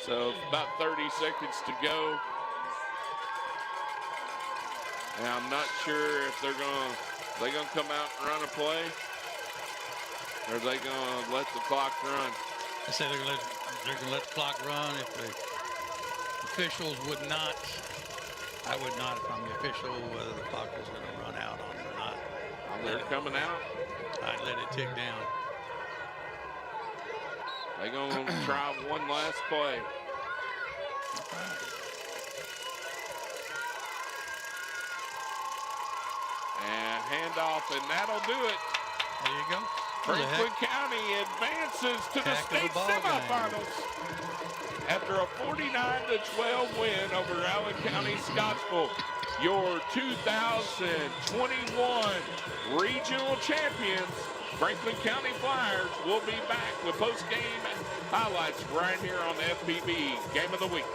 So about 30 seconds to go. And I'm not sure if they're gonna come out and run a play, or are they gonna let the clock run? I say they're gonna let the clock run. If the officials would not, I would not if I'm the official, whether the clock is gonna run out on it or not. They're coming out. I'd let it tick down. They're gonna try one last play. And handoff, and that'll do it. There you go. Franklin County advances to the state semifinals after a 49-12 win over Allen County Scottsville. Your 2021 regional champions, Franklin County Flyers, will be back with post-game highlights right here on the FPB Game of the Week.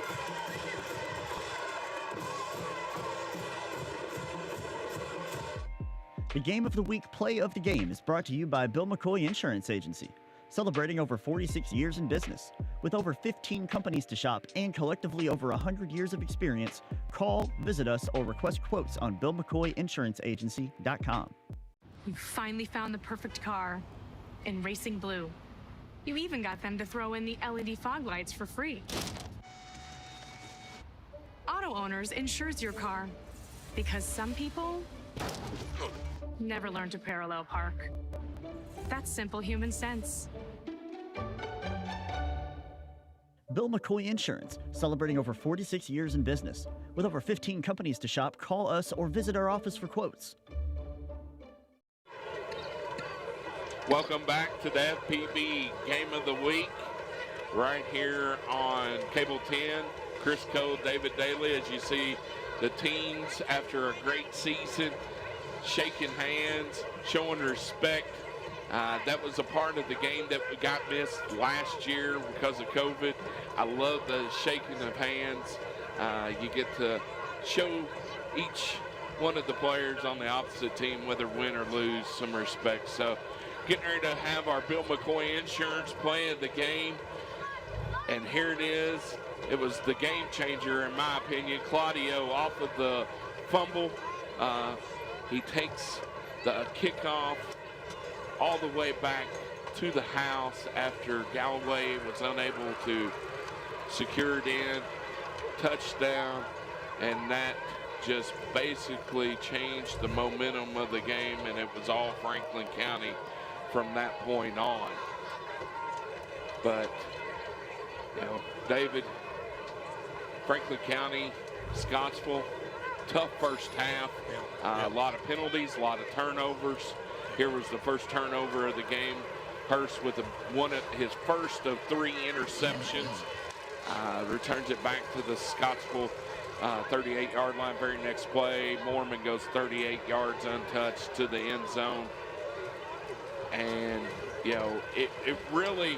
The Game of the Week Play of the Game is brought to you by Bill McCoy Insurance Agency. celebrating over 46 years in business. With over 15 companies to shop and collectively over 100 years of experience, call, visit us, or request quotes on BillMcCoyInsuranceAgency.com. You finally found the perfect car in racing blue. You even got them to throw in the LED fog lights for free. Auto Owners insures your car because some people never learn to parallel park. That's simple human sense. Bill McCoy Insurance, celebrating over 46 years in business. With over 15 companies to shop, call us or visit our office for quotes. Welcome back to the FPB Game of the Week, right here on Cable 10. Chris Cole, David Daly, as you see the teams after a great season, shaking hands, showing respect. That was a part of the game that we got missed last year because of COVID. I love the shaking of hands. You get to show each one of the players on the opposite team, whether win or lose, some respect. So getting ready to have our Bill McCoy Insurance play of the game. And here it is. It was the game changer, in my opinion. Claudio off of the fumble. He takes the kickoff all the way back to the house after Galloway was unable to secure it in. Touchdown. And that just basically changed the momentum of the game, and it was all Franklin County from that point on. But, you know, David, Franklin County, Scottsville, tough first half. A lot of penalties, a lot of turnovers. Here was the first turnover of the game. Hurst with one of his first of 3 interceptions. Returns it back to the Scottsville 38-yard line. Very next play, Mormon goes 38 yards untouched to the end zone. And, you know, it really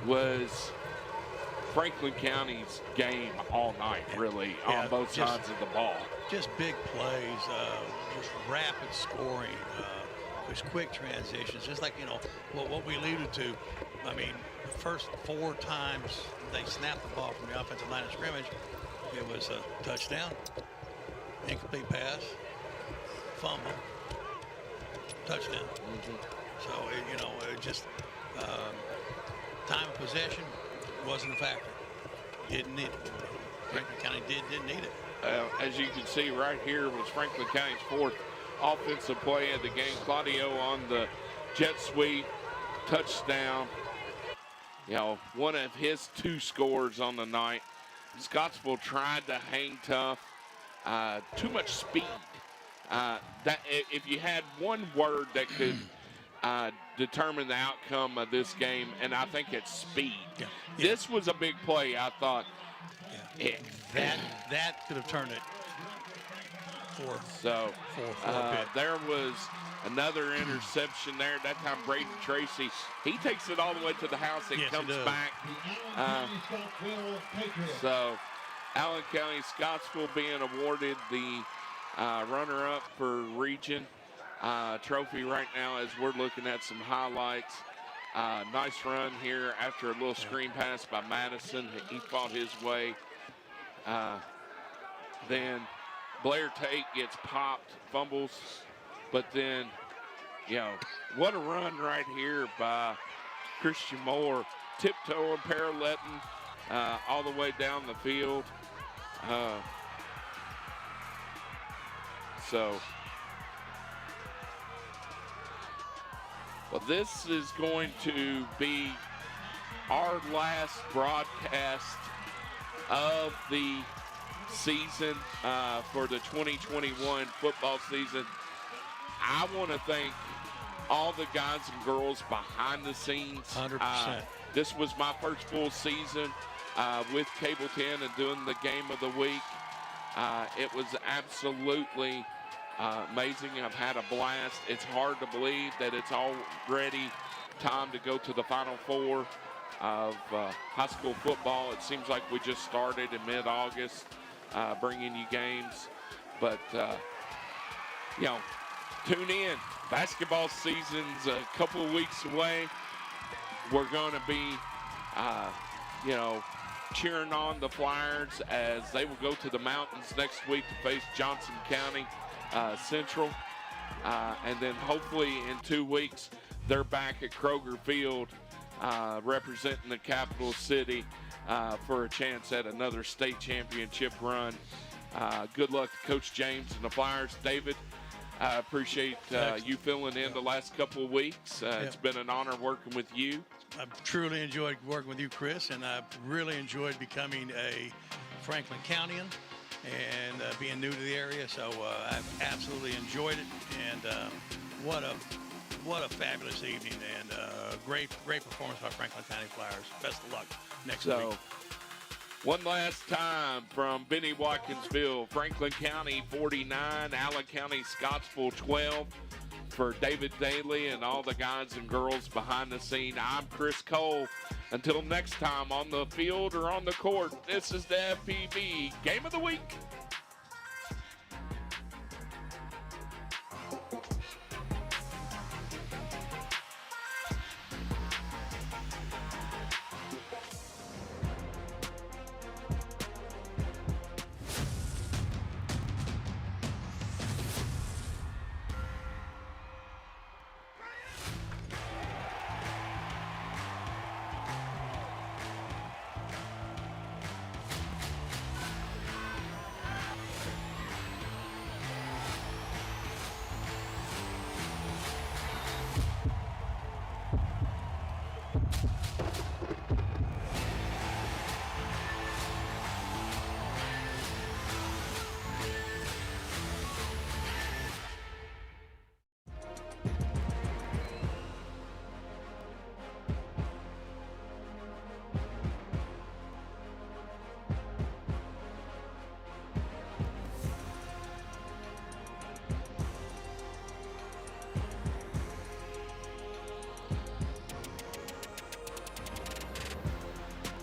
was Franklin County's game all night, really, on both sides of the ball. Just big plays, just rapid scoring, just quick transitions, just like, you know, what we alluded to. I mean, the first 4 times they snapped the ball from the offensive line of scrimmage, it was a touchdown, incomplete pass, fumble, touchdown. So, you know, it just time of possession wasn't a factor. Didn't need it. Franklin County didn't need it. As you can see right here was Franklin County's 4th offensive play of the game. Claudio on the jet sweep, touchdown. You know, one of his 2 scores on the night. Scottsville tried to hang tough. Too much speed. That if you had one word that could determine the outcome of this game, and I think it's speed. This was a big play, I thought. That could have turned it 4. So there was another interception there. That time Braden Tracy, he takes it all the way to the house and comes back. So Allen County, Scottsville being awarded the runner-up for region trophy right now as we're looking at some highlights. Nice run here after a little screen pass by Madison. He fought his way. Then Blair Tate gets popped, fumbles, but then, you know, what a run right here by Christian Moore, tiptoeing, paralleling all the way down the field. Well, this is going to be our last broadcast of the season for the 2021 football season. I want to thank all the guys and girls behind the scenes. 100%. This was my first full season with Cable 10 and doing the game of the week. It was absolutely amazing. I've had a blast. It's hard to believe that it's already time to go to the Final Four of high school football. It seems like we just started in mid-August bringing you games. But, you know, tune in. Basketball season's a couple of weeks away. we're going to be, cheering on the Flyers as they will go to the mountains next week to face Johnson County Central. And then hopefully in 2 weeks, they're back at Kroger Field representing the capital city for a chance at another state championship run. Good luck to Coach James and the Flyers. David, I appreciate you filling in the last couple of weeks. It's been an honor working with you. I've truly enjoyed working with you, Chris, and I've really enjoyed becoming a Franklin Countyan and being new to the area. So I've absolutely enjoyed it, and what a fabulous evening, and great performance by Franklin County Flyers. Best of luck next week. One last time from Benny Watkinsville, Franklin County 49, Allen County Scottsville 12. For David Daly and all the guys and girls behind the scene, I'm Chris Cole. Until next time on the field or on the court, this is the FPB Game of the Week.